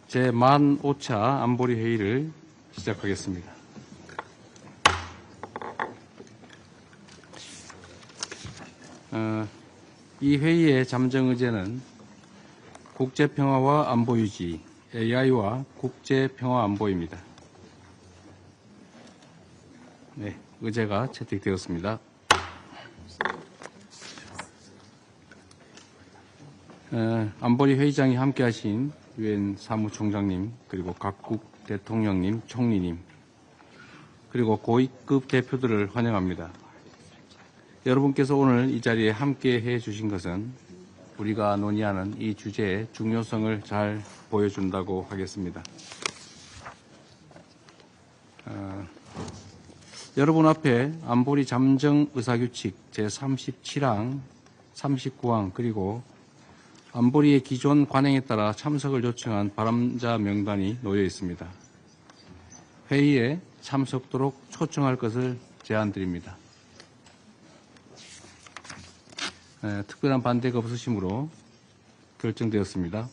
제15차 안보리 회의를 시작하겠습니다. 이 회의의 잠정 의제는 국제평화와 안보유지, AI와 국제평화 안보입니다. 네, 의제가 채택되었습니다. 안보리 회의장에 함께하신 유엔 사무총장님, 그리고 각국 대통령님, 총리님, 그리고 고위급 대표들을 환영합니다. 여러분께서 오늘 이 자리에 함께해 주신 것은 우리가 논의하는 이 주제의 중요성을 잘 보여준다고 하겠습니다. 여러분 앞에 안보리 잠정 의사규칙 제37항, 39항, 그리고 안보리의 기존 관행에 따라 참석을 요청한 발언자 명단이 놓여 있습니다. 회의에 참석토록 초청할 것을 제안드립니다. 특별한 반대가 없으시므로 결정되었습니다.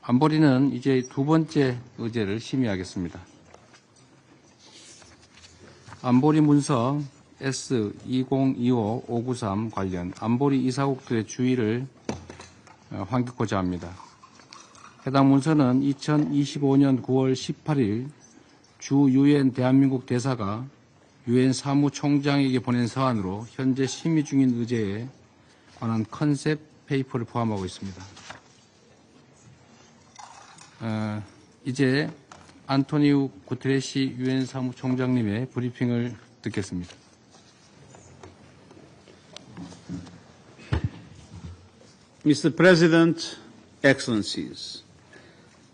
안보리는 이제 두 번째 의제를 심의하겠습니다. 안보리 문서 S2025-593 관련 안보리 이사국들의 주의를 환기코자 합니다. 해당 문서는 2025년 9월 18일 주 유엔 대한민국 대사가 유엔 사무총장에게 보낸 서한으로 현재 심의 중인 의제에 관한 컨셉 페이퍼를 포함하고 있습니다. 이제 안토니우 구테레시 유엔 사무총장님의 브리핑을 듣겠습니다. Mr. President, Excellencies,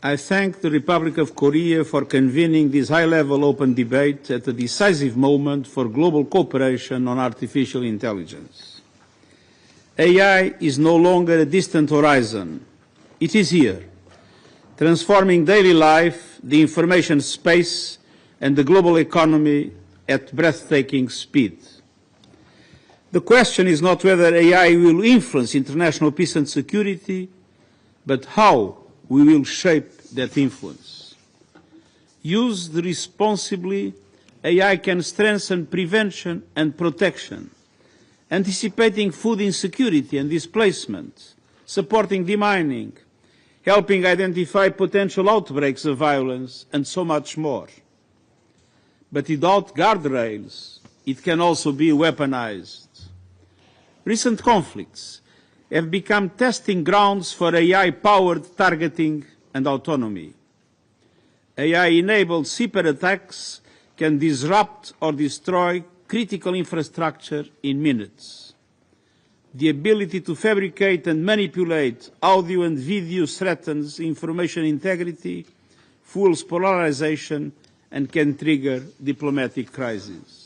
I thank the Republic of Korea for convening this high-level open debate at a decisive moment for global cooperation on artificial intelligence. AI is no longer a distant horizon. It is here, transforming daily life, the information space, and the global economy at breathtaking speed. The question is not whether AI will influence international peace and security, but how we will shape that influence. Used responsibly, AI can strengthen prevention and protection, anticipating food insecurity and displacement, supporting demining, helping identify potential outbreaks of violence, and so much more. But without guardrails, it can also be weaponized. Recent conflicts have become testing grounds for AI-powered targeting and autonomy. AI-enabled cyber attacks can disrupt or destroy critical infrastructure in minutes. The ability to fabricate and manipulate audio and video threatens information integrity, fuels polarization, and can trigger diplomatic crises.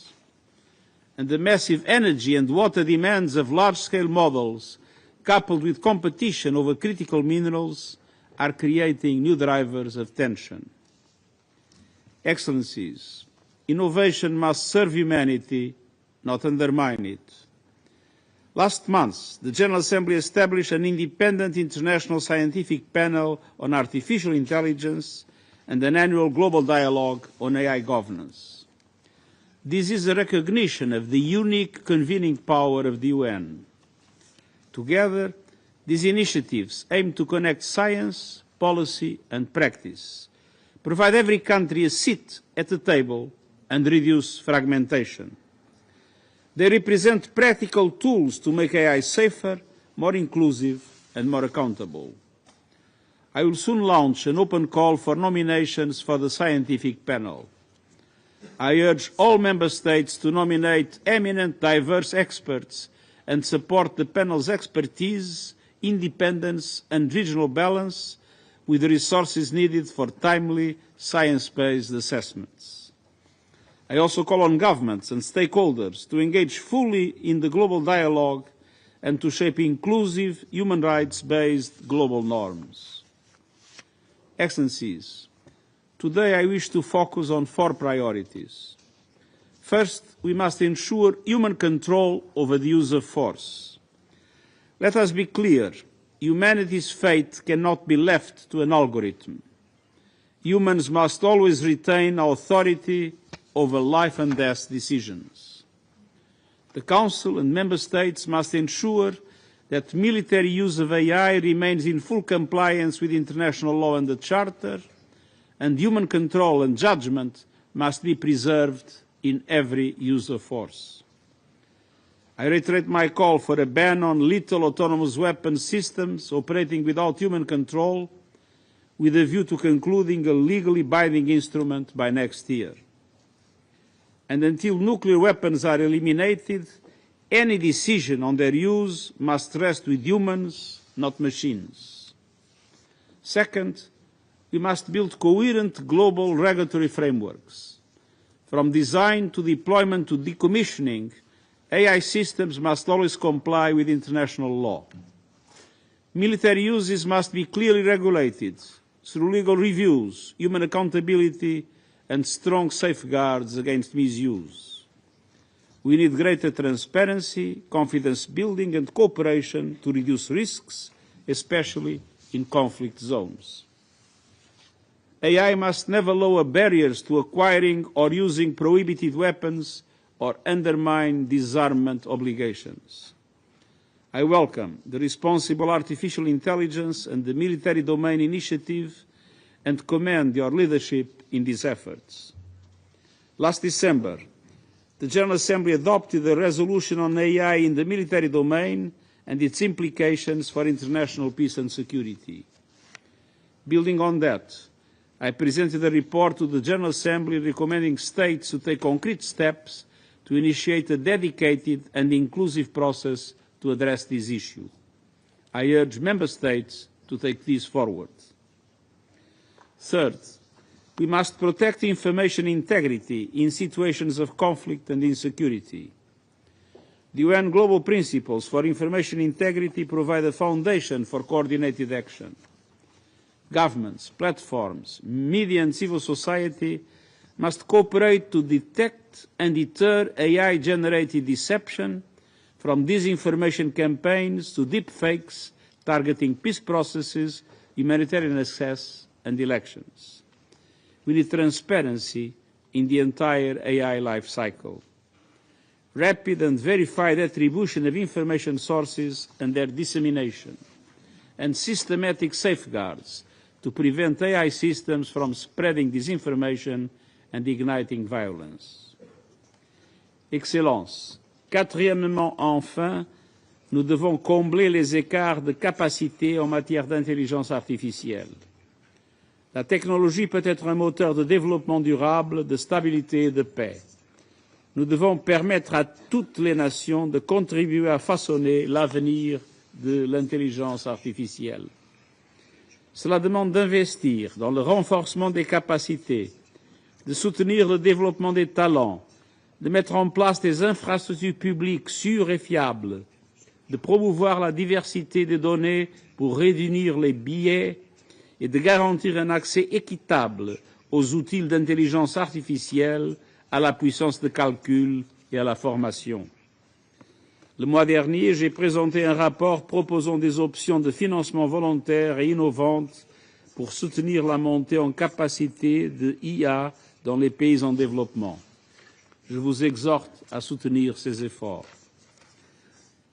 And the massive energy and water demands of large-scale models, coupled with competition over critical minerals, are creating new drivers of tension. Excellencies, innovation must serve humanity, not undermine it. Last month, the General Assembly established an independent international scientific panel on artificial intelligence and an annual global dialogue on AI governance. This is a recognition of the unique convening power of the UN. Together, these initiatives aim to connect science, policy and practice, provide every country a seat at the table and reduce fragmentation. They represent practical tools to make AI safer, more inclusive and more accountable. I will soon launch an open call for nominations for the scientific panel. I urge all Member States to nominate eminent, diverse experts and support the panel's expertise, independence and regional balance with the resources needed for timely, science-based assessments. I also call on governments and stakeholders to engage fully in the global dialogue and to shape inclusive, human rights-based global norms. Excellencies, today I wish to focus on 4 priorities. First, we must ensure human control over the use of force. Let us be clear, humanity's fate cannot be left to an algorithm. Humans must always retain authority over life and death decisions. The Council and Member States must ensure that military use of AI remains in full compliance with international law and the Charter, and human control and judgment must be preserved in every use of force. I reiterate my call for a ban on lethal autonomous weapon systems operating without human control, with a view to concluding a legally binding instrument by next year. And until nuclear weapons are eliminated, any decision on their use must rest with humans, not machines. Second, we must build coherent global regulatory frameworks. From design to deployment to decommissioning, AI systems must always comply with international law. Military uses must be clearly regulated through legal reviews, human accountability, and strong safeguards against misuse. We need greater transparency, confidence building, and cooperation to reduce risks, especially in conflict zones. AI must never lower barriers to acquiring or using prohibited weapons or undermine disarmament obligations. I welcome the Responsible Artificial Intelligence and the Military Domain Initiative and commend your leadership in these efforts. Last December, the General Assembly adopted a resolution on AI in the military domain and its implications for international peace and security. Building on that, I presented a report to the General Assembly recommending states to take concrete steps to initiate a dedicated and inclusive process to address this issue. I urge Member States to take this forward. Third, we must protect information integrity in situations of conflict and insecurity. The UN Global Principles for Information Integrity provide a foundation for coordinated action. Governments, platforms, media and civil society must cooperate to detect and deter AI-generated deception, from disinformation campaigns to deepfakes targeting peace processes, humanitarian access and elections. We need transparency in the entire AI life cycle. Rapid and verified attribution of information sources and their dissemination, and systematic safeguards to prevent AI systems from spreading disinformation and igniting violence. Excellences, quatrièmement, enfin, nous devons combler les écarts de capacité en matière d'intelligence artificielle. La technologie peut être un moteur de développement durable, de stabilité et de paix. Nous devons permettre à toutes les nations de contribuer à façonner l'avenir de l'intelligence artificielle. Cela demande d'investir dans le renforcement des capacités, de soutenir le développement des talents, de mettre en place des infrastructures publiques sûres et fiables, de promouvoir la diversité des données pour réduire les biais et de garantir un accès équitable aux outils d'intelligence artificielle, à la puissance de calcul et à la formation. Le mois dernier, j'ai présenté un rapport proposant des options de financement volontaires et innovantes pour soutenir la montée en capacité de IA dans les pays en développement. Je vous exhorte à soutenir ces efforts.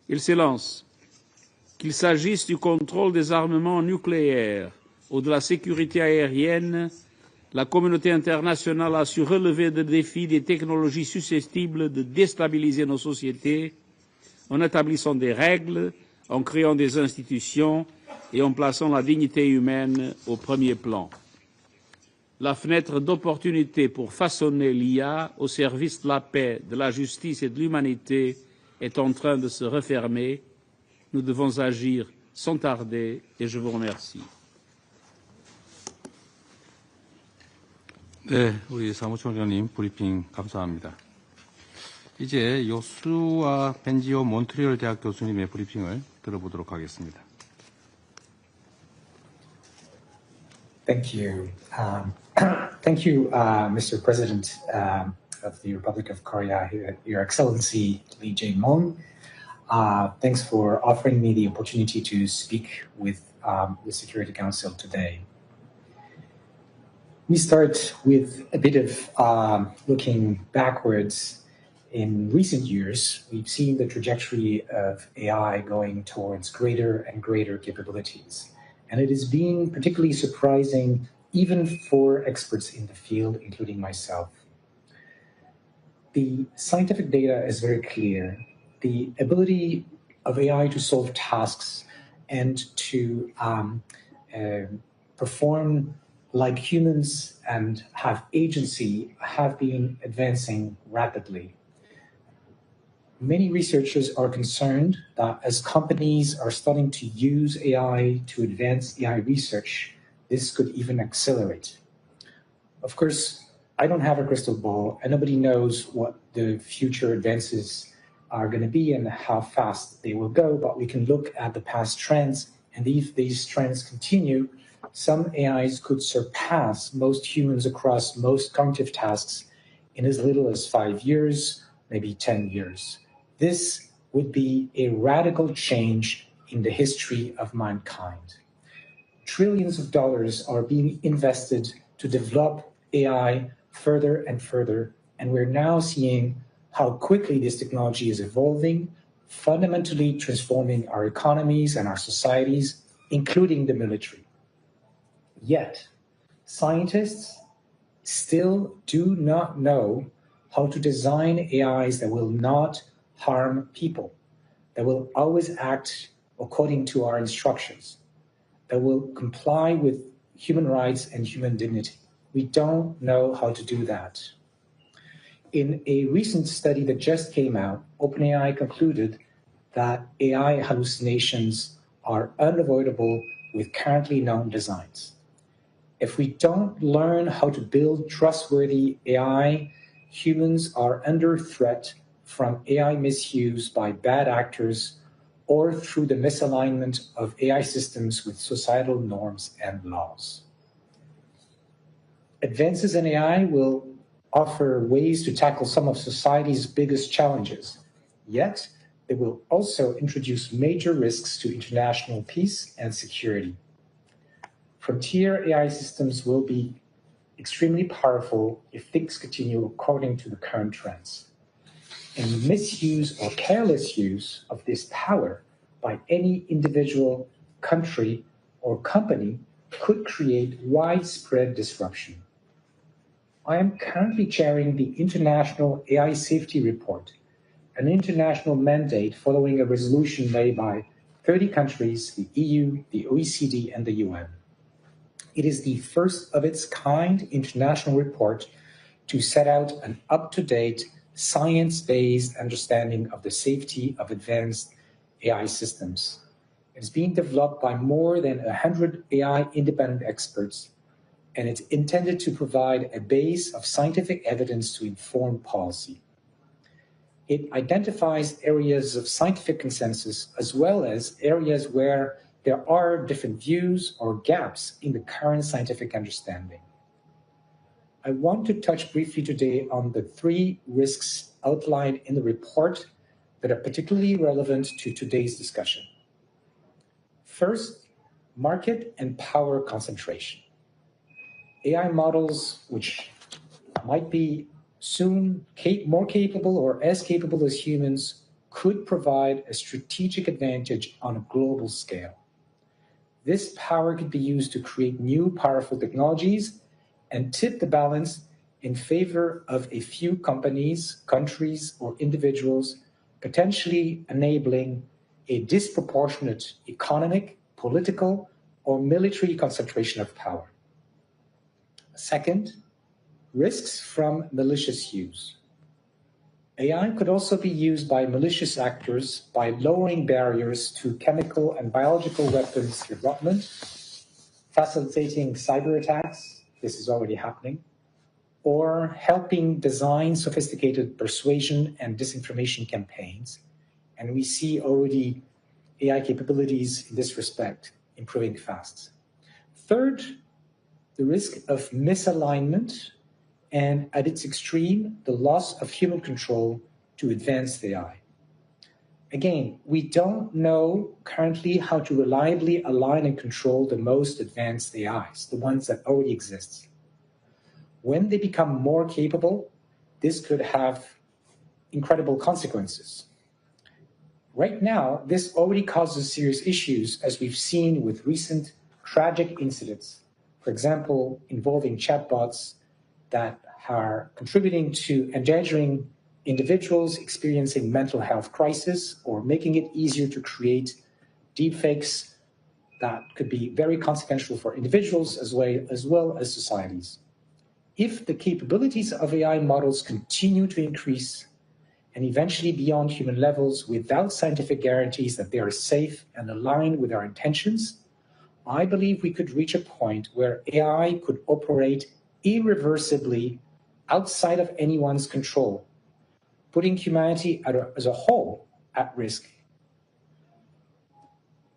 Excellences, qu'il s'agisse du contrôle des armements nucléaires ou de la sécurité aérienne, la communauté internationale a su relever le défi des technologies susceptibles de déstabiliser nos sociétés en établissant des règles, en créant des institutions et en plaçant la dignité humaine au premier plan. La fenêtre d'opportunité pour façonner l'IA au service de la paix, de la justice et de l'humanité est en train de se refermer. Nous devons agir sans tarder et je vous remercie. 네, 우리 사무총장님 브리핑 감사합니다. 이제 요수아 벤지오 몬트리올 대학 교수님의 브리핑을 들어보도록 하겠습니다. Thank you. Thank you, Mr. President of the Republic of Korea, Your Excellency Lee Jae-myung. Thanks for offering me the opportunity to speak with the Security Council today. We start with a bit of looking backwards. In recent years, we've seen the trajectory of AI going towards greater and greater capabilities. And it is being particularly surprising even for experts in the field, including myself. The scientific data is very clear. The ability of AI to solve tasks and to perform like humans and have agency have been advancing rapidly. Many researchers are concerned that as companies are starting to use AI to advance AI research, this could even accelerate. Of course, I don't have a crystal ball, and nobody knows what the future advances are going to be and how fast they will go, but we can look at the past trends, and if these trends continue, some AIs could surpass most humans across most cognitive tasks in as little as 5 years, maybe 10 years. This would be a radical change in the history of mankind. Trillions of dollars are being invested to develop AI further and further, and we're now seeing how quickly this technology is evolving, fundamentally transforming our economies and our societies, including the military. Yet, scientists still do not know how to design AIs that will not harm people, that will always act according to our instructions, that will comply with human rights and human dignity. We don't know how to do that. In a recent study that just came out, OpenAI concluded that AI hallucinations are unavoidable with currently known designs. If we don't learn how to build trustworthy AI, humans are under threat from AI misuse by bad actors or through the misalignment of AI systems with societal norms and laws. Advances in AI will offer ways to tackle some of society's biggest challenges, yet they will also introduce major risks to international peace and security. Frontier AI systems will be extremely powerful if things continue according to the current trends. And misuse or careless use of this power by any individual, country, or company could create widespread disruption. I am currently chairing the International AI Safety Report, an international mandate following a resolution made by 30 countries, the EU, the OECD, and the UN. It is the first of its kind international report to set out an up-to-date, science-based understanding of the safety of advanced AI systems. It is being developed by more than 100 AI independent experts, and it's intended to provide a base of scientific evidence to inform policy. It identifies areas of scientific consensus as well as areas where there are different views or gaps in the current scientific understanding. I want to touch briefly today on the 3 risks outlined in the report that are particularly relevant to today's discussion. First, market and power concentration. AI models, which might be soon more capable or as capable as humans, could provide a strategic advantage on a global scale. This power could be used to create new powerful technologies and tip the balance in favor of a few companies, countries, or individuals, potentially enabling a disproportionate economic, political, or military concentration of power. Second, risks from malicious use. AI could also be used by malicious actors by lowering barriers to chemical and biological weapons development, facilitating cyber attacks, this is already happening, or helping design sophisticated persuasion and disinformation campaigns. And we see already AI capabilities in this respect improving fast. Third, the risk of misalignment and at its extreme, the loss of human control to advanced AI. Again, we don't know currently how to reliably align and control the most advanced AIs, the ones that already exist. When they become more capable, this could have incredible consequences. Right now, this already causes serious issues, as we've seen with recent tragic incidents, for example, involving chatbots that are contributing to endangering individuals experiencing mental health crisis, or making it easier to create deepfakes that could be very consequential for individuals as well as societies. If the capabilities of AI models continue to increase and eventually beyond human levels without scientific guarantees that they are safe and aligned with our intentions, I believe we could reach a point where AI could operate irreversibly outside of anyone's control, putting humanity as a whole at risk.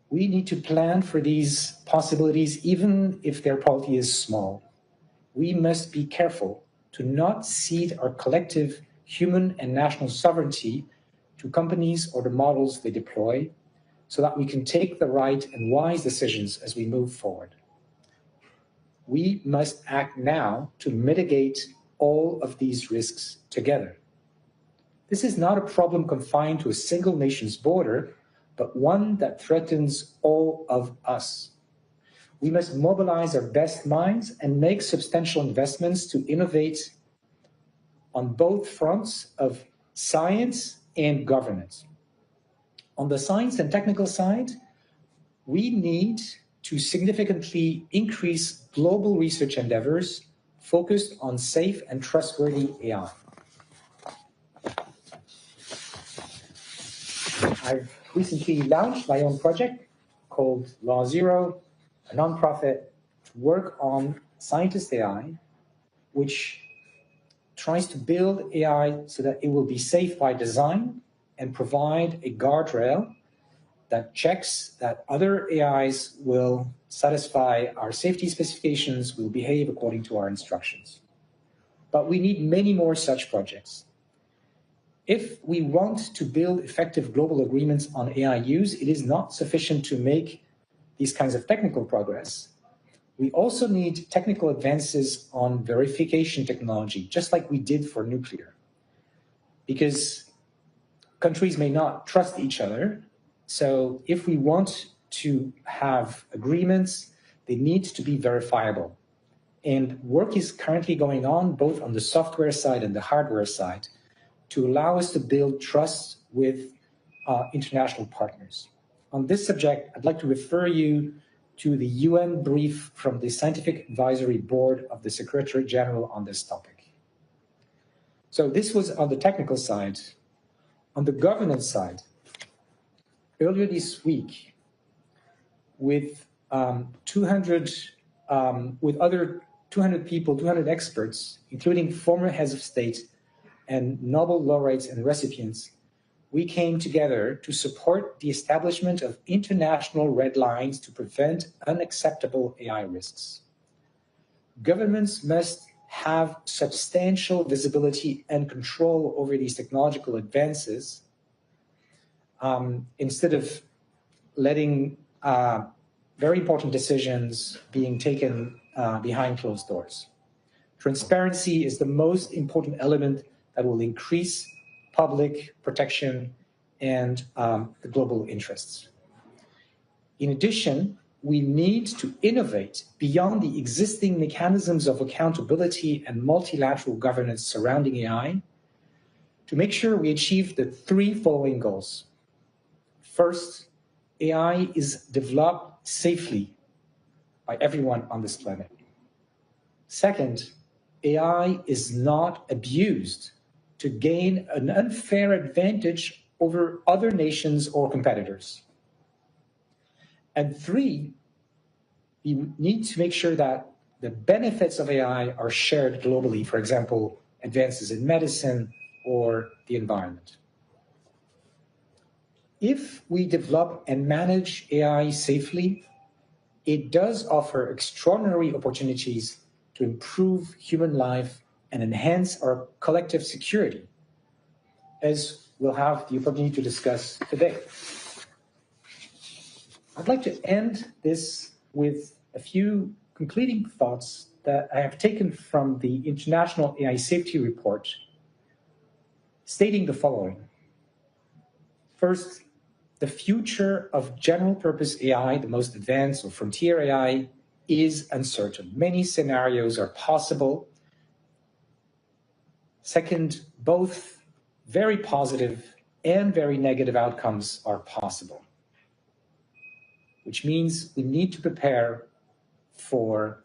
We need to plan for these possibilities, even if their probability is small. We must be careful to not cede our collective human and national sovereignty to companies or the models they deploy, so that we can take the right and wise decisions as we move forward. We must act now to mitigate all of these risks together. This is not a problem confined to a single nation's border, but one that threatens all of us. We must mobilize our best minds and make substantial investments to innovate on both fronts of science and governance. On the science and technical side, we need to significantly increase global research endeavors focused on safe and trustworthy AI. I've recently launched my own project called Law Zero, a nonprofit to work on scientist AI, which tries to build AI so that it will be safe by design and provide a guardrail that checks that other AIs will satisfy our safety specifications, will behave according to our instructions. But we need many more such projects. If we want to build effective global agreements on AI use, it is not sufficient to make these kinds of technical progress. We also need technical advances on verification technology, just like we did for nuclear. Because countries may not trust each other, so if we want to have agreements, they need to be verifiable. And work is currently going on both on the software side and the hardware side to allow us to build trust with international partners. On this subject, I'd like to refer you to the UN brief from the Scientific Advisory Board of the Secretary General on this topic. So this was on the technical side. On the governance side, earlier this week, with 200 people, 200 experts, including former heads of state and Nobel laureates and recipients, we came together to support the establishment of international red lines to prevent unacceptable AI risks. Governments must have substantial visibility and control over these technological advances instead of letting very important decisions being taken behind closed doors. Transparency is the most important element that will increase public protection and the global interests. In addition, we need to innovate beyond the existing mechanisms of accountability and multilateral governance surrounding AI to make sure we achieve the three following goals. First, AI is developed safely by everyone on this planet. Second, AI is not abused to gain an unfair advantage over other nations or competitors. And three, we need to make sure that the benefits of AI are shared globally, for example, advances in medicine or the environment. If we develop and manage AI safely, it does offer extraordinary opportunities to improve human life and enhance our collective security, as we'll have the opportunity to discuss today. I'd like to end this with a few concluding thoughts that I have taken from the International AI Safety Report, stating the following. First, the future of general purpose AI, the most advanced or frontier AI, is uncertain. Many scenarios are possible. Second, both very positive and very negative outcomes are possible, which means we need to prepare for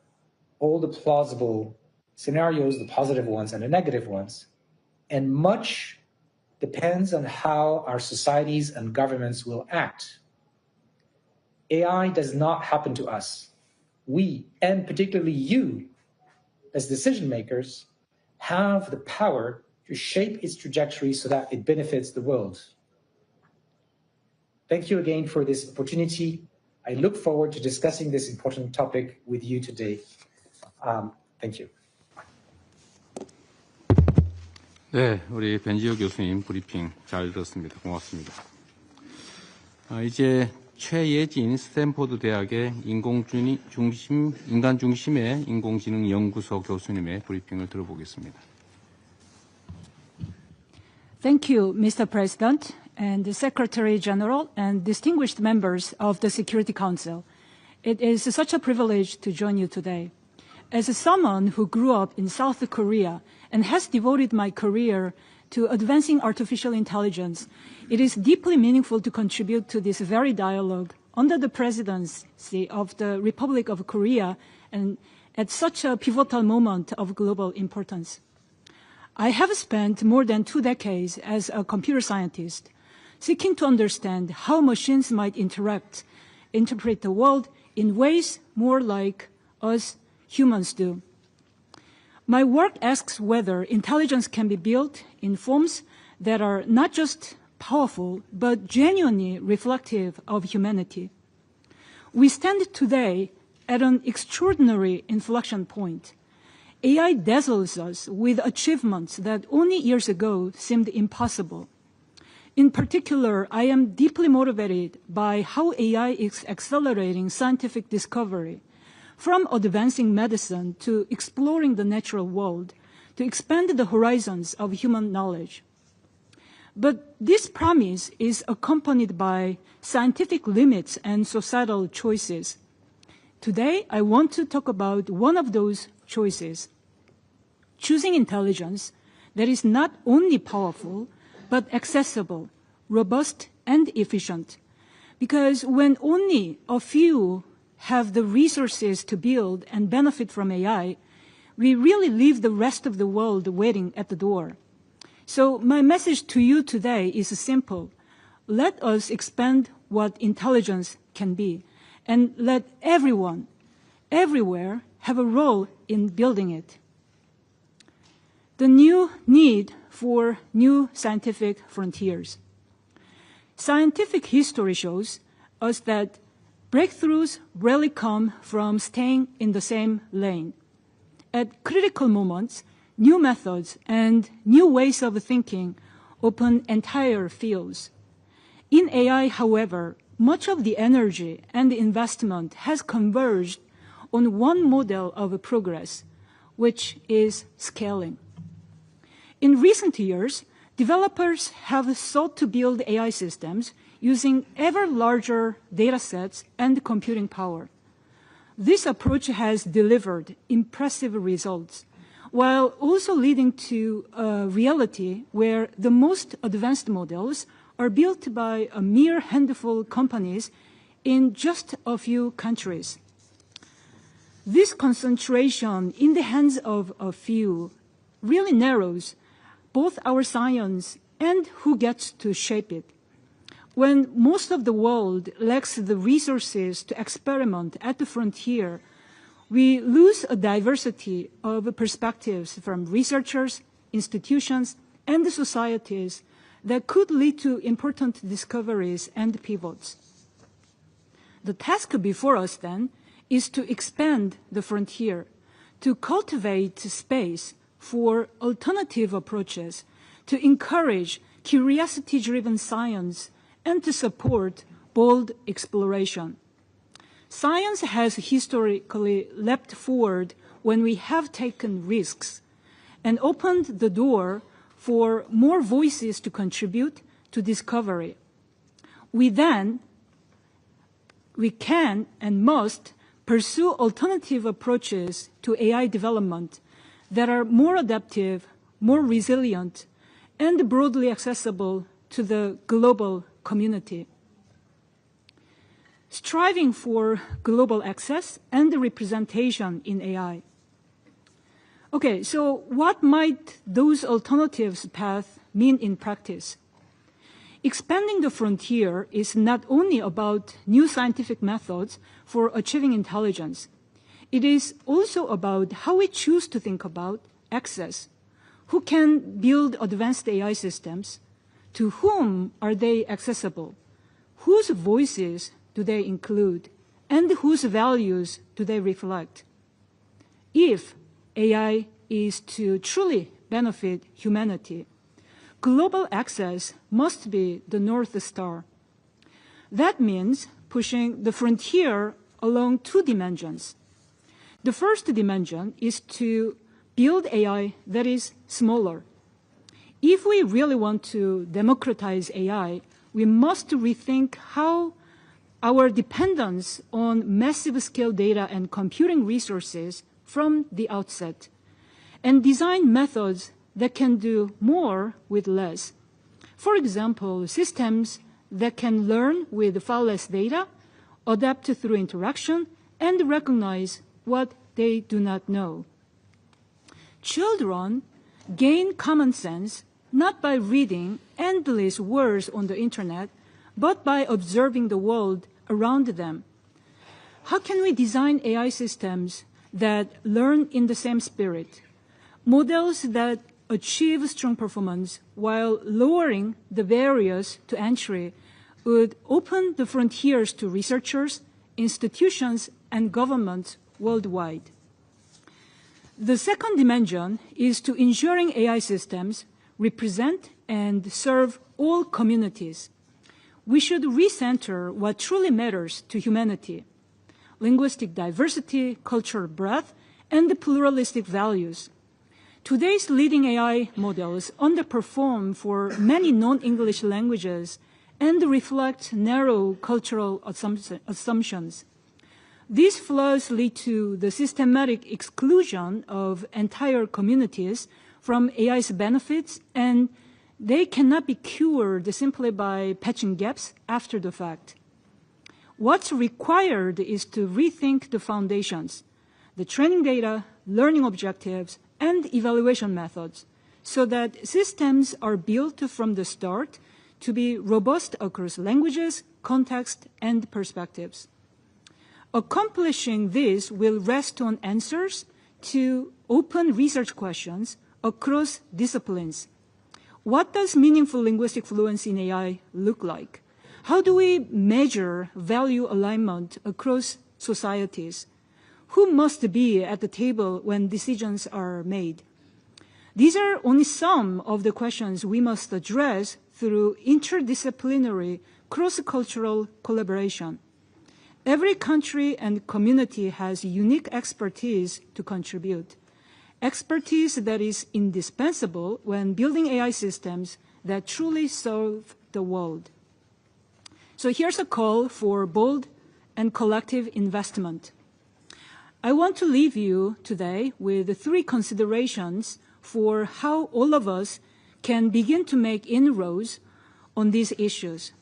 all the plausible scenarios, the positive ones and the negative ones. And much depends on how our societies and governments will act. AI does not happen to us. We, and particularly you, as decision makers, have the power to shape its trajectory so that it benefits the world. Thank you again for this opportunity. I look forward to discussing this important topic with you today. Thank you. 네, 우리 벤지오 교수님 브리핑 잘 들었습니다. 고맙습니다. 이제 최예진 스탠포드 대학의 인간 중심의 인공지능 연구소 교수님의 브리핑을 들어보겠습니다. Thank you, Mr. President and the Secretary General and distinguished members of the Security Council. It is such a privilege to join you today. As someone who grew up in South Korea and has devoted my career to advancing artificial intelligence, it is deeply meaningful to contribute to this very dialogue under the presidency of the Republic of Korea and at such a pivotal moment of global importance. I have spent more than 2 decades as a computer scientist, seeking to understand how machines might interpret the world in ways more like us humans do. My work asks whether intelligence can be built in forms that are not just powerful, but genuinely reflective of humanity. We stand today at an extraordinary inflection point. AI dazzles us with achievements that only years ago seemed impossible. In particular, I am deeply motivated by how AI is accelerating scientific discovery, from advancing medicine to exploring the natural world, to expand the horizons of human knowledge. But this promise is accompanied by scientific limits and societal choices. Today, I want to talk about one of those choices: choosing intelligence that is not only powerful, but accessible, robust, and efficient. Because when only a few have the resources to build and benefit from AI, we really leave the rest of the world waiting at the door. So my message to you today is simple. Let us expand what intelligence can be, and let everyone, everywhere, have a role in building it. The new need for new scientific frontiers. Scientific history shows us that breakthroughs rarely come from staying in the same lane. At critical moments, new methods and new ways of thinking open entire fields. In AI, however, much of the energy and the investment has converged on one model of progress, which is scaling. In recent years, developers have sought to build AI systems using ever larger data sets and computing power. This approach has delivered impressive results, while also leading to a reality where the most advanced models are built by a mere handful of companies in just a few countries. This concentration in the hands of a few really narrows both our science and who gets to shape it. When most of the world lacks the resources to experiment at the frontier, we lose a diversity of perspectives from researchers, institutions, and societies that could lead to important discoveries and pivots. The task before us, then, is to expand the frontier, to cultivate space for alternative approaches to encourage curiosity-driven science and to support bold exploration. Science has historically leapt forward when we have taken risks and opened the door for more voices to contribute to discovery. We can and must pursue alternative approaches to AI development that are more adaptive, more resilient, and broadly accessible to the global community. Striving for global access and representation in AI. Okay, so what might those alternatives paths mean in practice? Expanding the frontier is not only about new scientific methods for achieving intelligence. It is also about how we choose to think about access. Who can build advanced AI systems? To whom are they accessible? Whose voices do they include? And whose values do they reflect? If AI is to truly benefit humanity, global access must be the North Star. That means pushing the frontier along two dimensions. The first dimension is to build AI that is smaller. If we really want to democratize AI, we must rethink how our dependence on massive scale data and computing resources from the outset, and design methods that can do more with less. For example, systems that can learn with far less data, adapt through interaction, and recognize what they do not know. Children gain common sense not by reading endless words on the internet, but by observing the world around them. How can we design AI systems that learn in the same spirit? Models that achieve strong performance while lowering the barriers to entry would open the frontiers to researchers, institutions, and governments worldwide. The second dimension is to ensuring AI systems represent and serve all communities. We should recenter what truly matters to humanity: linguistic diversity, cultural breadth, and pluralistic values. Today's leading AI models underperform for many non-English languages and reflect narrow cultural assumptions. These flaws lead to the systematic exclusion of entire communities from AI's benefits, and they cannot be cured simply by patching gaps after the fact. What's required is to rethink the foundations, the training data, learning objectives, and evaluation methods, so that systems are built from the start to be robust across languages, context, and perspectives. Accomplishing this will rest on answers to open research questions across disciplines. What does meaningful linguistic fluency in AI look like? How do we measure value alignment across societies? Who must be at the table when decisions are made? These are only some of the questions we must address through interdisciplinary, cross-cultural collaboration. Every country and community has unique expertise to contribute, expertise that is indispensable when building AI systems that truly serve the world. So here's a call for bold and collective investment. I want to leave you today with 3 considerations for how all of us can begin to make inroads on these issues.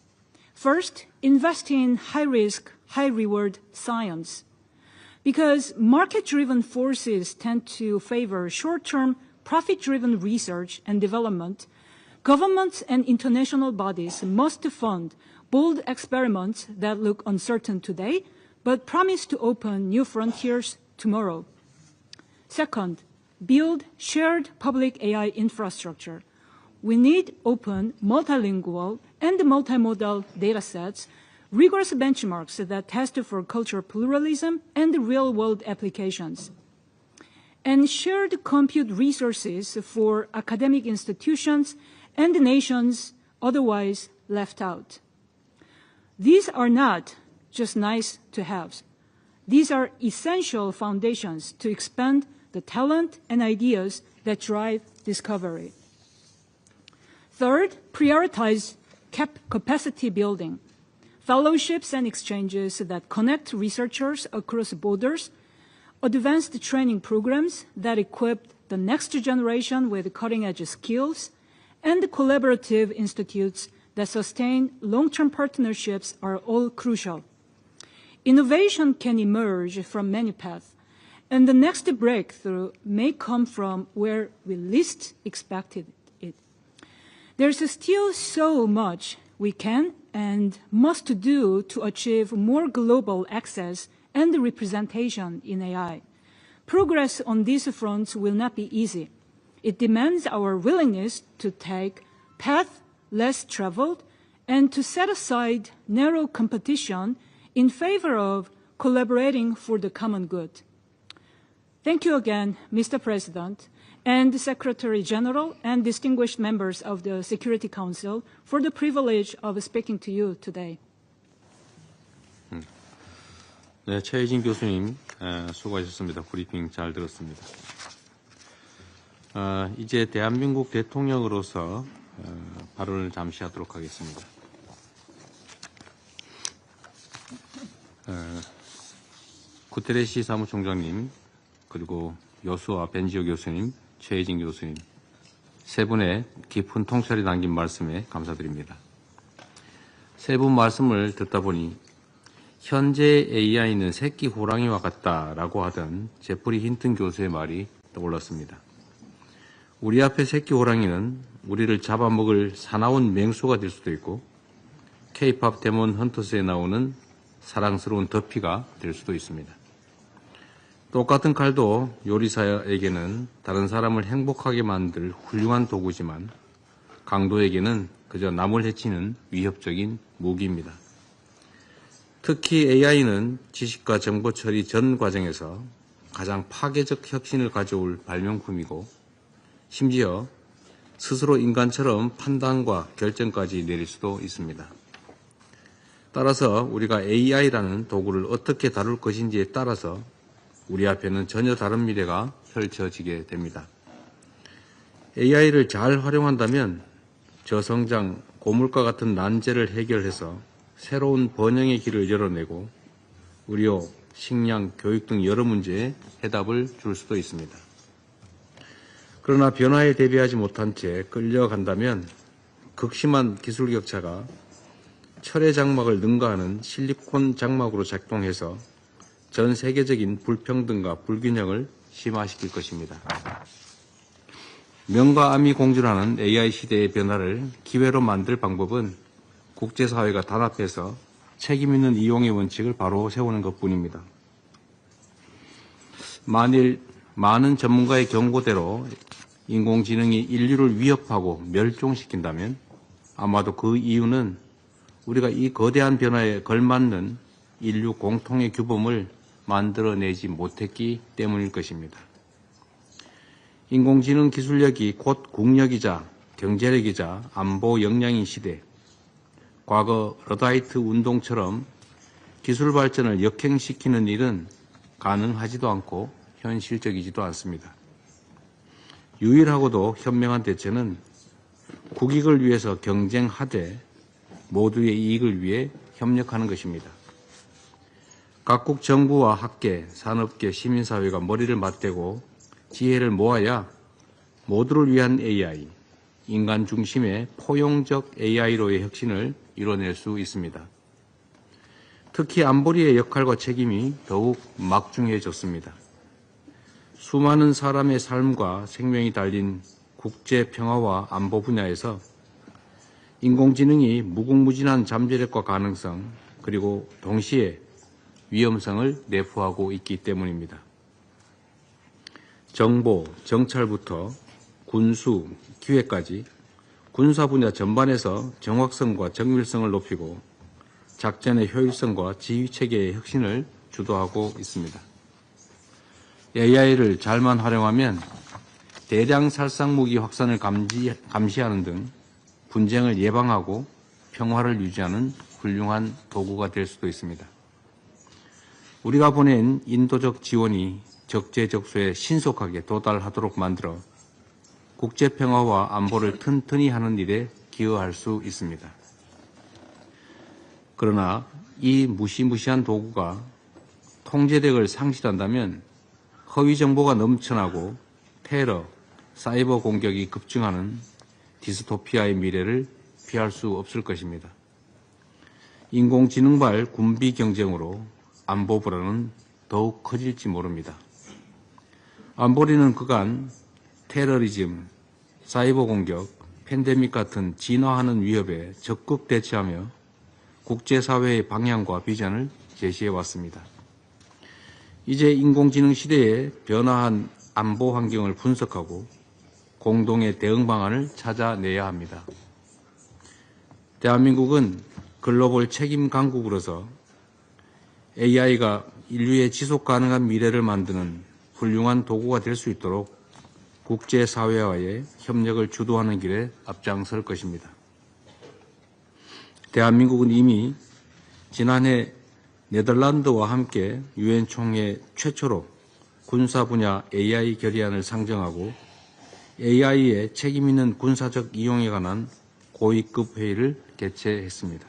First, invest in high-risk, high-reward science. Because market-driven forces tend to favor short-term, profit-driven research and development, governments and international bodies must fund bold experiments that look uncertain today, but promise to open new frontiers tomorrow. Second, build shared public AI infrastructure. We need open, multilingual, and multimodal datasets, rigorous benchmarks that test for cultural pluralism and real-world applications. and shared compute resources for academic institutions and nations otherwise left out. These are not just nice to haves. These are essential foundations to expand the talent and ideas that drive discovery. Third, prioritize capacity building. Fellowships and exchanges that connect researchers across borders, advanced training programs that equip the next generation with cutting-edge skills, and collaborative institutes that sustain long-term partnerships are all crucial. Innovation can emerge from many paths, and the next breakthrough may come from where we least expected it. There's still so much we can and must do to achieve more global access and representation in AI. Progress on these fronts will not be easy. It demands our willingness to take paths less traveled and to set aside narrow competition in favor of collaborating for the common good. Thank you again, Mr. President, and the Secretary General and distinguished members of the Security Council for the privilege of speaking to you today. 네, 최혜진 교수님 수고하셨습니다. 브리핑 잘 들었습니다. 이제 대한민국 대통령으로서 발언을 잠시 하도록 하겠습니다. 구테레시 사무총장님, 그리고 여수와 벤지오 교수님, 최혜진 교수님 세 분의 깊은 통찰이 담긴 말씀에 감사드립니다. 세 분 말씀을 듣다 보니 현재 AI는 새끼 호랑이와 같다라고 하던 제프리 힌튼 교수의 말이 떠올랐습니다. 우리 앞에 새끼 호랑이는 우리를 잡아먹을 사나운 맹수가 될 수도 있고 K-팝 데몬 헌터스에 나오는 사랑스러운 더피가 될 수도 있습니다. 똑같은 칼도 요리사에게는 다른 사람을 행복하게 만들 훌륭한 도구지만 강도에게는 그저 남을 해치는 위협적인 무기입니다. 특히 AI는 지식과 정보 처리 전 과정에서 가장 파괴적 혁신을 가져올 발명품이고 심지어 스스로 인간처럼 판단과 결정까지 내릴 수도 있습니다. 따라서 우리가 AI라는 도구를 어떻게 다룰 것인지에 따라서 우리 앞에는 전혀 다른 미래가 펼쳐지게 됩니다. AI를 잘 활용한다면 저성장, 고물가 같은 난제를 해결해서 새로운 번영의 길을 열어내고 의료, 식량, 교육 등 여러 문제에 해답을 줄 수도 있습니다. 그러나 변화에 대비하지 못한 채 끌려간다면 극심한 기술 격차가 철의 장막을 능가하는 실리콘 장막으로 작동해서 전 세계적인 불평등과 불균형을 심화시킬 것입니다. 명과 암이 공존하는 AI 시대의 변화를 기회로 만들 방법은 국제사회가 단합해서 책임있는 이용의 원칙을 바로 세우는 것뿐입니다. 만일 많은 전문가의 경고대로 인공지능이 인류를 위협하고 멸종시킨다면 아마도 그 이유는 우리가 이 거대한 변화에 걸맞는 인류 공통의 규범을 만들어내지 못했기 때문일 것입니다. 인공지능 기술력이 곧 국력이자 경제력이자 안보 역량인 시대, 과거 러다이트 운동처럼 기술 발전을 역행시키는 일은 가능하지도 않고 현실적이지도 않습니다. 유일하고도 현명한 대처는 국익을 위해서 경쟁하되 모두의 이익을 위해 협력하는 것입니다. 각국 정부와 학계, 산업계, 시민사회가 머리를 맞대고 지혜를 모아야 모두를 위한 AI, 인간 중심의 포용적 AI로의 혁신을 이뤄낼 수 있습니다. 특히 안보리의 역할과 책임이 더욱 막중해졌습니다. 수많은 사람의 삶과 생명이 달린 국제 평화와 안보 분야에서 인공지능이 무궁무진한 잠재력과 가능성 그리고 동시에 위험성을 내포하고 있기 때문입니다. 정보, 정찰부터 군수, 기획까지 군사 분야 전반에서 정확성과 정밀성을 높이고 작전의 효율성과 지휘체계의 혁신을 주도하고 있습니다. AI를 잘만 활용하면 대량 살상 무기 확산을 감시하는 등 분쟁을 예방하고 평화를 유지하는 훌륭한 도구가 될 수도 있습니다. 우리가 보낸 인도적 지원이 적재적소에 신속하게 도달하도록 만들어 국제평화와 안보를 튼튼히 하는 일에 기여할 수 있습니다. 그러나 이 무시무시한 도구가 통제력을 상실한다면 허위 정보가 넘쳐나고 테러, 사이버 공격이 급증하는 디스토피아의 미래를 피할 수 없을 것입니다. 인공지능발 군비 경쟁으로 안보 불안은 더욱 커질지 모릅니다. 안보리는 그간 테러리즘, 사이버 공격, 팬데믹 같은 진화하는 위협에 적극 대처하며 국제사회의 방향과 비전을 제시해 왔습니다. 이제 인공지능 시대에 변화한 안보 환경을 분석하고 공동의 대응 방안을 찾아내야 합니다. 대한민국은 글로벌 책임 강국으로서 AI가 인류의 지속 가능한 미래를 만드는 훌륭한 도구가 될 수 있도록 국제사회와의 협력을 주도하는 길에 앞장설 것입니다. 대한민국은 이미 지난해 네덜란드와 함께 유엔 총회 최초로 군사 분야 AI 결의안을 상정하고 AI의 책임 있는 군사적 이용에 관한 고위급 회의를 개최했습니다.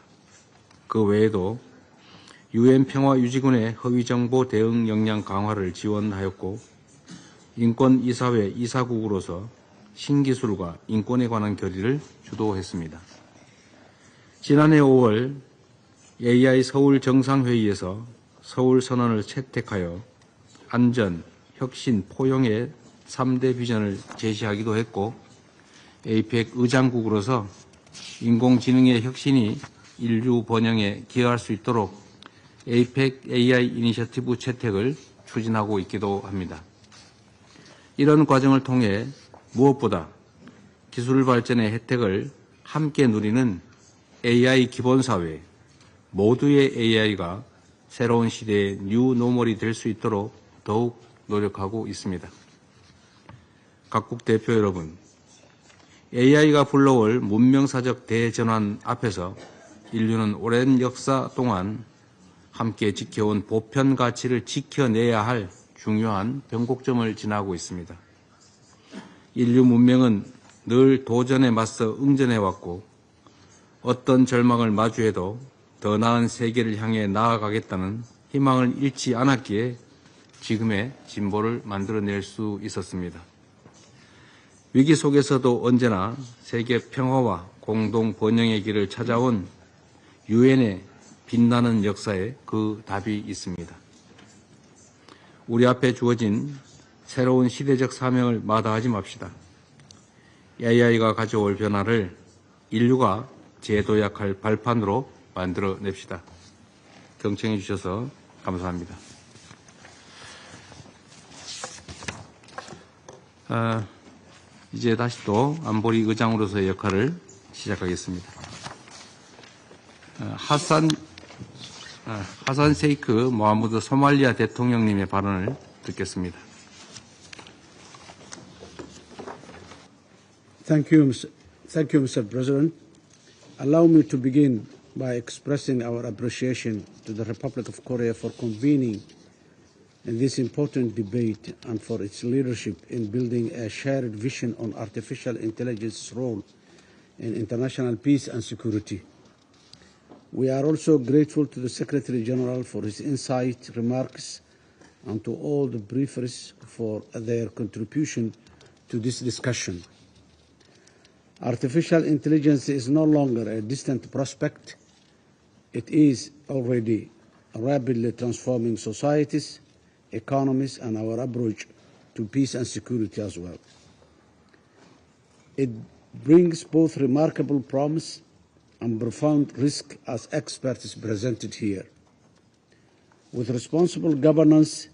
그 외에도 유엔 평화유지군의 허위정보 대응 역량 강화를 지원하였고 인권이사회 이사국으로서 신기술과 인권에 관한 결의를 주도했습니다. 지난해 5월 AI 서울 정상회의에서 서울선언을 채택하여 안전, 혁신, 포용의 3대 비전을 제시하기도 했고 APEC 의장국으로서 인공지능의 혁신이 인류 번영에 기여할 수 있도록 APEC AI 이니셔티브 채택을 추진하고 있기도 합니다. 이런 과정을 통해 무엇보다 기술 발전의 혜택을 함께 누리는 AI 기본사회, 모두의 AI가 새로운 시대의 뉴 노멀이 될 수 있도록 더욱 노력하고 있습니다. 각국 대표 여러분, AI가 불러올 문명사적 대전환 앞에서 인류는 오랜 역사 동안 함께 지켜온 보편 가치를 지켜내야 할 중요한 변곡점을 지나고 있습니다. 인류 문명은 늘 도전에 맞서 응전해왔고 어떤 절망을 마주해도 더 나은 세계를 향해 나아가겠다는 희망을 잃지 않았기에 지금의 진보를 만들어낼 수 있었습니다. 위기 속에서도 언제나 세계 평화와 공동 번영의 길을 찾아온 유엔의 빛나는 역사에 그 답이 있습니다. 우리 앞에 주어진 새로운 시대적 사명을 마다하지 맙시다. AI가 가져올 변화를 인류가 재도약할 발판으로 만들어냅시다. 경청해 주셔서 감사합니다. 이제 다시 또 안보리 의장으로서의 역할을 시작하겠습니다. 하산 세이크 모하무드 소말리아 대통령님의 발언을 듣겠습니다. Thank you, Mr. President. Allow me to begin by expressing our appreciation to the Republic of Korea for convening in this important debate and for its leadership in building a shared vision on artificial intelligence's role in international peace and security. We are also grateful to the Secretary General for his insight, remarks, and to all the briefers for their contribution to this discussion. Artificial intelligence is no longer a distant prospect. It is already rapidly transforming societies, economies, and our approach to peace and security as well. It brings both remarkable promise and profound risk, as experts presented here. With responsible governance,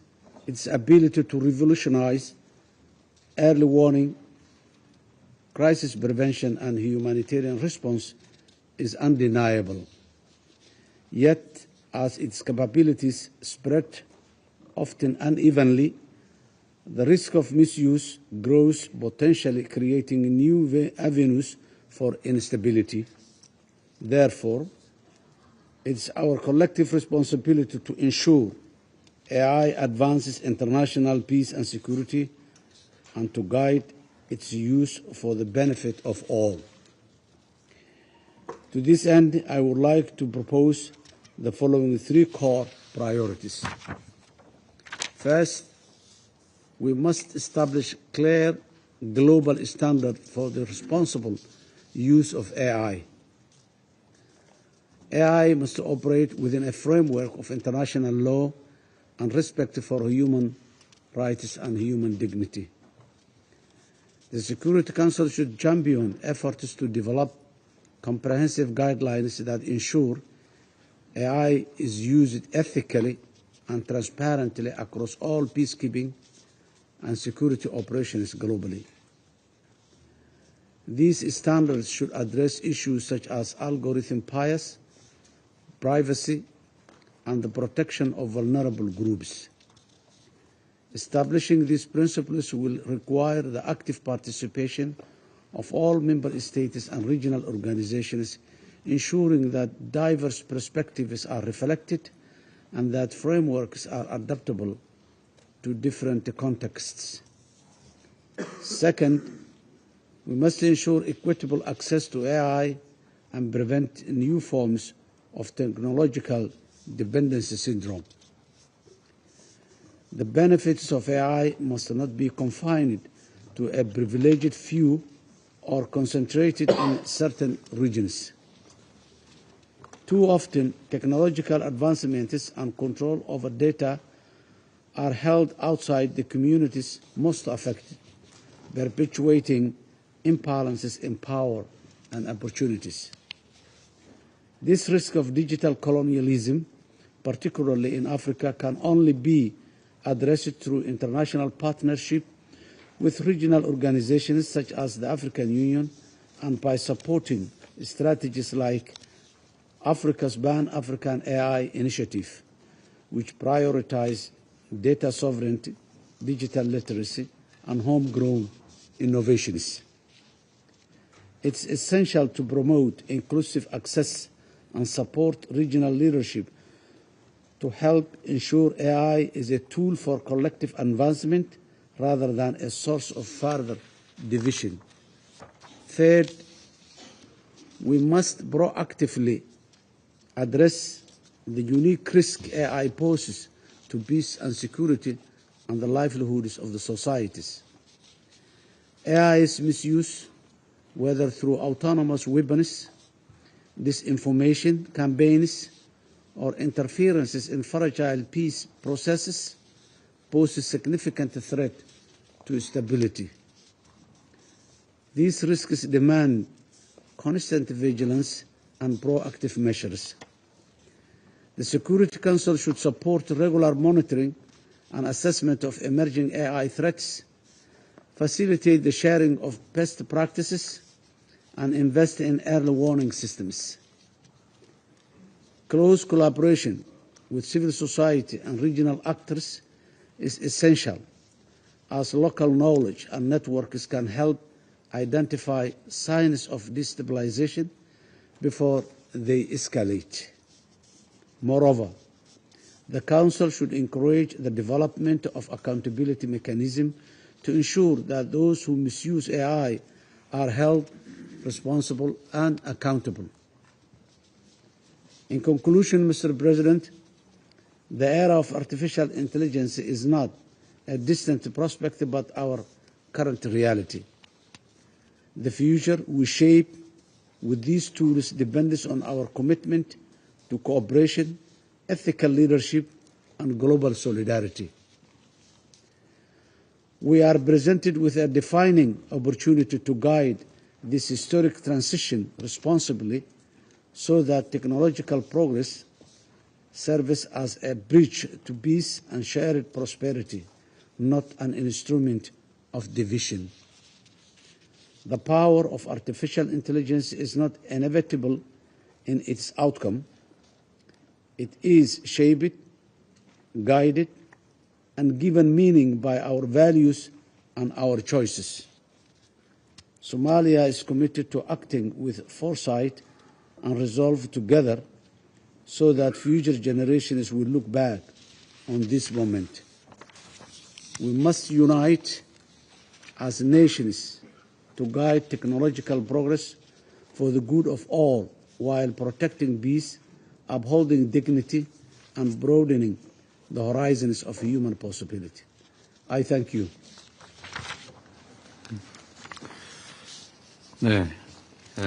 its ability to revolutionize early warning, crisis prevention, and humanitarian response is undeniable. Yet, as its capabilities spread often unevenly, the risk of misuse grows, potentially creating new avenues for instability. Therefore, it's our collective responsibility to ensure AI advances international peace and security and to guide its use for the benefit of all. To this end, I would like to propose the following 3 core priorities. First, we must establish clear global standards for the responsible use of AI. AI must operate within a framework of international law and respect for human rights and human dignity. The Security Council should champion efforts to develop comprehensive guidelines that ensure AI is used ethically and transparently across all peacekeeping and security operations globally. These standards should address issues such as algorithm bias, privacy, and the protection of vulnerable groups. Establishing these principles will require the active participation of all member states and regional organizations, ensuring that diverse perspectives are reflected and that frameworks are adaptable to different contexts. Second, we must ensure equitable access to AI and prevent new forms of technological dependency syndrome. The benefits of AI must not be confined to a privileged few or concentrated in certain regions. Too often, technological advancements and control over data are held outside the communities most affected, perpetuating imbalances in power and opportunities. This risk of digital colonialism, particularly in Africa, can only be addressed through international partnership with regional organizations such as the African Union and by supporting strategies like Africa's Pan-African AI Initiative, which prioritize data sovereignty, digital literacy, and homegrown innovations. It's essential to promote inclusive access and support regional leadership to help ensure AI is a tool for collective advancement rather than a source of further division. Third, we must proactively address the unique risk AI poses to peace and security and the livelihoods of the societies. AI's misuse, whether through autonomous weapons, disinformation campaigns, or interferences in fragile peace processes, poses significant threat to stability. These risks demand constant vigilance and proactive measures. The Security Council should support regular monitoring and assessment of emerging AI threats, facilitate the sharing of best practices, and invest in early warning systems. Close collaboration with civil society and regional actors is essential, as local knowledge and networks can help identify signs of destabilization before they escalate. Moreover, the Council should encourage the development of accountability mechanisms to ensure that those who misuse AI are held responsible and accountable. In conclusion, Mr. President, the era of artificial intelligence is not a distant prospect but our current reality. The future we shape with these tools depends on our commitment to cooperation, ethical leadership, and global solidarity. We are presented with a defining opportunity to guide this historic transition responsibly so that technological progress serves as a bridge to peace and shared prosperity, not an instrument of division. The power of artificial intelligence is not inevitable in its outcome. It is shaped, guided, and given meaning by our values and our choices. Somalia is committed to acting with foresight and resolve together so that future generations will look back on this moment. We must unite as nations to guide technological progress for the good of all while protecting peace, upholding dignity, and broadening the horizons of human possibility. I thank you. 네,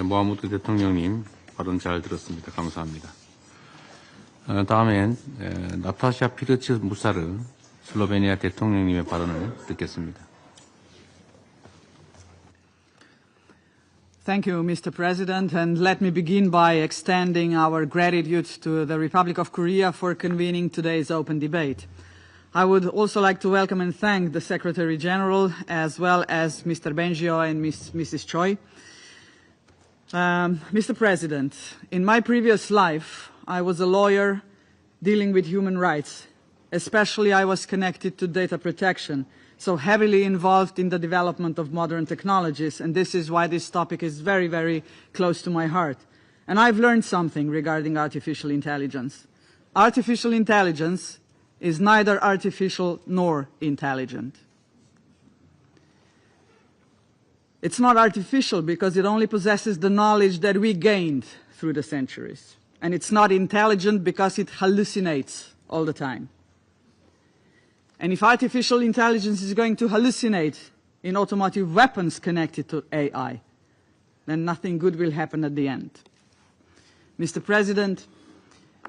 모하무드 대통령님 발언 잘 들었습니다. 감사합니다. 다음엔 나타샤 피르츠 무사르 슬로베니아 대통령님의 발언을 듣겠습니다. Thank you, Mr. President, and let me begin by extending our gratitude to the Republic of Korea for convening today's open debate. I would also like to welcome and thank the Secretary General, as well as Mr. Bengio and Mrs. Choi. Mr. President, in my previous life, I was a lawyer dealing with human rights. Especially, I was connected to data protection, so heavily involved in the development of modern technologies, and this is why this topic is very, very close to my heart. And I've learned something regarding artificial intelligence. Artificial intelligence is neither artificial nor intelligent. It's not artificial because it only possesses the knowledge that we gained through the centuries. And it's not intelligent because it hallucinates all the time. And if artificial intelligence is going to hallucinate in automotive weapons connected to AI, then nothing good will happen at the end. Mr. President,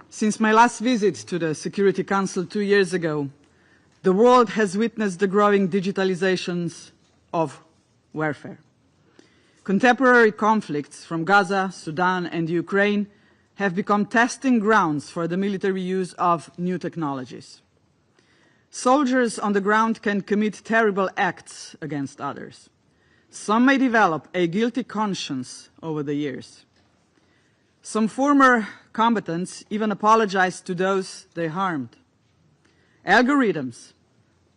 since my last visit to the Security Council 2 years ago, the world has witnessed the growing digitalizations of warfare. Contemporary conflicts from Gaza, Sudan, and Ukraine have become testing grounds for the military use of new technologies. Soldiers on the ground can commit terrible acts against others. Some may develop a guilty conscience over the years. Some former combatants even apologize to those they harmed. Algorithms,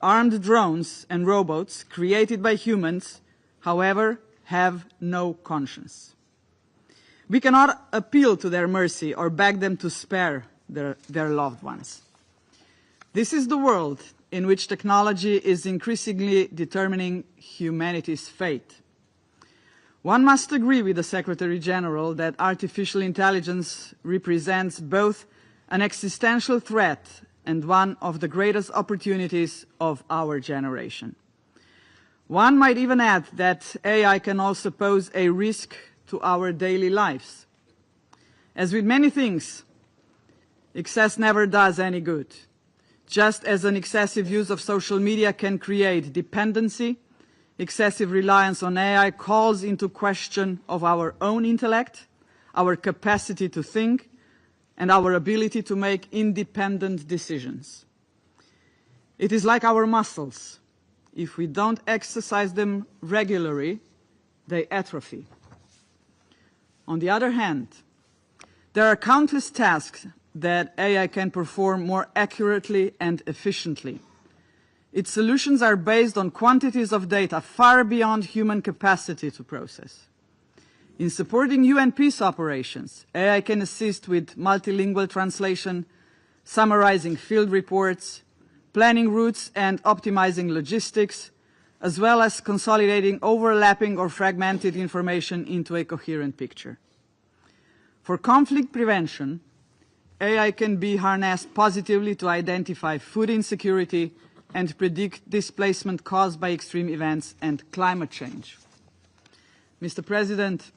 armed drones, and robots created by humans, however, have no conscience. We cannot appeal to their mercy or beg them to spare their loved ones. This is the world in which technology is increasingly determining humanity's fate. One must agree with the Secretary General that artificial intelligence represents both an existential threat and one of the greatest opportunities of our generation. One might even add that AI can also pose a risk to our daily lives. As with many things, excess never does any good. Just as an excessive use of social media can create dependency, excessive reliance on AI calls into question of our own intellect, our capacity to think, and our ability to make independent decisions. It is like our muscles. If we don't exercise them regularly, they atrophy. On the other hand, there are countless tasks that AI can perform more accurately and efficiently. Its solutions are based on quantities of data far beyond human capacity to process. In supporting UN peace operations, AI can assist with multilingual translation, summarizing field reports, planning routes and optimizing logistics, as well as consolidating overlapping or fragmented information into a coherent picture. For conflict prevention, AI can be harnessed positively to identify food insecurity and predict displacement caused by extreme events and climate change. Mr. President,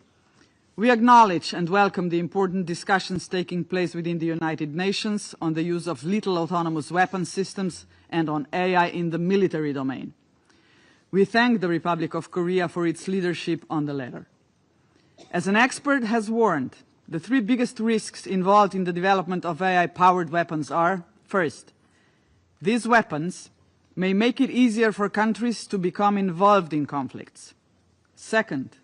we acknowledge and welcome the important discussions taking place within the United Nations on the use of lethal autonomous weapon systems and on AI in the military domain. We thank the Republic of Korea for its leadership on the latter. As an expert has warned, the three biggest risks involved in the development of AI-powered weapons are, first, these weapons may make it easier for countries to become involved in conflicts. Second,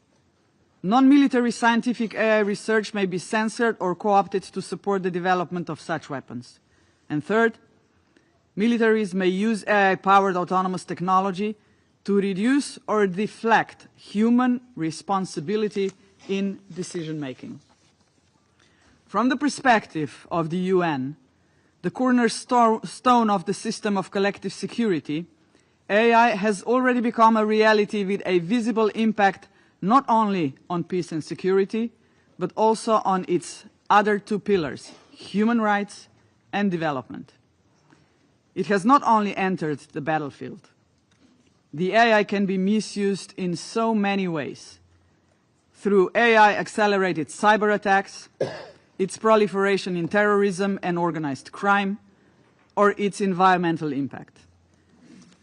non-military scientific AI research may be censored or co-opted to support the development of such weapons. And third, militaries may use AI-powered autonomous technology to reduce or deflect human responsibility in decision-making. From the perspective of the UN, the cornerstone of the system of collective security, AI has already become a reality with a visible impact not only on peace and security, but also on its other two pillars, human rights and development. It has not only entered the battlefield. The AI can be misused in so many ways. Through AI-accelerated cyber attacks, its proliferation in terrorism and organized crime, or its environmental impact.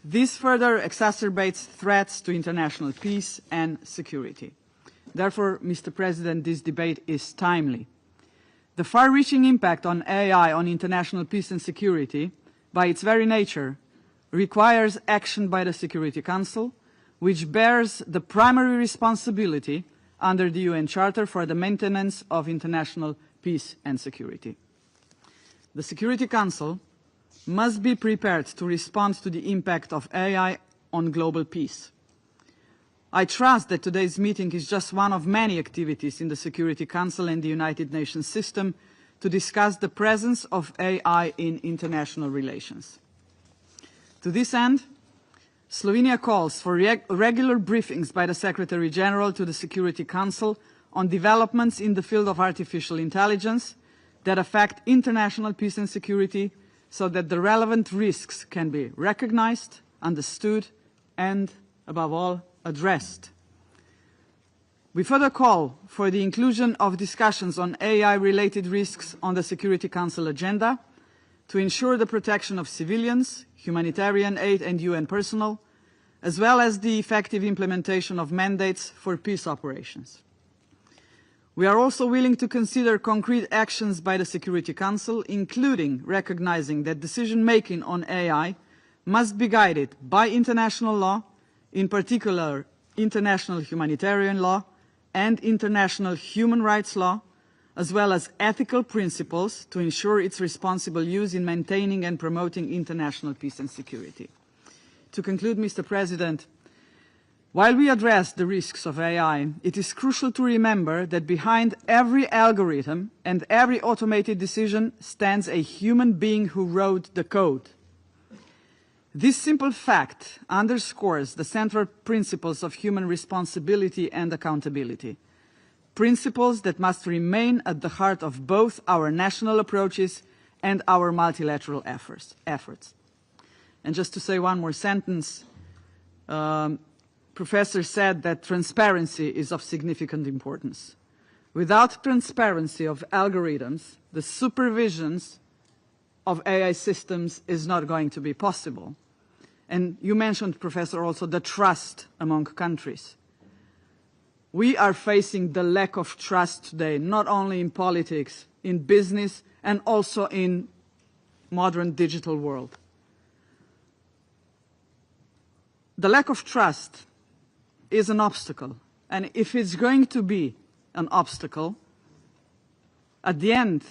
This further exacerbates threats to international peace and security. Therefore, Mr. President, this debate is timely. The far-reaching impact on AI on international peace and security, by its very nature, requires action by the Security Council, which bears the primary responsibility under the UN Charter for the maintenance of international peace and security. The Security Council must be prepared to respond to the impact of AI on global peace. I trust that today's meeting is just one of many activities in the Security Council and the United Nations system to discuss the presence of AI in international relations. To this end, Slovenia calls for regular briefings by the Secretary General to the Security Council on developments in the field of artificial intelligence that affect international peace and security, so that the relevant risks can be recognized, understood, and, above all, addressed. We further call for the inclusion of discussions on AI-related risks on the Security Council agenda to ensure the protection of civilians, humanitarian aid and UN personnel, as well as the effective implementation of mandates for peace operations. We are also willing to consider concrete actions by the Security Council, including recognizing that decision-making on AI must be guided by international law, in particular international humanitarian law and international human rights law, as well as ethical principles to ensure its responsible use in maintaining and promoting international peace and security. To conclude, Mr. President, while we address the risks of AI, it is crucial to remember that behind every algorithm and every automated decision stands a human being who wrote the code. This simple fact underscores the central principles of human responsibility and accountability, principles that must remain at the heart of both our national approaches and our multilateral efforts. And just to say one more sentence, Professor said that transparency is of significant importance. Without transparency of algorithms, the supervisions of AI systems is not going to be possible. And you mentioned, Professor, also the trust among countries. We are facing the lack of trust today, not only in politics, in business, and also in modern digital world. The lack of trust is an obstacle. And if it's going to be an obstacle, at the end,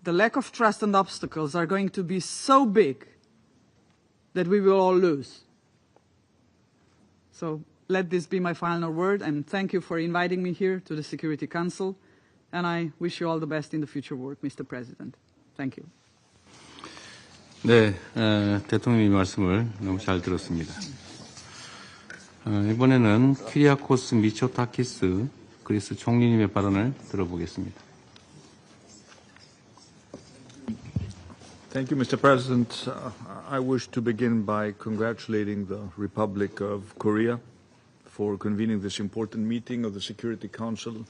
the lack of trust and obstacles are going to be so big that we will all lose. So let this be my final word, and thank you for inviting me here to the Security Council, and I wish you all the best in the future work, Mr. President. Thank you. 네, 대통령님 말씀을 너무 잘 들었습니다. 이번에는 키리아코스 미초타키스 그리스 총리님의 발언을 들어보겠습니다. Thank you, Mr. President. I wish to begin by congratulating the Republic of Korea for convening this important meeting of the Security Council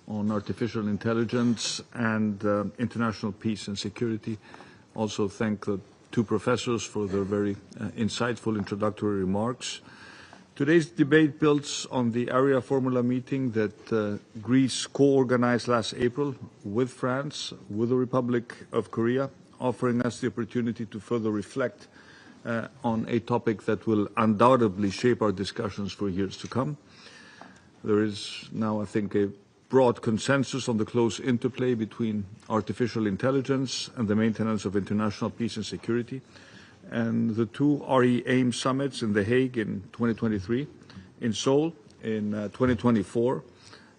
on artificial intelligence and international peace and security. Also thank the two professors for their very insightful introductory remarks. Today's debate builds on the Area Formula meeting that Greece co-organized last April with France, with the Republic of Korea, offering us the opportunity to further reflect on a topic that will undoubtedly shape our discussions for years to come. There is now, I think, a broad consensus on the close interplay between artificial intelligence and the maintenance of international peace and security. and the two RE-AIM summits in The Hague in 2023, in Seoul in 2024,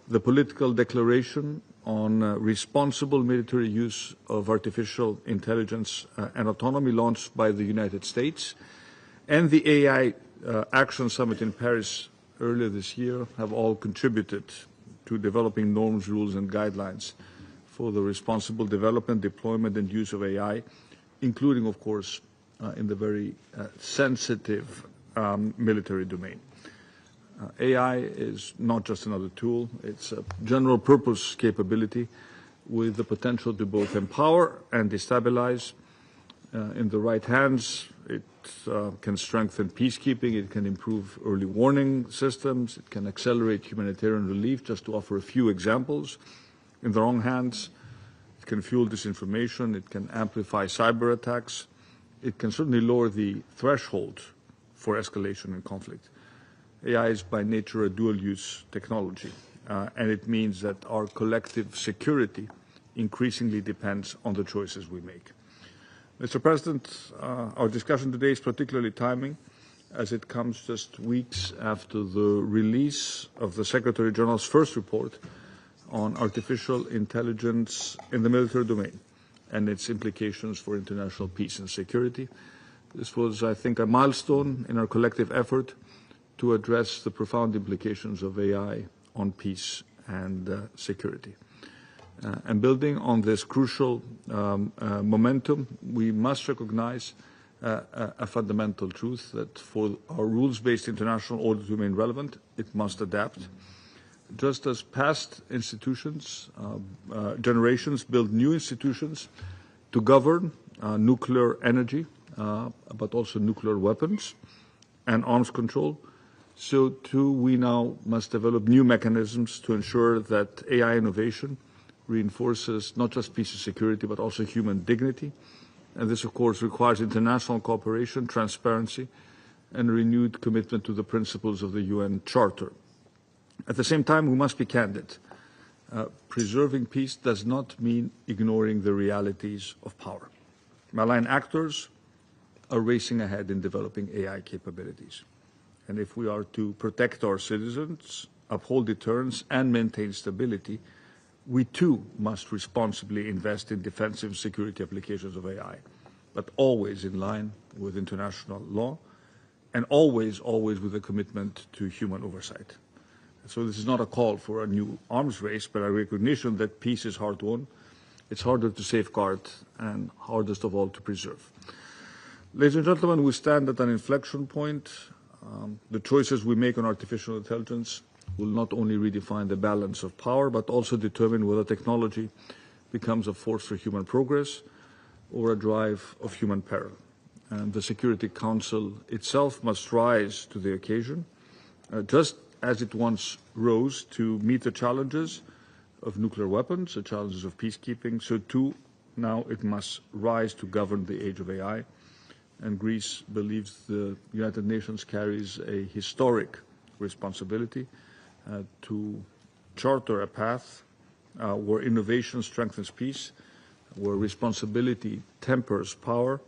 the political declaration on responsible military use of artificial intelligence and autonomy launched by the United States, and the AI Action Summit in Paris earlier this year have all contributed to developing norms, rules, and guidelines for the responsible development, deployment, and use of AI, including, of course, in the very sensitive military domain. AI is not just another tool, it's a general purpose capability with the potential to both empower and destabilize. In the right hands, it can strengthen peacekeeping, it can improve early warning systems, it can accelerate humanitarian relief, just to offer a few examples. In the wrong hands, it can fuel disinformation, it can amplify cyber attacks, it can certainly lower the threshold for escalation and conflict. AI is by nature a dual-use technology, and it means that our collective security increasingly depends on the choices we make. Mr. President, our discussion today is particularly timely as it comes just weeks after the release of the Secretary General's first report on artificial intelligence in the military domain and its implications for international peace and security. This was, I think, a milestone in our collective effort to address the profound implications of AI on peace and security. And building on this crucial momentum, we must recognize a fundamental truth that for our rules-based international order to remain relevant, it must adapt. Just as past institutions, generations build new institutions to govern nuclear energy, but also nuclear weapons and arms control, so too we now must develop new mechanisms to ensure that AI innovation reinforces not just peace and security, but also human dignity. And this, of course, requires international cooperation, transparency, and a renewed commitment to the principles of the UN Charter. At the same time, we must be candid. Preserving peace does not mean ignoring the realities of power. Malign actors are racing ahead in developing AI capabilities. And if we are to protect our citizens, uphold deterrence, and maintain stability, we too must responsibly invest in defensive security applications of AI, but always in line with international law and always with a commitment to human oversight. So this is not a call for a new arms race, but a recognition that peace is hard-won. It's harder to safeguard and hardest of all to preserve. Ladies and gentlemen, we stand at an inflection point. The choices we make on artificial intelligence will not only redefine the balance of power, but also determine whether technology becomes a force for human progress or a drive of human peril. And the Security Council itself must rise to the occasion, just as it once rose to meet the challenges of nuclear weapons, the challenges of peacekeeping, so too now it must rise to govern the age of AI. And Greece believes the United Nations carries a historic responsibility to charter a path where innovation strengthens peace, where responsibility tempers power,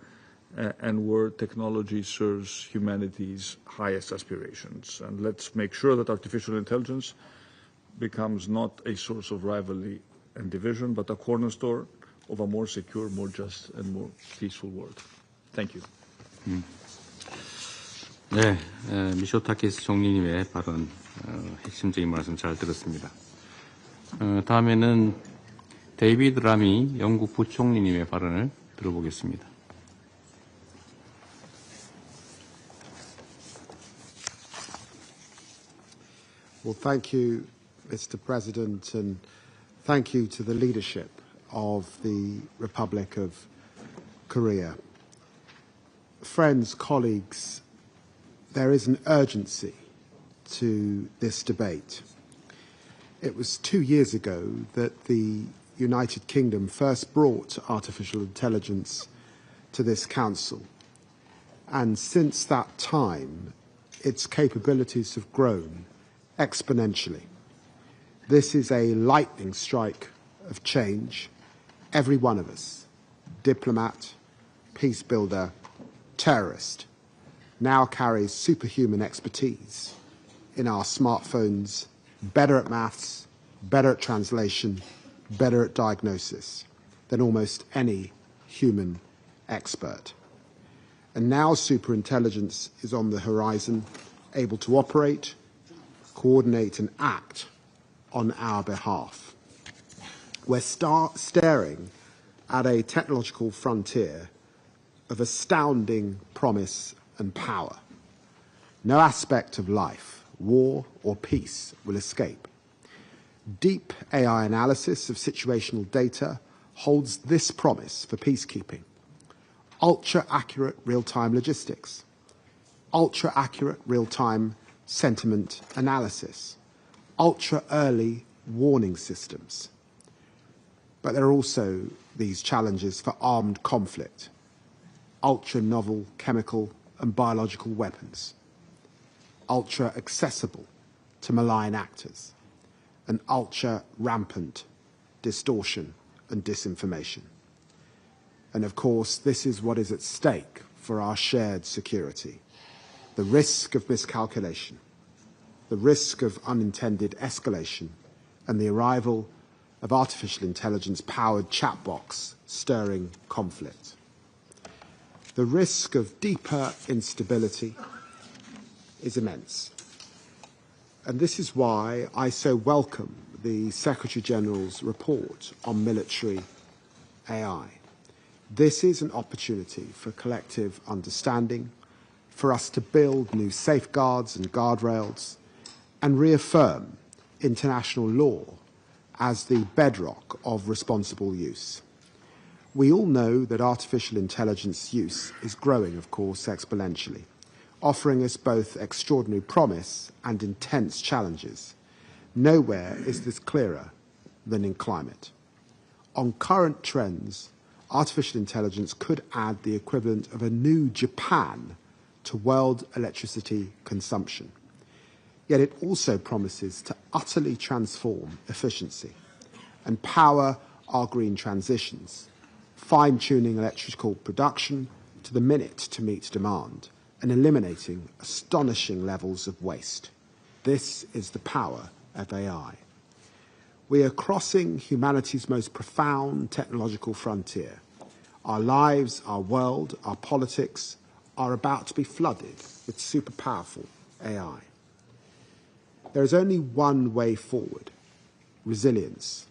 and where technology serves humanity's highest aspirations. And let's make sure that artificial intelligence becomes not a source of rivalry and division, but a cornerstone of a more secure, more just, and more peaceful world. Thank you. 네, 미쇼타키스 총리님의 발언 핵심적인 말씀 잘 들었습니다. 다음에는 데이비드 라미 영국 부총리님의 발언을 들어보겠습니다. Well, thank you, Mr. President, and thank you to the leadership of the Republic of Korea. Friends, colleagues, there is an urgency to this debate. It was 2 years ago that the United Kingdom first brought artificial intelligence to this council, and since that time, its capabilities have grown exponentially. This is a lightning strike of change. Every one of us, diplomat, peace builder, terrorist, now carries superhuman expertise in our smartphones, better at maths, better at translation, better at diagnosis than almost any human expert. And now superintelligence is on the horizon, able to operate, coordinate and act on our behalf. We're staring at a technological frontier of astounding promise and power. No aspect of life, war or peace, will escape. Deep AI analysis of situational data holds this promise for peacekeeping. Ultra-accurate real-time logistics, ultra-accurate real-time sentiment analysis, ultra-early warning systems. But there are also these challenges for armed conflict, ultra-novel chemical and biological weapons, ultra-accessible to malign actors, and ultra-rampant distortion and disinformation. And of course, this is what is at stake for our shared security. The risk of miscalculation, the risk of unintended escalation, and the arrival of artificial intelligence-powered chat box stirring conflict. The risk of deeper instability is immense. And this is why I so welcome the Secretary-General's report on military AI. This is an opportunity for collective understanding, for us to build new safeguards and guardrails, and reaffirm international law as the bedrock of responsible use. We all know that artificial intelligence use is growing, of course, exponentially, offering us both extraordinary promise and intense challenges. Nowhere is this clearer than in climate. On current trends, artificial intelligence could add the equivalent of a new Japan to world electricity consumption. Yet it also promises to utterly transform efficiency and power our green transitions, fine-tuning electrical production to the minute to meet demand and eliminating astonishing levels of waste. This is the power of AI. We are crossing humanity's most profound technological frontier. Our lives, our world, our politics are about to be flooded with super powerful AI. There is only one way forward: resilience.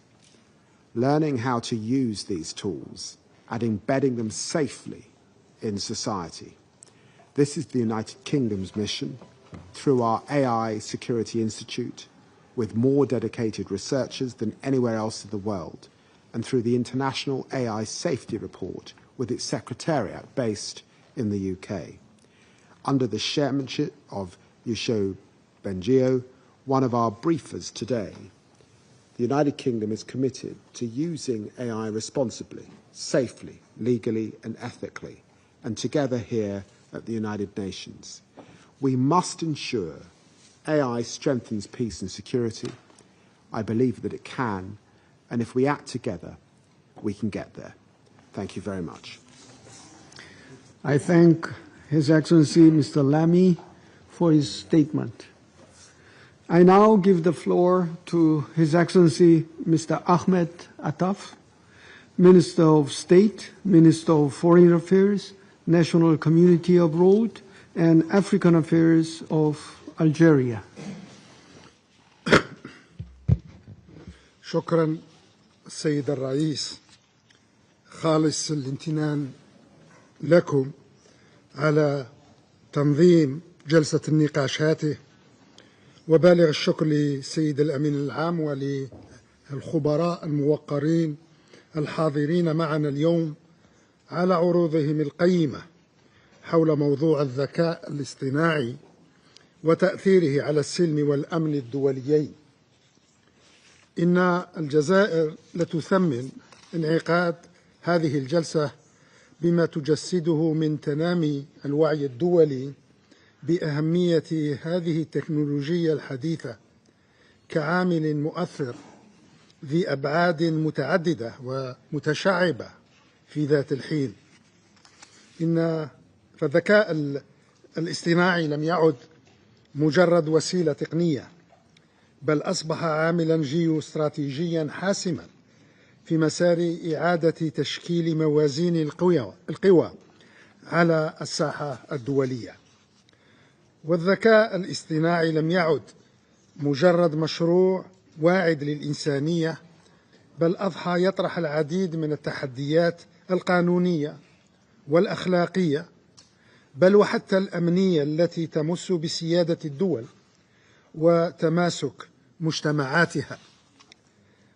Learning how to use these tools and embedding them safely in society. This is the United Kingdom's mission through our AI Security Institute, with more dedicated researchers than anywhere else in the world, and through the International AI Safety Report, with its secretariat based in the UK. Under the chairmanship of Yusho Bengio, one of our briefers today, the United Kingdom is committed to using AI responsibly, safely, legally and ethically, and together here at the United Nations. We must ensure AI strengthens peace and security. I believe that it can, and if we act together, we can get there. Thank you very much. I thank His Excellency Mr. Lamy for his statement. I now give the floor to His Excellency Mr. Ahmed Attaf, Minister of State, Minister of Foreign Affairs, National Community Abroad, and African Affairs of Algeria. شكرا السيد الرئيس. خالص الامتنان لكم على تنظيم جلسة النقاش هاته، وبالغ الشكر للسيد الأمين العام وللخبراء الموقرين الحاضرين معنا اليوم على عروضهم القيمة حول موضوع الذكاء الاصطناعي وتأثيره على السلم والأمن الدوليين. إن الجزائر لتثمن انعقاد هذه الجلسة بما تجسده من تنامي الوعي الدولي بأهمية هذه التكنولوجيا الحديثة كعامل مؤثر ذي أبعاد متعددة ومتشعبة في ذات الحين. إن فالذكاء الاصطناعي لم يعد مجرد وسيلة تقنية، بل أصبح عاملا جيوستراتيجيا حاسما في مسار إعادة تشكيل موازين القوى على الساحة الدولية. والذكاء الاصطناعي لم يعد مجرد مشروع واعد للإنسانية، بل أضحى يطرح العديد من التحديات القانونية والأخلاقية، بل وحتى الأمنية التي تمس بسيادة الدول وتماسك مجتمعاتها.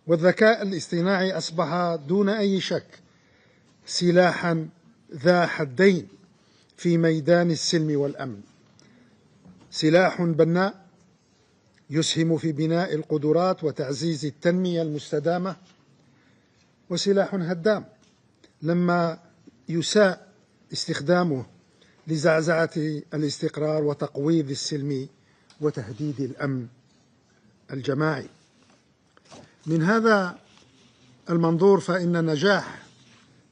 والذكاء الاصطناعي أصبح دون أي شك سلاحا ذا حدين في ميدان السلم والأمن، سلاح بناء يسهم في بناء القدرات وتعزيز التنمية المستدامة، وسلاح هدام لما يساء استخدامه لزعزعة الاستقرار وتقويض السلم وتهديد الأمن الجماعي. من هذا المنظور فإن نجاح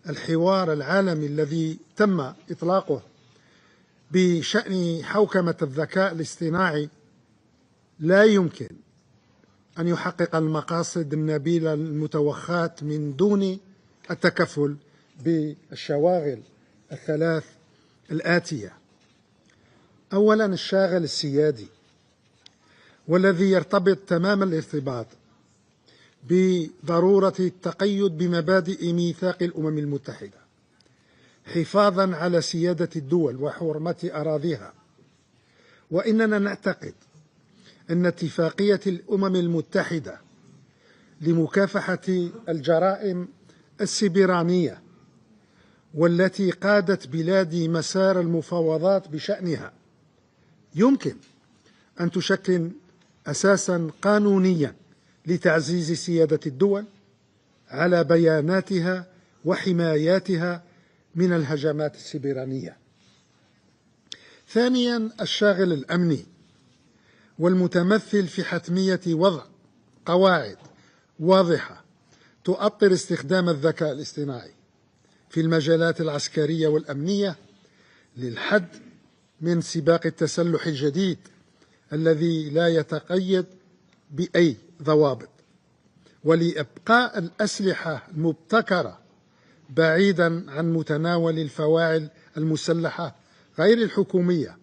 الحوار العالمي الذي تم إطلاقه بشأن حوكمة الذكاء الاصطناعي لا يمكن أن يحقق المقاصد النبيلة المتوخاة من دون التكفل بالشواغل الثلاث الآتية. أولا، الشاغل السيادي، والذي يرتبط تمام الارتباط بضرورة التقيد بمبادئ ميثاق الأمم المتحدة حفاظا على سيادة الدول وحرمة أراضيها. وإننا نعتقد أن اتفاقية الأمم المتحدة لمكافحة الجرائم السبرانية، والتي قادت بلادي مسار المفاوضات بشأنها، يمكن أن تشكل أساسا قانونيا لتعزيز سيادة الدول على بياناتها وحماياتها من الهجمات السبرانية. ثانيا، الشاغل الأمني، والمتمثل في حتمية وضع قواعد واضحة تؤطر استخدام الذكاء الاصطناعي في المجالات العسكرية والأمنية للحد من سباق التسلح الجديد الذي لا يتقيد بأي ضوابط، ولإبقاء الأسلحة المبتكرة بعيدا عن متناول الفواعل المسلحة غير الحكومية،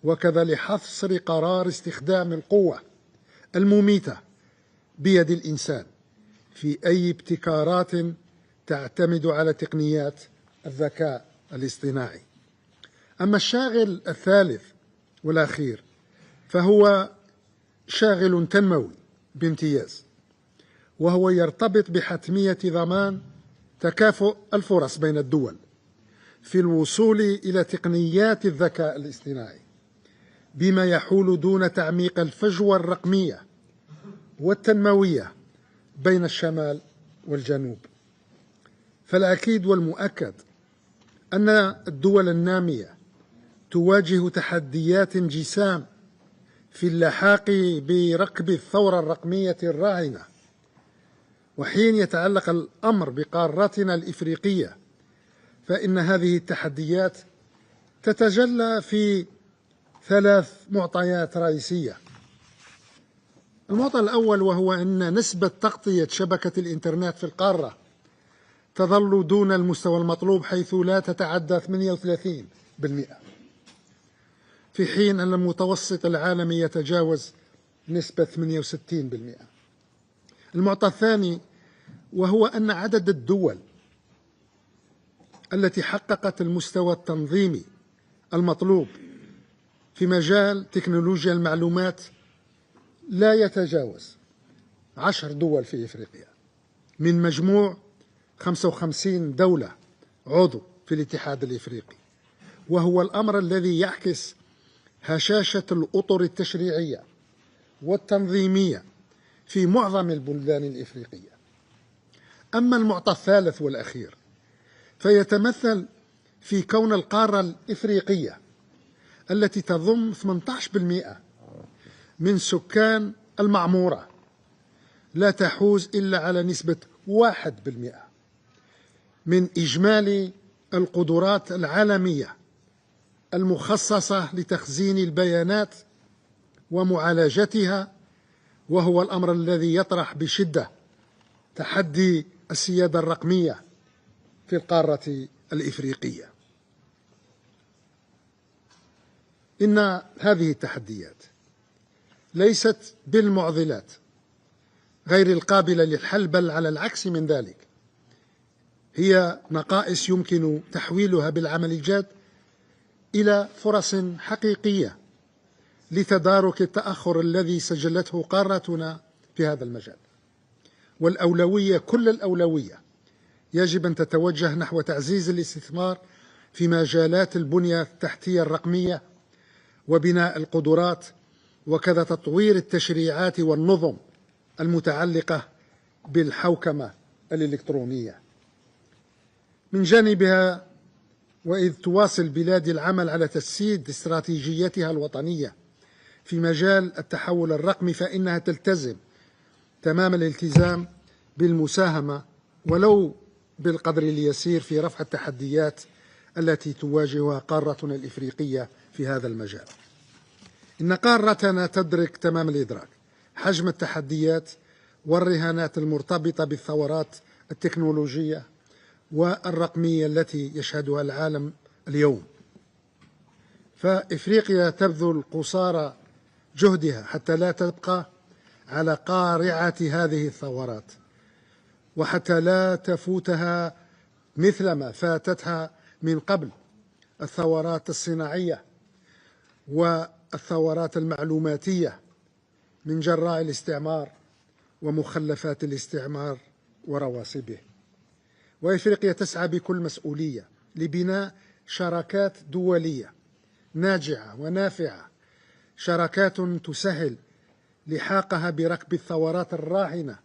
وكذا لحصر قرار استخدام القوة المميتة بيد الإنسان في أي ابتكارات تعتمد على تقنيات الذكاء الاصطناعي. أما الشاغل الثالث والأخير فهو شاغل تنموي بامتياز، وهو يرتبط بحتمية ضمان تكافؤ الفرص بين الدول في الوصول إلى تقنيات الذكاء الاصطناعي، بما يحول دون تعميق الفجوة الرقمية والتنموية بين الشمال والجنوب. فالأكيد والمؤكد أن الدول النامية تواجه تحديات جسام في اللحاق بركب الثورة الرقمية الراهنة. وحين يتعلق الأمر بقارتنا الإفريقية، فإن هذه التحديات تتجلى في ثلاث معطيات رئيسية. المعطى الأول وهو أن نسبة تغطية شبكة الإنترنت في القارة تظل دون المستوى المطلوب، حيث لا تتعدى 38%، في حين أن المتوسط العالمي يتجاوز نسبة 68%. المعطى الثاني وهو أن عدد الدول التي حققت المستوى التنظيمي المطلوب في مجال تكنولوجيا المعلومات لا يتجاوز 10 دول في إفريقيا من مجموع 55 دولة عضو في الاتحاد الإفريقي، وهو الأمر الذي يعكس هشاشة الأطر التشريعية والتنظيمية في معظم البلدان الإفريقية. أما المعطى الثالث والأخير فيتمثل في كون القارة الإفريقية التي تضم 18% من سكان المعمورة لا تحوز إلا على نسبة 1% من إجمالي القدرات العالمية المخصصة لتخزين البيانات ومعالجتها، وهو الأمر الذي يطرح بشدة تحدي السيادة الرقمية في القارة الإفريقية. إن هذه التحديات ليست بالمعضلات غير القابلة للحل، بل على العكس من ذلك هي نقائص يمكن تحويلها بالعمل الجاد إلى فرص حقيقية لتدارك التأخر الذي سجلته قارتنا في هذا المجال. والأولوية، كل الأولوية يجب أن تتوجه نحو تعزيز الاستثمار في مجالات البنية التحتية الرقمية وبناء القدرات، وكذا تطوير التشريعات والنظم المتعلقة بالحوكمة الإلكترونية. من جانبها، وإذ تواصل بلاد العمل على تجسيد استراتيجيتها الوطنية في مجال التحول الرقمي، فإنها تلتزم تمام الالتزام بالمساهمة ولو بالقدر اليسير في رفع التحديات التي تواجهها قارتنا الإفريقية في هذا المجال. إن قارتنا تدرك تمام الإدراك حجم التحديات والرهانات المرتبطة بالثورات التكنولوجية والرقمية التي يشهدها العالم اليوم، فإفريقيا تبذل قصارى جهدها حتى لا تبقى على قارعة هذه الثورات، وحتى لا تفوتها مثلما فاتتها من قبل الثورات الصناعية والثورات المعلوماتية من جراء الاستعمار ومخلفات الاستعمار ورواسبه. وإفريقيا تسعى بكل مسؤولية لبناء شراكات دولية ناجعة ونافعة، شراكات تسهل لحاقها بركب الثورات الراهنة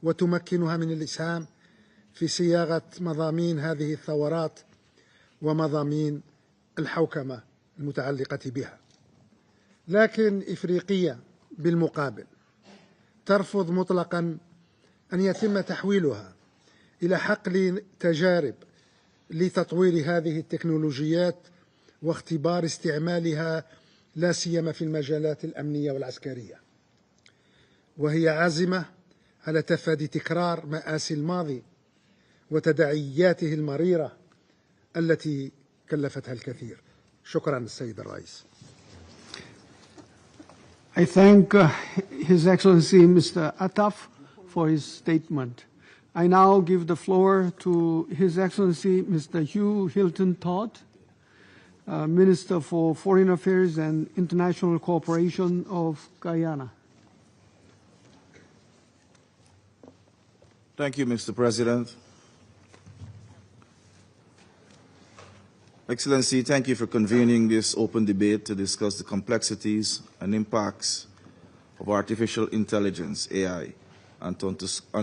وتمكنها من الإسهام في صياغة مضامين هذه الثورات ومضامين الحوكمة المتعلقة بها. لكن إفريقيا بالمقابل ترفض مطلقا أن يتم تحويلها إلى حقل تجارب لتطوير هذه التكنولوجيات واختبار استعمالها، لا سيما في المجالات الأمنية والعسكرية، وهي عازمة على تفادي تكرار مآسي الماضي وتداعياته المريرة التي كلفتها الكثير. شكرا السيد الرئيس. I thank His Excellency Mr. Attaf for his statement. I now give the floor to His Excellency Mr. Hugh Hilton Todd, Minister for Foreign Affairs and International Cooperation of Guyana. Thank you, Mr. President. Excellency, thank you for convening this open debate to discuss the complexities and impacts of artificial intelligence, AI, and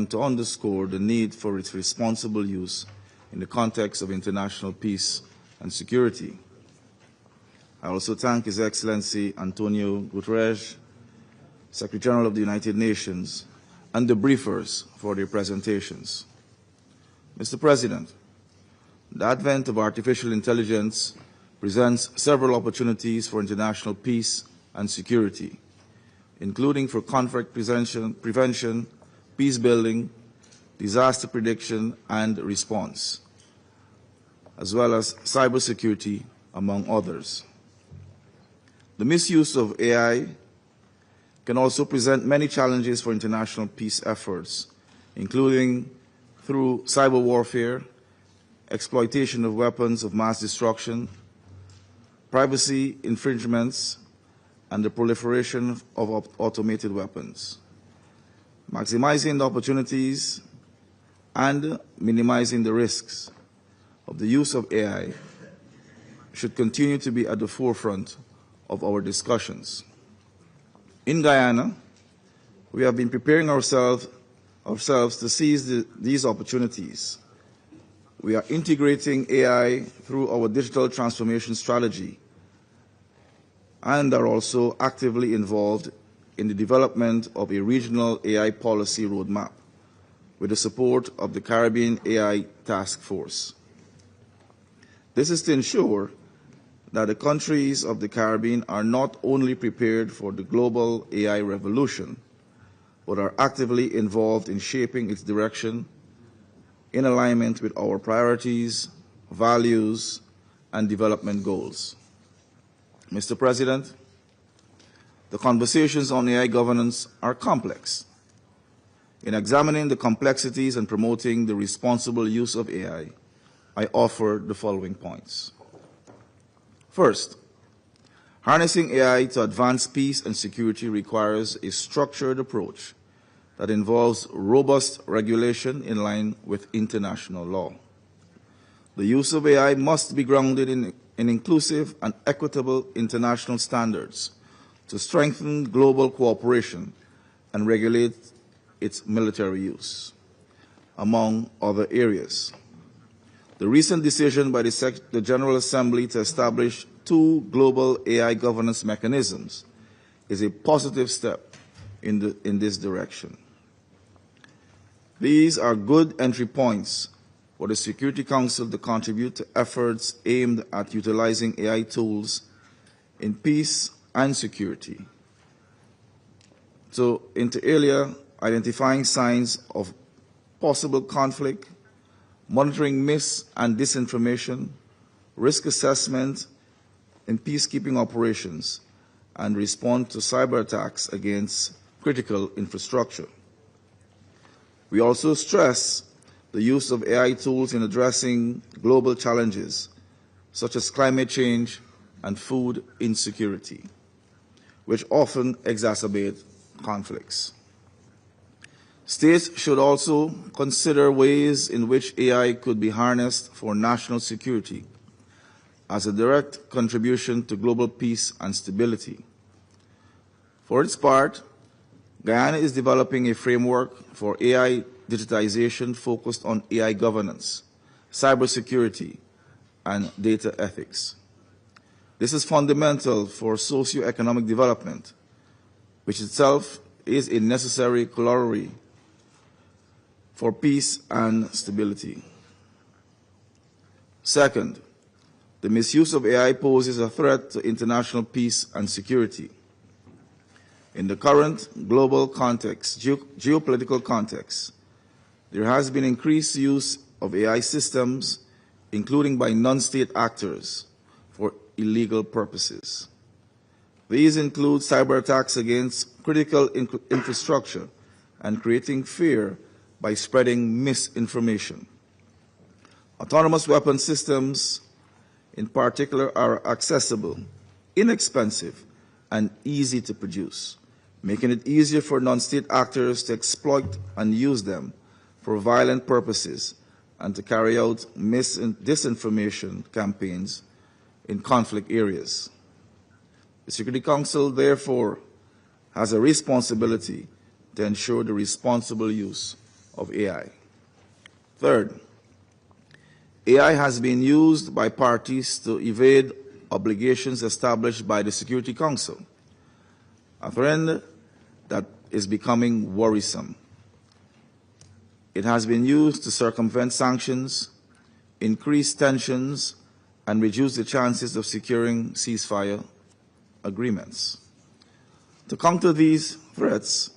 to underscore the need for its responsible use in the context of international peace and security. I also thank His Excellency Antonio Guterres, Secretary General of the United Nations, and the briefers for their presentations. Mr. President, the advent of artificial intelligence presents several opportunities for international peace and security, including for conflict prevention, peace building, disaster prediction and response, as well as cybersecurity, among others. The misuse of AI can also present many challenges for international peace efforts, including through cyber warfare, exploitation of weapons of mass destruction, privacy infringements, and the proliferation of automated weapons. Maximizing the opportunities and minimizing the risks of the use of AI should continue to be at the forefront of our discussions. In Guyana, we have been preparing ourselves to seize these opportunities. We are integrating AI through our digital transformation strategy and are also actively involved in the development of a regional AI policy roadmap with the support of the Caribbean AI Task Force. This is to ensure that the countries of the Caribbean are not only prepared for the global AI revolution, but are actively involved in shaping its direction in alignment with our priorities, values, and development goals. Mr. President, the conversations on AI governance are complex. In examining the complexities and promoting the responsible use of AI, I offer the following points. First, harnessing AI to advance peace and security requires a structured approach that involves robust regulation in line with international law. The use of AI must be grounded in inclusive and equitable international standards to strengthen global cooperation and regulate its military use, among other areas. The recent decision by the General Assembly to establish 2 global AI governance mechanisms is a positive step in this direction. These are good entry points for the Security Council to contribute to efforts aimed at utilizing AI tools in peace and security. So, inter alia, identifying signs of possible conflict, monitoring mis- and disinformation, risk assessment in peacekeeping operations, and respond to cyber attacks against critical infrastructure. We also stress the use of AI tools in addressing global challenges such as climate change and food insecurity, which often exacerbate conflicts. States should also consider ways in which AI could be harnessed for national security as a direct contribution to global peace and stability. For its part, Guyana is developing a framework for AI digitization focused on AI governance, cybersecurity, and data ethics. This is fundamental for socio-economic development, which itself is a necessary corollary for peace and stability. Second, the misuse of AI poses a threat to international peace and security. In the current global context, geopolitical context, there has been increased use of AI systems, including by non-state actors, for illegal purposes. These include cyber attacks against critical infrastructure and creating fear by spreading misinformation. Autonomous weapon systems, in particular, are accessible, inexpensive, and easy to produce, making it easier for non-state actors to exploit and use them for violent purposes and to carry out mis- and disinformation campaigns in conflict areas. The Security Council, therefore, has a responsibility to ensure the responsible use of AI. Third, AI has been used by parties to evade obligations established by the Security Council, a trend that is becoming worrisome. It has been used to circumvent sanctions, increase tensions, and reduce the chances of securing ceasefire agreements. To counter these threats,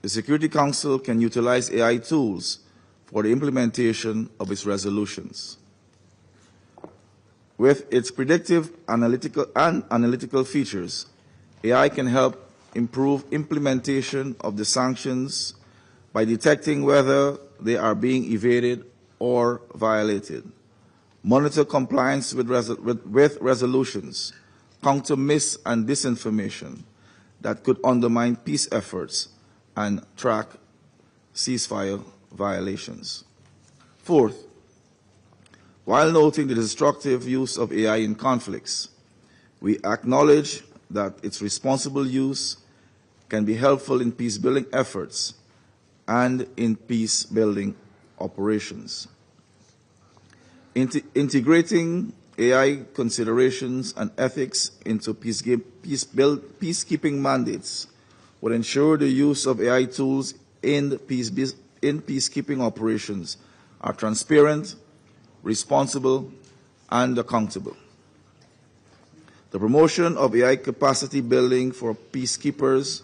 the Security Council can utilize AI tools for the implementation of its resolutions. With its predictive analytical features, AI can help improve implementation of the sanctions by detecting whether they are being evaded or violated, monitor compliance with resolutions, counter mis- and disinformation that could undermine peace efforts, and track ceasefire violations. Fourth, while noting the destructive use of AI in conflicts, we acknowledge that its responsible use can be helpful in peace-building efforts and in peace-building operations. Integrating AI considerations and ethics into peacekeeping mandates will ensure the use of AI tools in peacekeeping operations are transparent, responsible, and accountable. The promotion of AI capacity building for peacekeepers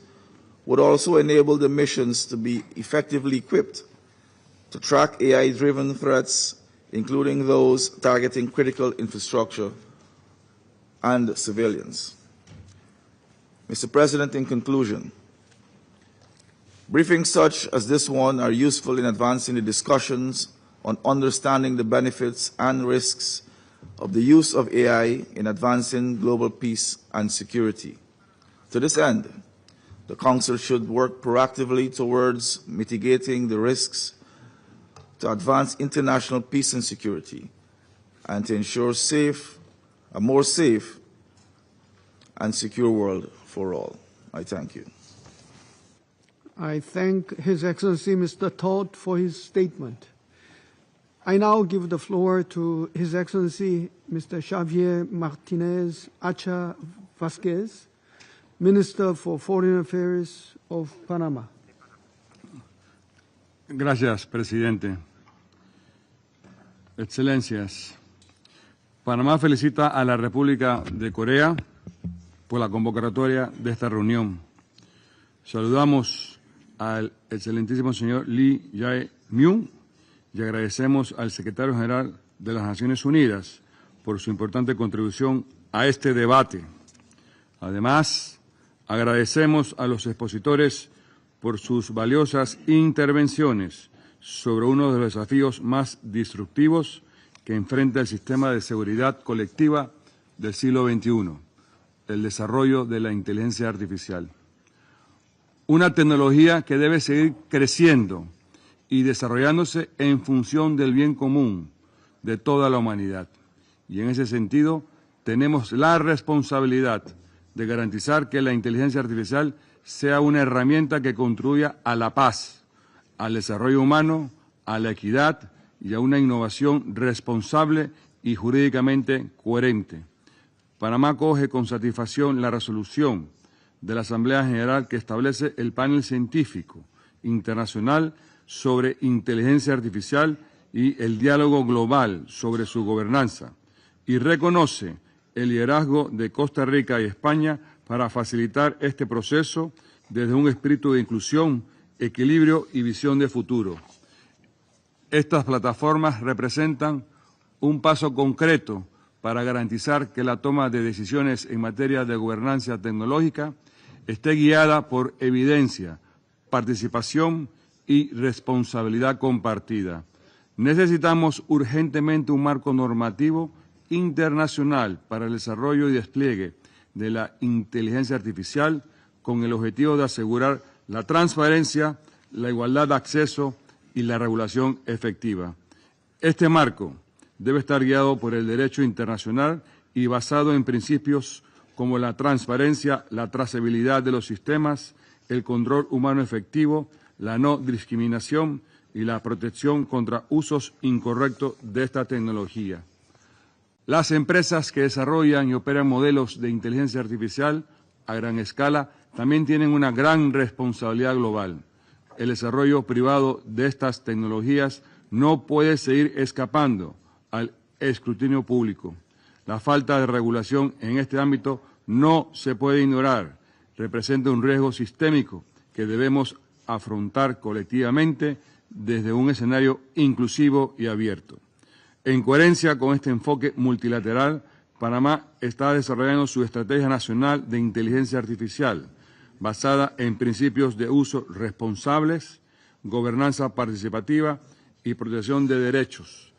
would also enable the missions to be effectively equipped to track AI-driven threats, including those targeting critical infrastructure and civilians. Mr. President, in conclusion, briefings such as this one are useful in advancing the discussions on understanding the benefits and risks of the use of AI in advancing global peace and security. To this end, the Council should work proactively towards mitigating the risks to advance international peace and security and to ensure a more safe and secure world for all. I thank you. I thank His Excellency Mr. Todd for his statement. I now give the floor to His Excellency Mr. Xavier Martinez Acha Vasquez, Minister for Foreign Affairs of Panama. Gracias, presidente. Excelencias, Panamá felicita a la República de Corea por la convocatoria de esta reunión. Saludamos al excelentísimo señor Lee Jae-myung y agradecemos al secretario general de las Naciones Unidas por su importante contribución a este debate. Además, agradecemos a los expositores por sus valiosas intervenciones sobre uno de los desafíos más disruptivos que enfrenta el sistema de seguridad colectiva del siglo XXI, el desarrollo de la inteligencia artificial. Una tecnología que debe seguir creciendo y desarrollándose en función del bien común de toda la humanidad. Y en ese sentido, tenemos la responsabilidad de garantizar que la inteligencia artificial sea una herramienta que contribuya a la paz, al desarrollo humano, a la equidad y a una innovación responsable y jurídicamente coherente. Panamá acoge con satisfacción la resolución de la Asamblea General que establece el panel científico internacional sobre inteligencia artificial y el diálogo global sobre su gobernanza, y reconoce el liderazgo de Costa Rica y España para facilitar este proceso desde un espíritu de inclusión, equilibrio y visión de futuro. Estas plataformas representan un paso concreto para garantizar que la toma de decisiones en materia de gobernanza tecnológica esté guiada por evidencia, participación y responsabilidad compartida. Necesitamos urgentemente un marco normativo internacional para el desarrollo y despliegue de la inteligencia artificial con el objetivo de asegurar la transparencia, la igualdad de acceso y la regulación efectiva. Este marco debe estar guiado por el derecho internacional y basado en principios como la transparencia, la trazabilidad de los sistemas, el control humano efectivo, la no discriminación y la protección contra usos incorrectos de esta tecnología. Las empresas que desarrollan y operan modelos de inteligencia artificial a gran escala también tienen una gran responsabilidad global. El desarrollo privado de estas tecnologías no puede seguir escapando al escrutinio público. La falta de regulación en este ámbito no se puede ignorar. Representa un riesgo sistémico que debemos afrontar colectivamente desde un escenario inclusivo y abierto. En coherencia con este enfoque multilateral, Panamá está desarrollando su Estrategia Nacional de Inteligencia Artificial, basada en principios de uso responsables, gobernanza participativa y protección de derechos.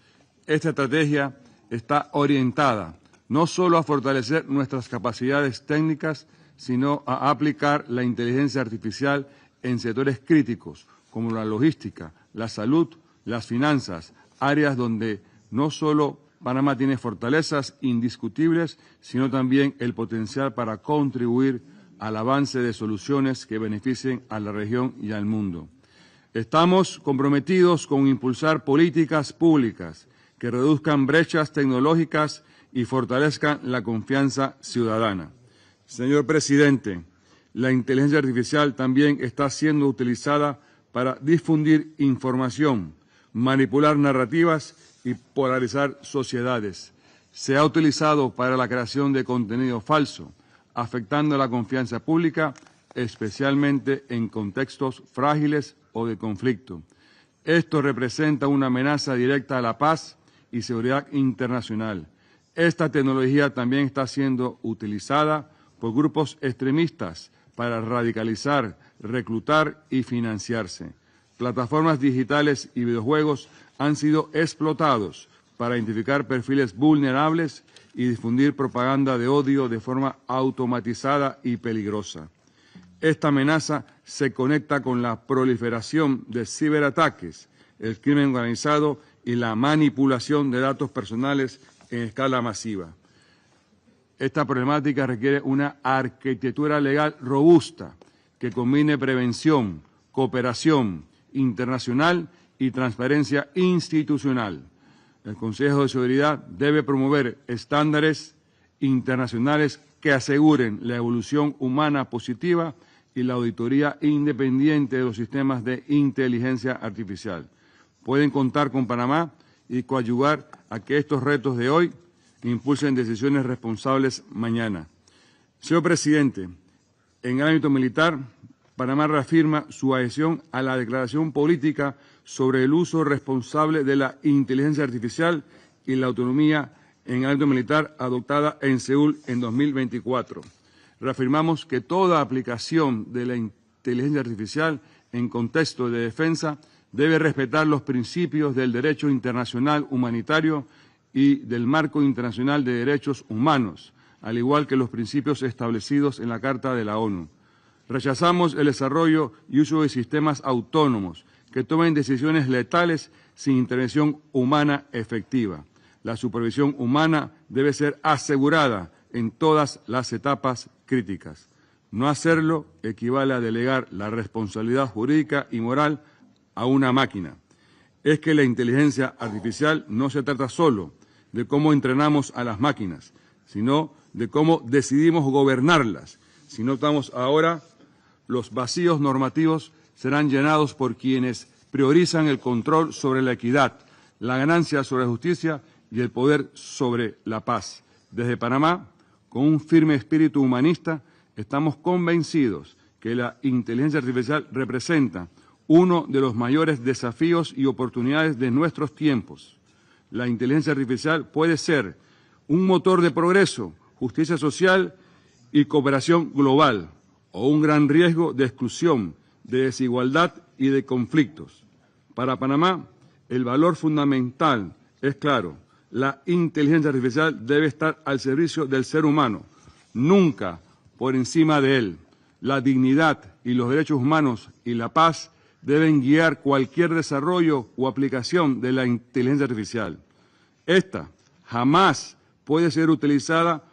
Esta estrategia está orientada no solo a fortalecer nuestras capacidades técnicas, sino a aplicar la inteligencia artificial en sectores críticos como la logística, la salud, las finanzas, áreas donde no solo Panamá tiene fortalezas indiscutibles, sino también el potencial para contribuir al avance de soluciones que beneficien a la región y al mundo. Estamos comprometidos con impulsar políticas públicas que reduzcan brechas tecnológicas y fortalezcan la confianza ciudadana. Señor presidente, la inteligencia artificial también está siendo utilizada para difundir información, manipular narrativas y polarizar sociedades. se ha utilizado para la creación de contenido falso, afectando la confianza pública, especialmente en contextos frágiles o de conflicto. Esto representa una amenaza directa a la paz y seguridad internacional. Esta tecnología también está siendo utilizada por grupos extremistas para radicalizar, reclutar y financiarse. Plataformas digitales y videojuegos han sido explotados para identificar perfiles vulnerables y difundir propaganda de odio de forma automatizada y peligrosa. Esta amenaza se conecta con la proliferación de ciberataques, el crimen organizado y la manipulación de datos personales en escala masiva. Esta problemática requiere una arquitectura legal robusta que combine prevención, cooperación internacional y transparencia institucional. El Consejo de Seguridad debe promover estándares internacionales que aseguren la evolución humana positiva y la auditoría independiente de los sistemas de inteligencia artificial. Pueden contar con Panamá y coadyuvar a que estos retos de hoy impulsen decisiones responsables mañana. Señor Presidente, en el ámbito militar, Panamá reafirma su adhesión a la declaración política sobre el uso responsable de la inteligencia artificial y la autonomía en el ámbito militar adoptada en Seúl en 2024. Reafirmamos que toda aplicación de la inteligencia artificial en contexto de defensa debe respetar los principios del derecho internacional humanitario y del marco internacional de derechos humanos, al igual que los principios establecidos en la Carta de la ONU. Rechazamos el desarrollo y uso de sistemas autónomos que tomen decisiones letales sin intervención humana efectiva. La supervisión humana debe ser asegurada en todas las etapas críticas. No hacerlo equivale a delegar la responsabilidad jurídica y moral a una máquina. Es que la inteligencia artificial no se trata solo de cómo entrenamos a las máquinas, sino de cómo decidimos gobernarlas. Si no estamos ahora, los vacíos normativos serán llenados por quienes priorizan el control sobre la equidad, la ganancia sobre la justicia y el poder sobre la paz. Desde Panamá, con un firme espíritu humanista, estamos convencidos que la inteligencia artificial representa uno de los mayores desafíos y oportunidades de nuestros tiempos. La inteligencia artificial puede ser un motor de progreso, justicia social y cooperación global, o un gran riesgo de exclusión, de desigualdad y de conflictos. Para Panamá, el valor fundamental es claro: la inteligencia artificial debe estar al servicio del ser humano, nunca por encima de él. La dignidad y los derechos humanos y la paz deben guiar cualquier desarrollo o aplicación de la inteligencia artificial. Esta jamás puede ser utilizada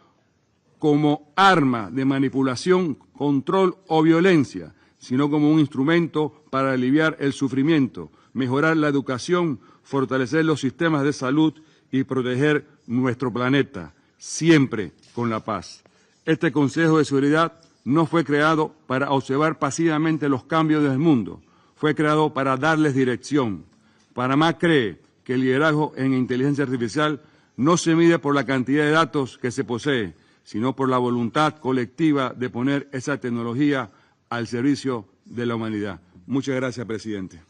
como arma de manipulación, control o violencia, sino como un instrumento para aliviar el sufrimiento, mejorar la educación, fortalecer los sistemas de salud y proteger nuestro planeta, siempre con la paz. Este Consejo de Seguridad no fue creado para observar pasivamente los cambios del mundo, fue creado para darles dirección. Panamá cree que el liderazgo en inteligencia artificial no se mide por la cantidad de datos que se posee, sino por la voluntad colectiva de poner esa tecnología al servicio de la humanidad. Muchas gracias, presidente.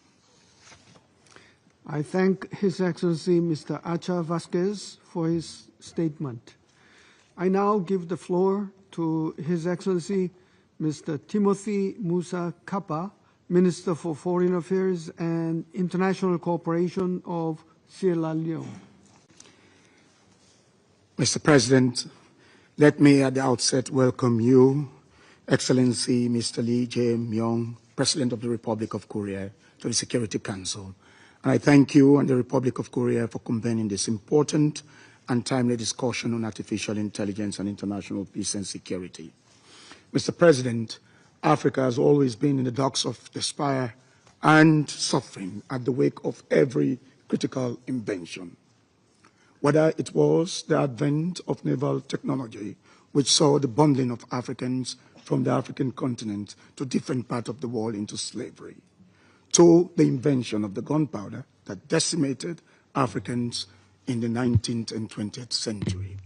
I thank His Excellency Mr. Acha Vasquez for his statement. I now give the floor to His Excellency Mr. Timothy Musa Kappa, Minister for Foreign Affairs and International Cooperation of Sierra Leone. Mr. President, let me at the outset welcome you, Excellency Mr. Lee Jae-myung, President of the Republic of Korea, to the Security Council. And I thank you and the Republic of Korea for convening this important and timely discussion on artificial intelligence and international peace and security. Mr. President, Africa has always been in the docks of despair and suffering at the wake of every critical invention. Whether it was the advent of naval technology, which saw the bundling of Africans from the African continent to different parts of the world into slavery, to the invention of the gunpowder that decimated Africans in the 19th and 20th century.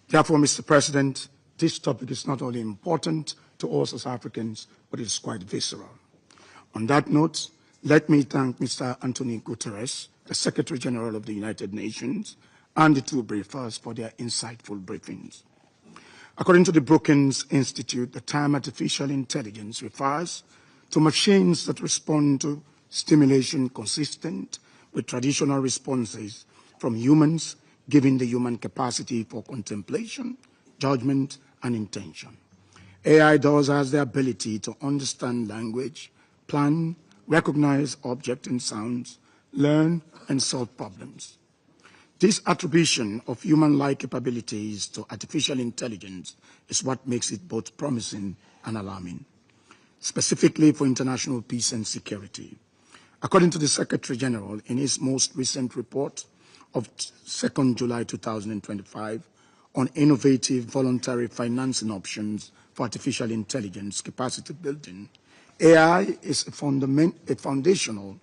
Therefore, Mr. President, this topic is not only important to us as Africans, but it's quite visceral. On that note, let me thank Mr. Antonio Guterres, the Secretary General of the United Nations, and the two briefers for their insightful briefings. According to the Brookings Institute, the term artificial intelligence refers to machines that respond to stimulation consistent with traditional responses from humans, giving the human capacity for contemplation, judgment, and intention. AI thus has the ability to understand language, plan, recognize objects and sounds, learn, and solve problems. This attribution of human-like capabilities to artificial intelligence is what makes it both promising and alarming, specifically for international peace and security. According to the Secretary General, in his most recent report of 2nd July 2025 on innovative voluntary financing options for artificial intelligence capacity building, AI is a foundational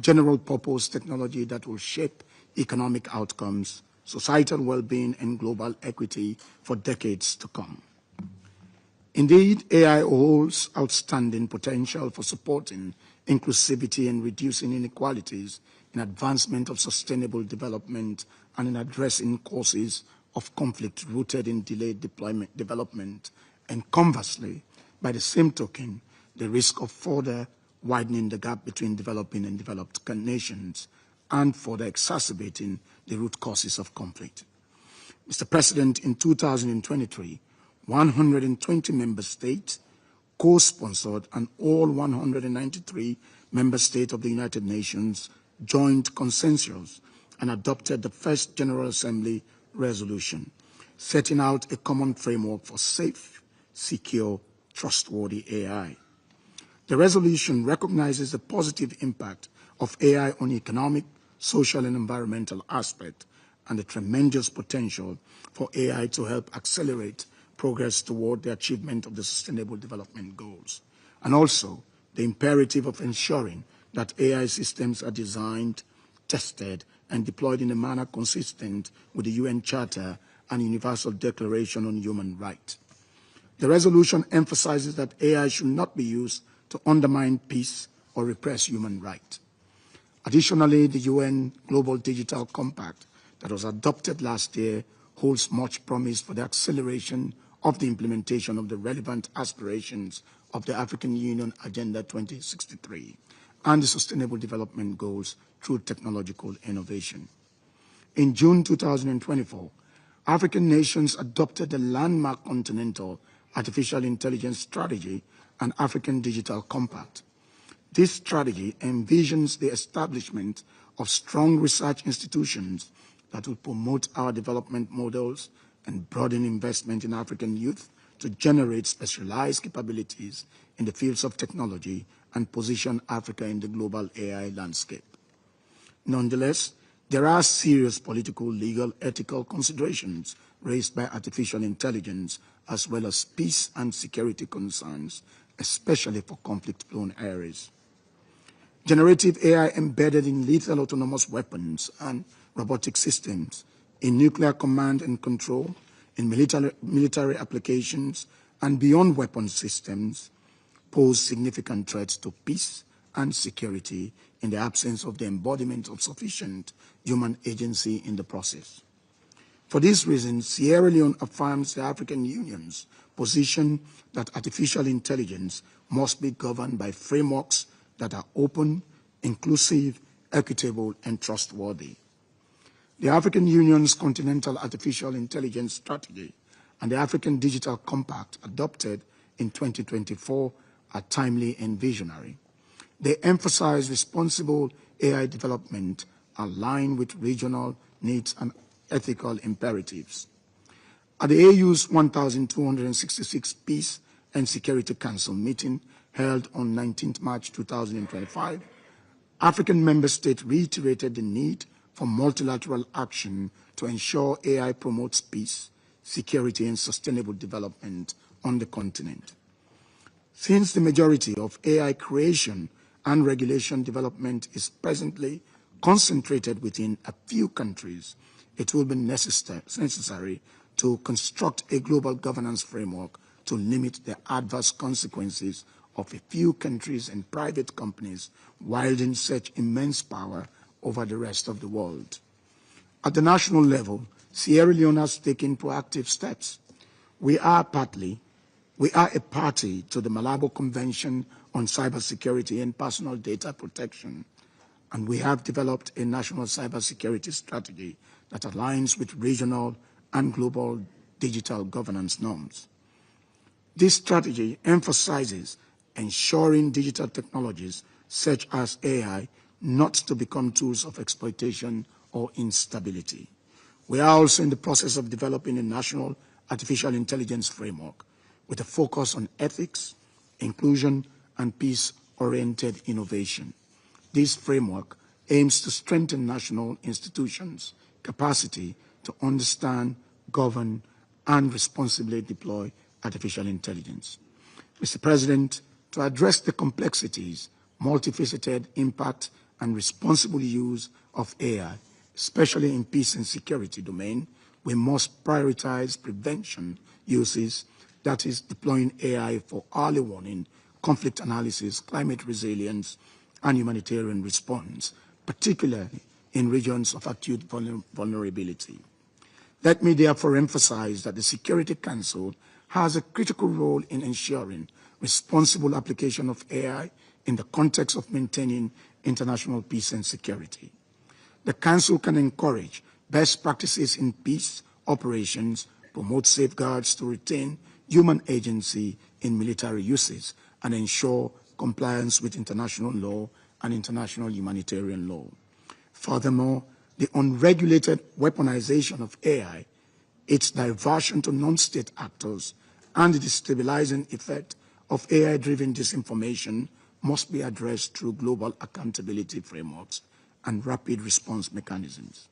general-purpose technology that will shape economic outcomes, societal well-being, and global equity for decades to come. Indeed, AI holds outstanding potential for supporting inclusivity and reducing inequalities in advancement of sustainable development and in addressing causes of conflict rooted in delayed development, and conversely, by the same token, the risk of further widening the gap between developing and developed nations and further exacerbating the root causes of conflict. Mr. President, in 2023, 120 member states co-sponsored and all 193 member states of the United Nations joined consensus and adopted the first General Assembly resolution, setting out a common framework for safe, secure, trustworthy AI. The resolution recognizes the positive impact of AI on economic, social, and environmental aspects, and the tremendous potential for AI to help accelerate progress toward the achievement of the Sustainable Development Goals, and also the imperative of ensuring that AI systems are designed, tested, and deployed in a manner consistent with the UN Charter and Universal Declaration on Human Rights. The resolution emphasizes that AI should not be used to undermine peace or repress human rights. Additionally, the UN Global Digital Compact that was adopted last year holds much promise for the acceleration of the implementation of the relevant aspirations of the African Union Agenda 2063 and the Sustainable Development Goals through technological innovation. In June 2024, African nations adopted the landmark Continental Artificial Intelligence Strategy and African Digital Compact. This strategy envisions the establishment of strong research institutions that will promote our development models and broaden investment in African youth to generate specialized capabilities in the fields of technology and position Africa in the global AI landscape. Nonetheless, there are serious political, legal, ethical considerations raised by artificial intelligence, as well as peace and security concerns, especially for conflict-prone areas. Generative AI embedded in lethal autonomous weapons and robotic systems, in nuclear command and control, in military applications, and beyond weapon systems, pose significant threats to peace and security in the absence of the embodiment of sufficient human agency in the process. For this reason, Sierra Leone affirms the African Union's position that artificial intelligence must be governed by frameworks that are open, inclusive, equitable, and trustworthy. The African Union's Continental Artificial Intelligence Strategy and the African Digital Compact adopted in 2024 are timely and visionary. They emphasize responsible AI development aligned with regional needs and ethical imperatives. At the AU's 1266 Peace and Security Council meeting held on 19 March 2025, African member states reiterated the need for multilateral action to ensure AI promotes peace, security, and sustainable development on the continent. Since the majority of AI creation and regulation development is presently concentrated within a few countries, it will be necessary to construct a global governance framework to limit the adverse consequences of a few countries and private companies wielding such immense power over the rest of the world. At the national level, Sierra Leone has taken proactive steps. We are a party to the Malabo Convention on Cybersecurity and Personal Data Protection, and we have developed a national cybersecurity strategy that aligns with regional and global digital governance norms. This strategy emphasizes ensuring digital technologies such as AI not to become tools of exploitation or instability. We are also in the process of developing a national artificial intelligence framework with a focus on ethics, inclusion, and peace-oriented innovation. This framework aims to strengthen national institutions' capacity to understand, govern, and responsibly deploy artificial intelligence. Mr. President, to address the complexities, multifaceted impact, and responsible use of AI, especially in peace and security domain, we must prioritize prevention uses, that is, deploying AI for early warning, conflict analysis, climate resilience, and humanitarian response, particularly in regions of acute vulnerability. Let me therefore emphasize that the Security Council has a critical role in ensuring responsible application of AI in the context of maintaining international peace and security. The Council can encourage best practices in peace operations, promote safeguards to retain human agency in military uses, and ensure compliance with international law and international humanitarian law. Furthermore, the unregulated weaponization of AI, its diversion to non-state actors, and the destabilizing effect of AI-driven disinformation must be addressed through global accountability frameworks and rapid response mechanisms.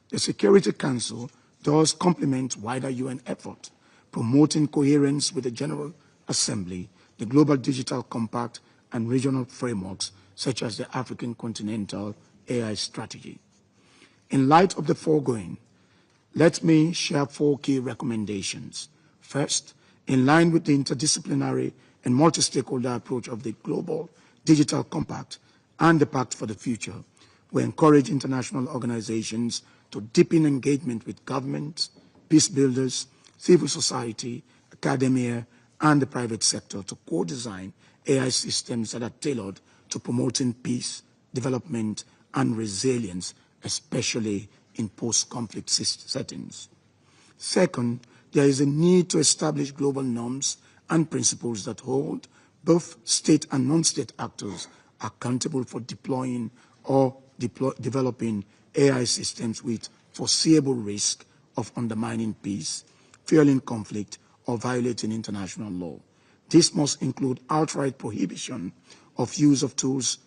The Security Council does complement wider UN effort, promoting coherence with the General Assembly, the Global Digital Compact, and regional frameworks such as the African Continental AI Strategy. In light of the foregoing, let me share 4 key recommendations. First, in line with the interdisciplinary and multi-stakeholder approach of the Global Digital Compact and the Pact for the Future, we encourage international organizations to deepen engagement with governments, peace builders, civil society, academia, and the private sector to co-design AI systems that are tailored to promoting peace, development, and resilience, especially in post-conflict settings. Second, there is a need to establish global norms and principles that hold both state and non-state actors accountable for deploying or developing AI systems with foreseeable risk of undermining peace, fueling conflict, or violating international law. This must include outright prohibition of use of tools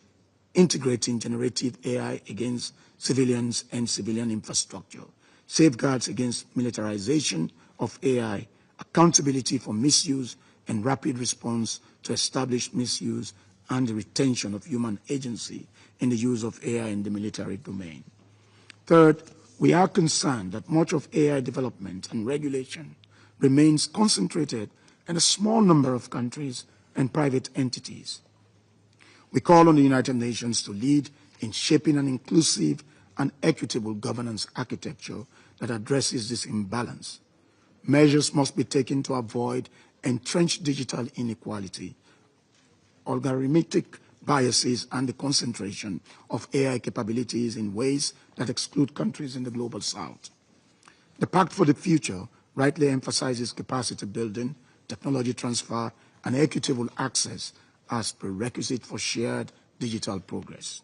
integrating generative AI against civilians and civilian infrastructure, safeguards against militarization of AI, accountability for misuse, and rapid response to establish misuse and the retention of human agency in the use of AI in the military domain. Third, we are concerned that much of AI development and regulation remains concentrated in a small number of countries and private entities. We call on the United Nations to lead in shaping an inclusive and equitable governance architecture that addresses this imbalance. Measures must be taken to avoid entrenched digital inequality, algorithmic biases, and the concentration of AI capabilities in ways that exclude countries in the global south. The Pact for the Future rightly emphasizes capacity building, technology transfer, and equitable access as prerequisite for shared digital progress.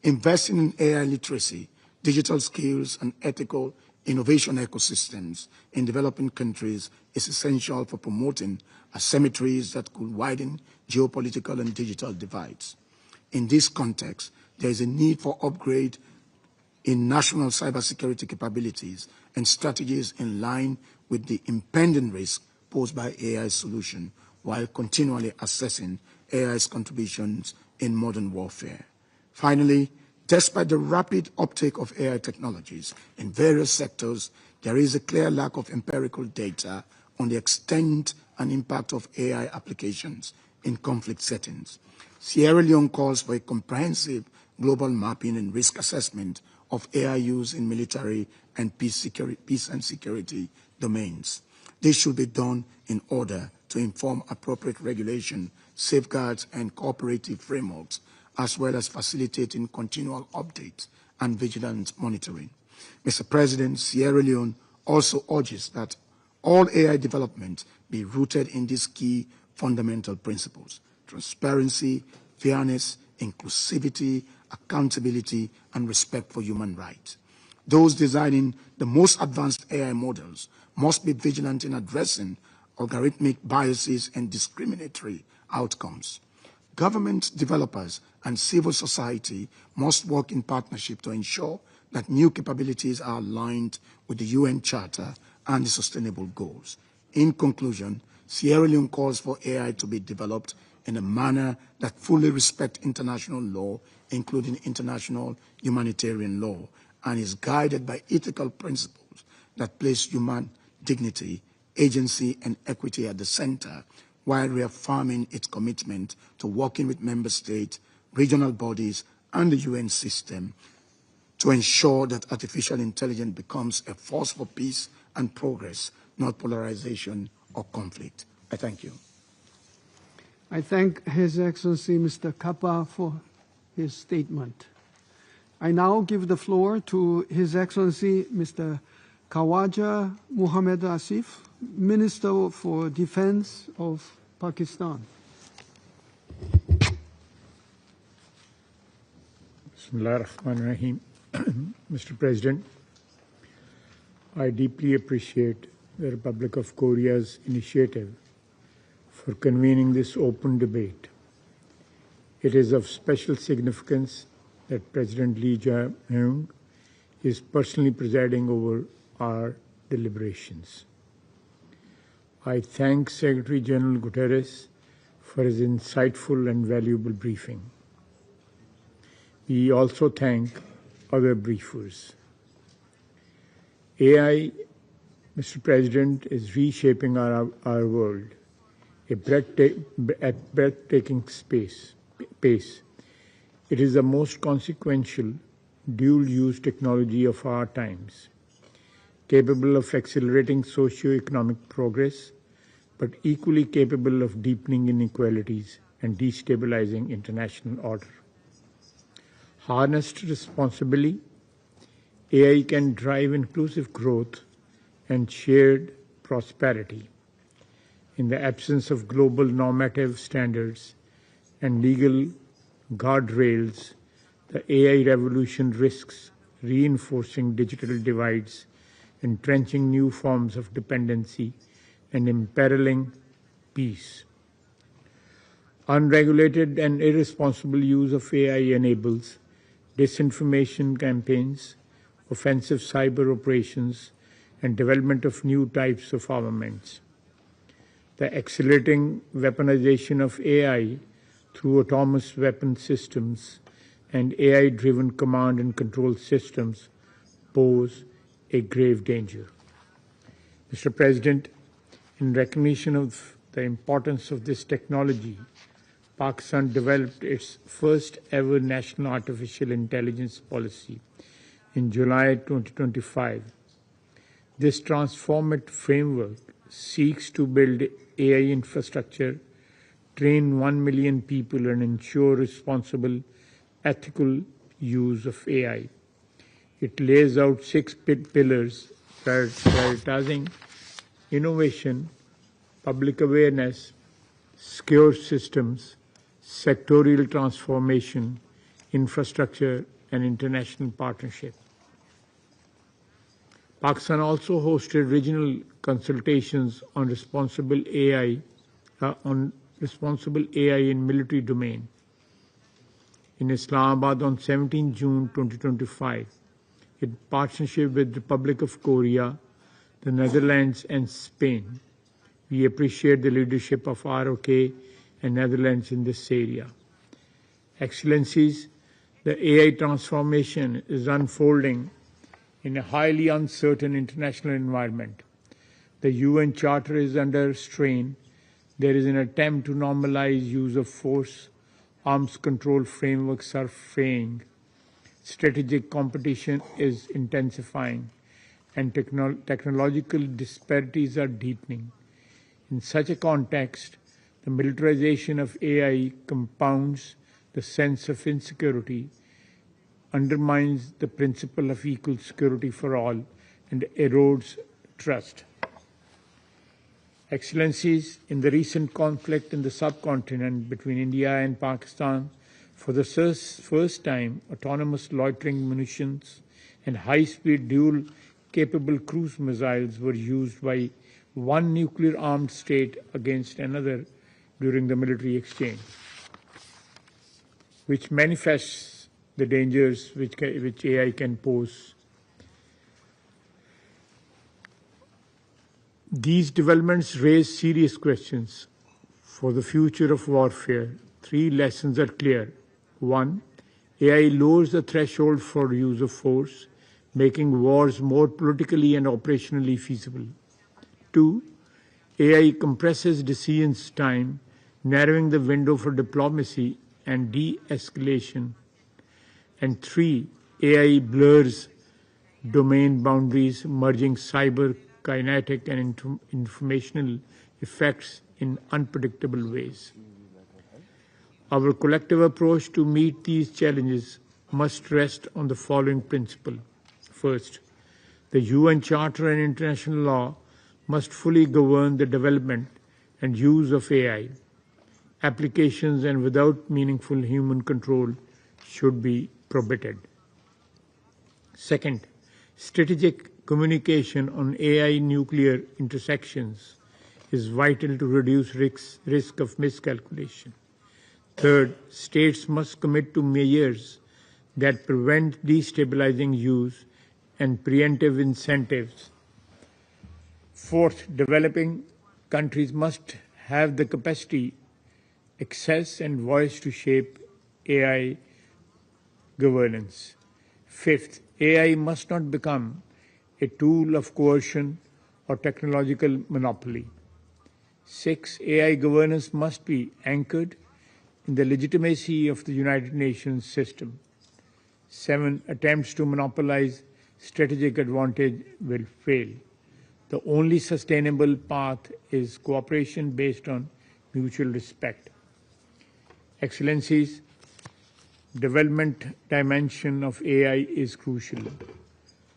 Investing in AI literacy, digital skills, and ethical innovation ecosystems in developing countries is essential for promoting asymmetries that could widen geopolitical and digital divides. In this context, there is a need for upgrade in national cybersecurity capabilities and strategies in line with the impending risk posed by AI solution, while continually assessing AI's contributions in modern warfare. Finally, Despite the rapid uptake of AI technologies in various sectors, there is a clear lack of empirical data on the extent and impact of AI applications in conflict settings. Sierra Leone calls for a comprehensive global mapping and risk assessment of AI use in military and peace and security domains. This should be done in order to inform appropriate regulation, safeguards, and cooperative frameworks, as well as facilitating continual updates and vigilant monitoring. Mr. President, Sierra Leone also urges that all AI development be rooted in these key fundamental principles: transparency, fairness, inclusivity, accountability, and respect for human rights. Those designing the most advanced AI models must be vigilant in addressing algorithmic biases and discriminatory outcomes. Government developers and civil society must work in partnership to ensure that new capabilities are aligned with the UN Charter and the Sustainable Goals. In conclusion, Sierra Leone calls for AI to be developed in a manner that fully respects international law, including international humanitarian law, and is guided by ethical principles that place human dignity, agency, and equity at the center, while reaffirming its commitment to working with member states, regional bodies, and the UN system to ensure that artificial intelligence becomes a force for peace and progress, not polarization or conflict. I thank you. I thank His Excellency Mr. Kappa for his statement. I now give the floor to His Excellency Mr. Khawaja Muhammad Asif, Minister for Defense of Pakistan. Bismillah ar-Rahman ar-Rahim. Mr. President, I deeply appreciate the Republic of Korea's initiative for convening this open debate. It is of special significance that President Lee Jae-myung is personally presiding over our deliberations. I thank Secretary General Guterres for his insightful and valuable briefing. We also thank other briefers. AI, Mr. President, is reshaping our world at breathtaking pace. It is the most consequential dual-use technology of our times, capable of accelerating socio-economic progress, but equally capable of deepening inequalities and destabilizing international order. Harnessed responsibly, AI can drive inclusive growth and shared prosperity. In the absence of global normative standards and legal guardrails, the AI revolution risks reinforcing digital divides, entrenching new forms of dependency, and imperiling peace. Unregulated and irresponsible use of AI enables disinformation campaigns, offensive cyber operations, and development of new types of armaments. The accelerating weaponization of AI through autonomous weapon systems and AI-driven command and control systems pose a grave danger. Mr. President, in recognition of the importance of this technology, Pakistan developed its first ever national artificial intelligence policy in July 2025. This transformative framework seeks to build AI infrastructure, train 1 million people, and ensure responsible, ethical use of AI. It lays out 6 pillars prioritizing innovation, public awareness, secure systems, sectorial transformation, infrastructure, and international partnership. Pakistan also hosted regional consultations on responsible AI in military domain. In Islamabad on 17 June 2025, in partnership with the Republic of Korea, the Netherlands, and Spain, we appreciate the leadership of ROK and Netherlands in this area. Excellencies, the AI transformation is unfolding in a highly uncertain international environment. The UN Charter is under strain. There is an attempt to normalize use of force. Arms control frameworks are fraying. Strategic competition is intensifying, and technological disparities are deepening. In such a context, the militarization of AI compounds the sense of insecurity, undermines the principle of equal security for all, and erodes trust. Excellencies, in the recent conflict in the subcontinent between India and Pakistan, for the first time, autonomous loitering munitions and high-speed dual-capable cruise missiles were used by one nuclear-armed state against another during the military exchange, which manifests the dangers which AI can pose. These developments raise serious questions for the future of warfare. 3 lessons are clear. 1. AI lowers the threshold for use of force, making wars more politically and operationally feasible. 2. AI compresses decisions time, narrowing the window for diplomacy and de-escalation. And 3. AI blurs domain boundaries, merging cyber, kinetic, and informational effects in unpredictable ways. Our collective approach to meet these challenges must rest on the following principle. First, the UN Charter and international law must fully govern the development and use of AI. Applications and without meaningful human control should be prohibited. Second, strategic communication on AI nuclear intersections is vital to reduce risk of miscalculation. Third, states must commit to measures that prevent destabilizing use and preemptive incentives. Fourth, developing countries must have the capacity, access, and voice to shape AI governance. Fifth, AI must not become a tool of coercion or technological monopoly. 6. AI governance must be anchored in the legitimacy of the United Nations system. 7. Attempts to monopolize strategic advantage will fail. The only sustainable path is cooperation based on mutual respect. Excellencies, development dimension of AI is crucial.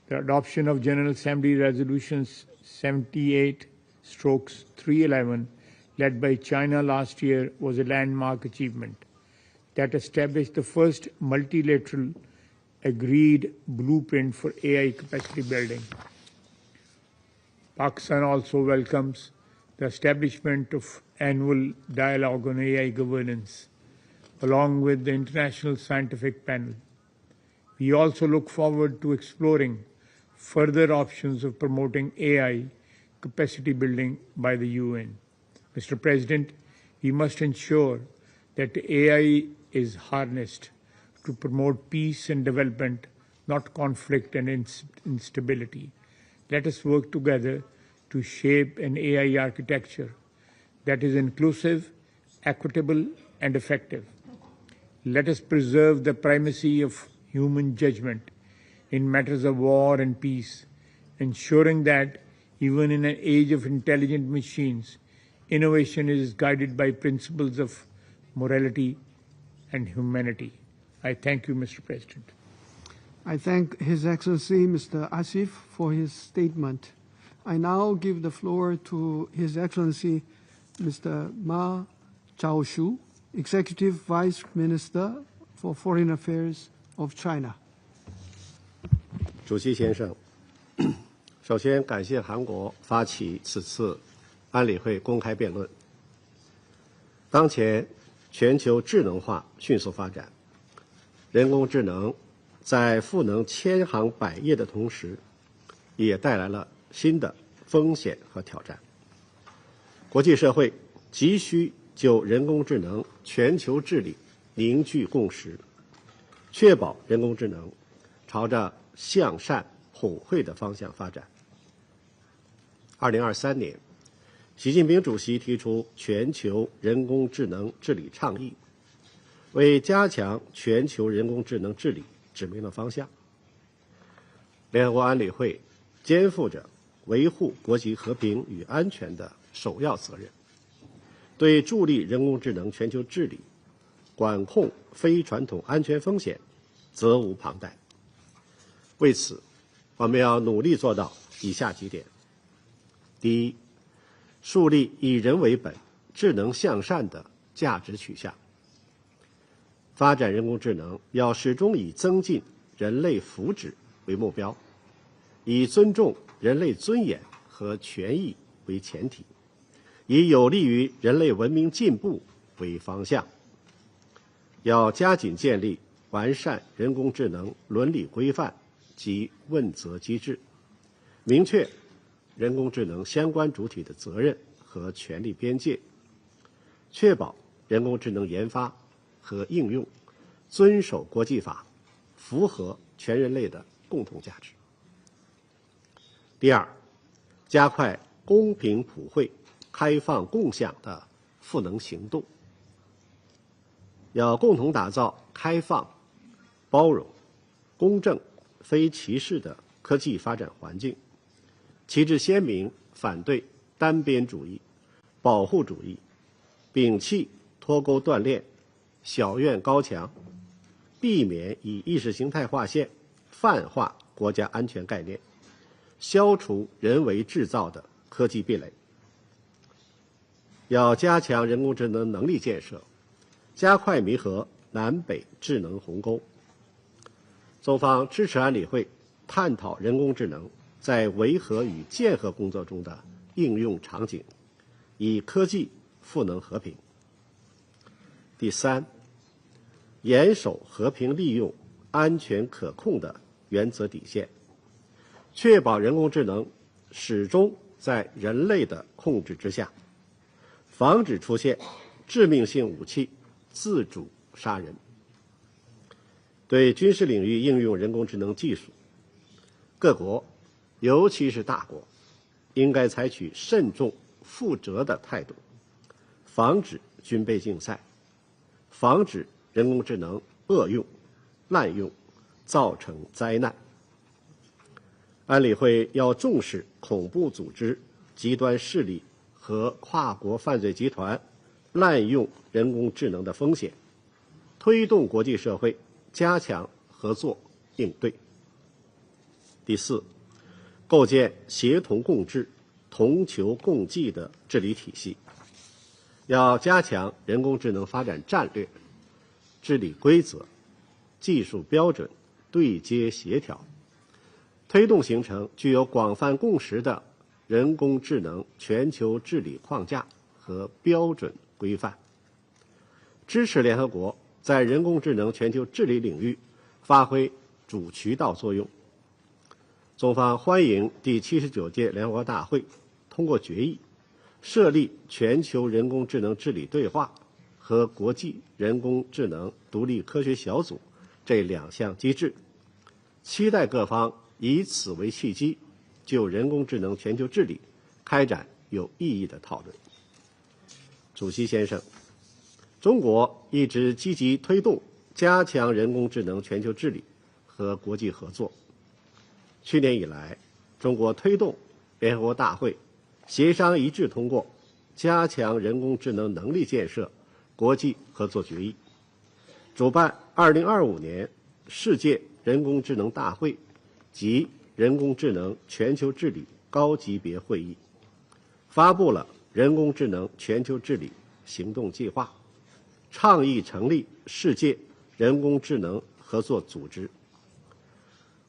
The adoption of General Assembly Resolutions 78/311 led by China last year was a landmark achievement that established the first multilateral agreed blueprint for AI capacity building. Pakistan also welcomes the establishment of annual dialogue on AI governance, along with the International Scientific Panel. We also look forward to exploring further options of promoting AI capacity building by the UN. Mr. President, we must ensure that AI is harnessed to promote peace and development, not conflict and instability. Let us work together to shape an AI architecture that is inclusive, equitable, and effective. Let us preserve the primacy of human judgment in matters of war and peace, ensuring that even in an age of intelligent machines, innovation is guided by principles of morality and humanity. I thank you, Mr. President. I thank His Excellency Mr. Asif for his statement. I now give the floor to His Excellency Mr. Ma Chaoshu, Executive Vice Minister for Foreign Affairs of China. 主席先生，首先感谢韩国发起此次安理会公开辩论。当前全球智能化迅速发展，人工智能在赋能千行百业的同时，也带来了新的风险和挑战。国际社会急需就人工智能全球治理凝聚共识，确保人工智能朝着向善普惠的方向发展。2023年，习近平主席提出全球人工智能治理倡议，为加强全球人工智能治理指明了方向。联合国安理会肩负着维护国际和平与安全的首要责任，对助力人工智能全球治理、管控非传统安全风险责无旁贷。为此，我们要努力做到以下几点：第一，树立以人为本、智能向善的价值取向。发展人工智能要始终以增进人类福祉为目标，以尊重人类尊严和权益为前提，以有利于人类文明进步为方向。要加紧建立完善人工智能伦理规范及问责机制，明确人工智能相关主体的责任和权利边界，确保人工智能研发和应用遵守国际法，符合全人类的共同价值。第二，加快公平普惠、开放共享的赋能行动，要共同打造开放、包容、公正、非歧视的科技发展环境，旗帜鲜明反对单边主义、保护主义，摒弃脱钩断链、小院高墙，避免以意识形态划线、泛化国家安全概念，消除人为制造的科技壁垒。要加强人工智能能力建设，加快弥合南北智能鸿沟。中方支持安理会探讨人工智能在维和与建和工作中的应用场景，以科技赋能和平。第三，严守和平利用、安全可控的原则底线，确保人工智能始终在人类的控制之下，防止出现致命性武器自主杀人。对军事领域应用人工智能技术，各国，尤其是大国，应该采取慎重、负责的态度，防止军备竞赛，防止人工智能恶用、滥用，造成灾难。安理会要重视恐怖组织、极端势力和跨国犯罪集团滥用人工智能的风险，推动国际社会加强合作应对。第四，构建协同共治、同求共济的治理体系，要加强人工智能发展战略、治理规则、技术标准对接协调，推动形成具有广泛共识的人工智能全球治理框架和标准规范，支持联合国在人工智能全球治理领域发挥主渠道作用。中方欢迎第79届联合国大会通过决议，设立全球人工智能治理对话和国际人工智能独立科学小组这两项机制，期待各方以此为契机，就人工智能全球治理开展有意义的讨论。主席先生，中国一直积极推动加强人工智能全球治理和国际合作。去年以来，中国推动联合国大会协商一致通过加强人工智能能力建设国际合作决议，主办2025年世界人工智能大会及人工智能全球治理高级别会议，发布了人工智能全球治理行动计划，倡议成立世界人工智能合作组织。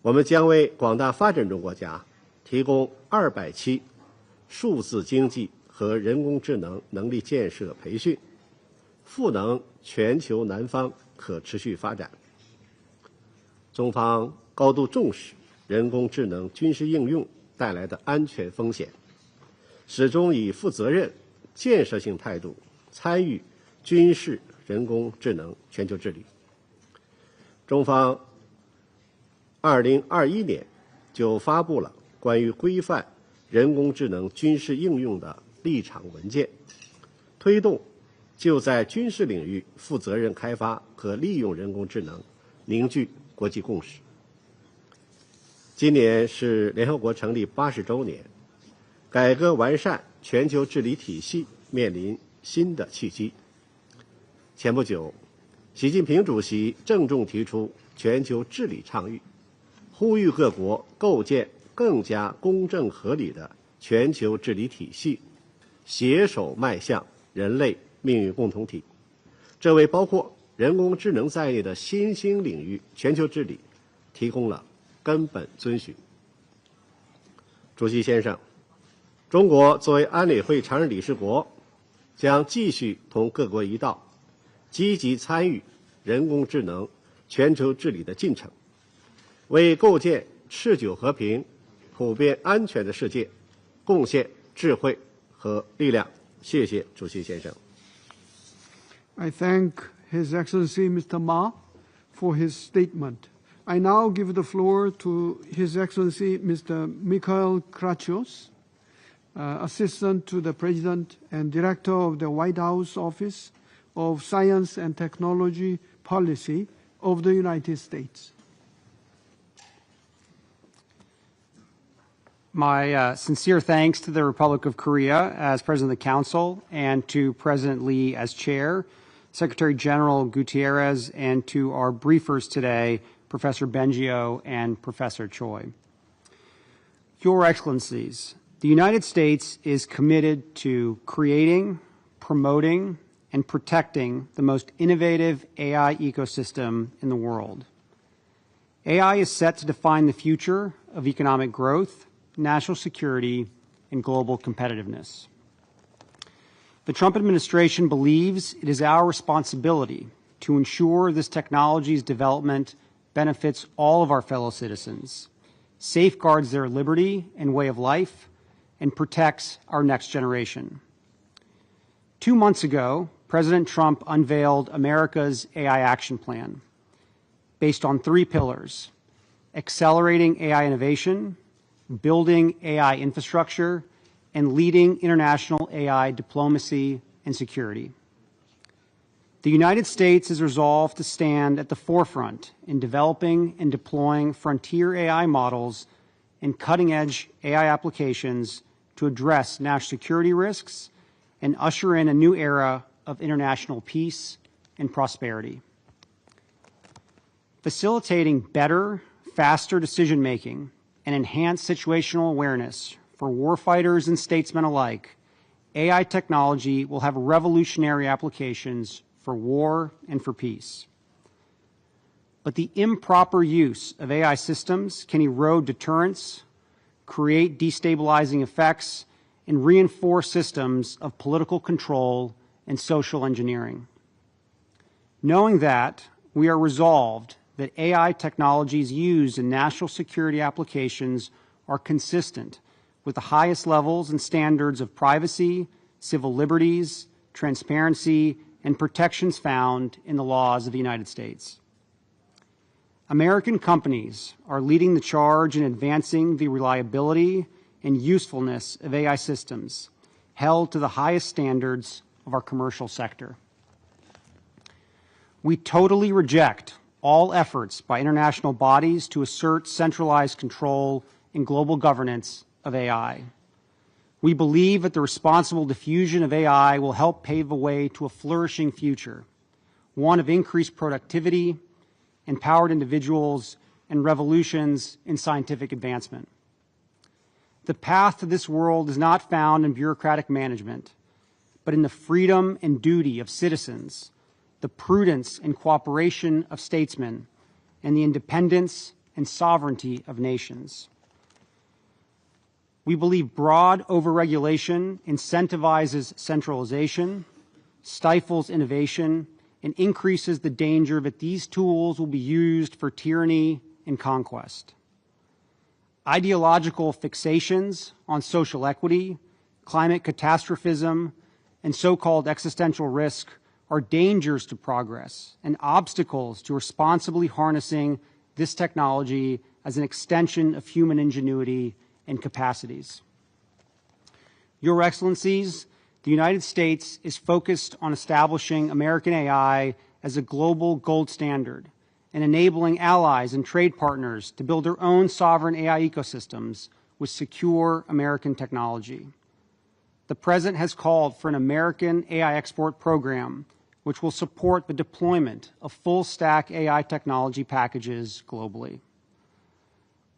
我们将为广大发展中国家提供200期数字经济和人工智能能力建设培训，赋能全球南方可持续发展。中方高度重视人工智能军事应用带来的安全风险，始终以负责任、建设性态度参与军事人工智能全球治理。中方2021年就发布了关于规范人工智能军事应用的立场文件，推动就在军事领域负责任开发和利用人工智能凝聚国际共识。今年是联合国成立80周年，改革完善全球治理体系面临新的契机。前不久，习近平主席郑重提出全球治理倡议，呼吁各国构建更加公正合理的全球治理体系，携手迈向人类命运共同体。这为包括人工智能在内的新兴领域全球治理提供了根本遵循。主席先生，中国作为安理会常任理事国，将继续同各国一道，积极参与人工智能全球治理的进程，为构建持久和平、普遍安全的世界贡献智慧和力量。谢谢主席先生。I thank His Excellency Mr. Ma for his statement. I now give the floor to His Excellency Mr. Mikhail Kratsios, Assistant to the President and Director of the White House Office of Science and Technology Policy of the United States. My sincere thanks to the Republic of Korea as President of the Council, and to President Lee as Chair, Secretary General Gutierrez, and to our briefers today, Professor Bengio and Professor Choi. Your Excellencies, the United States is committed to creating, promoting, and protecting the most innovative AI ecosystem in the world. AI is set to define the future of economic growth, national security, and global competitiveness. The Trump administration believes it is our responsibility to ensure this technology's development benefits all of our fellow citizens, safeguards their liberty and way of life, and protects our next generation. 2 months ago, President Trump unveiled America's AI Action Plan, based on 3 pillars: accelerating AI innovation, building AI infrastructure, and leading international AI diplomacy and security. The United States is resolved to stand at the forefront in developing and deploying frontier AI models and cutting-edge AI applications to address national security risks and usher in a new era of international peace and prosperity. Facilitating better, faster decision-making and enhanced situational awareness for warfighters and statesmen alike, AI technology will have revolutionary applications for war and for peace. But the improper use of AI systems can erode deterrence, create destabilizing effects, and reinforce systems of political control and social engineering. Knowing that, we are resolved that AI technologies used in national security applications are consistent with the highest levels and standards of privacy, civil liberties, transparency, and protections found in the laws of the United States. American companies are leading the charge in advancing the reliability and usefulness of AI systems, held to the highest standards of our commercial sector. We totally reject all efforts by international bodies to assert centralized control and global governance of AI. We believe that the responsible diffusion of AI will help pave the way to a flourishing future, one of increased productivity, empowered individuals, and revolutions in scientific advancement. The path to this world is not found in bureaucratic management, but in the freedom and duty of citizens, the prudence and cooperation of statesmen, and the independence and sovereignty of nations. We believe broad overregulation incentivizes centralization, stifles innovation, and increases the danger that these tools will be used for tyranny and conquest. Ideological fixations on social equity, climate catastrophism, and so-called existential risk are dangers to progress and obstacles to responsibly harnessing this technology as an extension of human ingenuity and capacities. Your Excellencies, the United States is focused on establishing American AI as a global gold standard and enabling allies and trade partners to build their own sovereign AI ecosystems with secure American technology. The President has called for an American AI export program which will support the deployment of full-stack AI technology packages globally.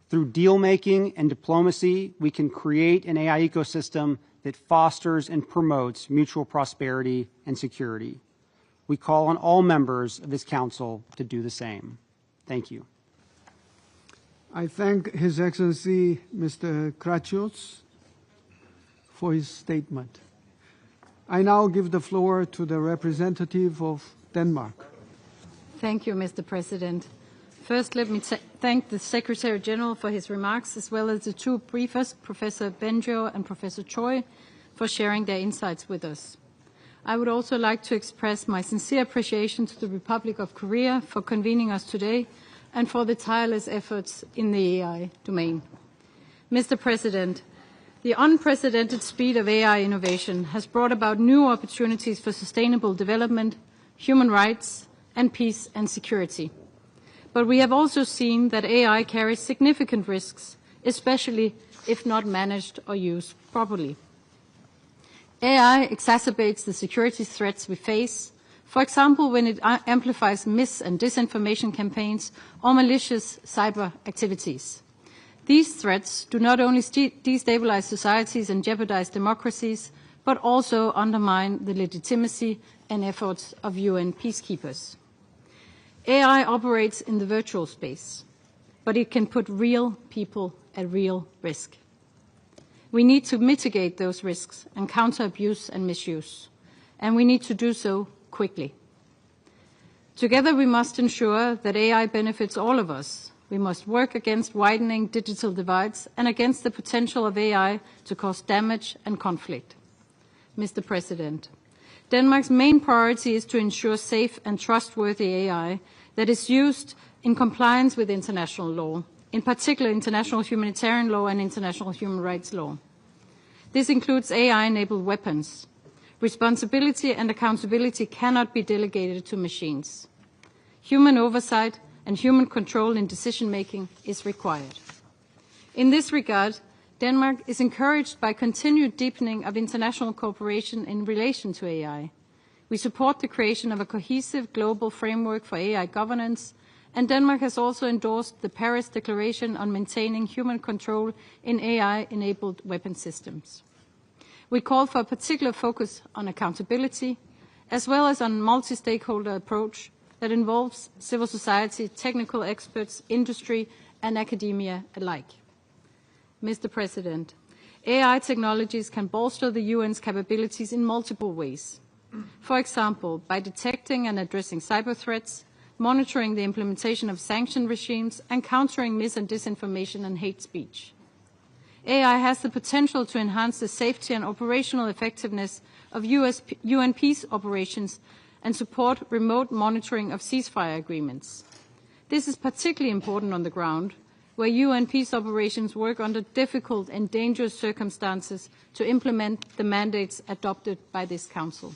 Through deal-making and diplomacy, we can create an AI ecosystem that fosters and promotes mutual prosperity and security. We call on all members of this Council to do the same. Thank you. I thank His Excellency Mr. Kratsios for his statement. I now give the floor to the representative of Denmark. Thank you, Mr. President. First, let me thank the Secretary General for his remarks, as well as the two briefers, Professor Benjo and Professor Choi, for sharing their insights with us. I would also like to express my sincere appreciation to the Republic of Korea for convening us today and for the tireless efforts in the AI domain. Mr. President, the unprecedented speed of AI innovation has brought about new opportunities for sustainable development, human rights, and peace and security. But we have also seen that AI carries significant risks, especially if not managed or used properly. AI exacerbates the security threats we face, for example, when it amplifies mis- and disinformation campaigns or malicious cyber activities. These threats do not only destabilize societies and jeopardize democracies, but also undermine the legitimacy and efforts of UN peacekeepers. AI operates in the virtual space, but it can put real people at real risk. We need to mitigate those risks and counter abuse and misuse, and we need to do so quickly. Together, we must ensure that AI benefits all of us. We must work against widening digital divides and against the potential of AI to cause damage and conflict. Mr. President, Denmark's main priority is to ensure safe and trustworthy AI that is used in compliance with international law, in particular international humanitarian law and international human rights law. This includes AI-enabled weapons. Responsibility and accountability cannot be delegated to machines. Human oversight and human control in decision-making is required. In this regard, Denmark is encouraged by continued deepening of international cooperation in relation to AI. We support the creation of a cohesive global framework for AI governance, and Denmark has also endorsed the Paris Declaration on maintaining human control in AI-enabled weapon systems. We call for a particular focus on accountability, as well as on a multi-stakeholder approach that involves civil society, technical experts, industry, and academia alike. Mr. President, AI technologies can bolster the UN's capabilities in multiple ways. For example, by detecting and addressing cyber threats, monitoring the implementation of sanction regimes, and countering mis- and disinformation and hate speech. AI has the potential to enhance the safety and operational effectiveness of UN peace operations and support remote monitoring of ceasefire agreements. This is particularly important on the ground, where UN peace operations work under difficult and dangerous circumstances to implement the mandates adopted by this Council.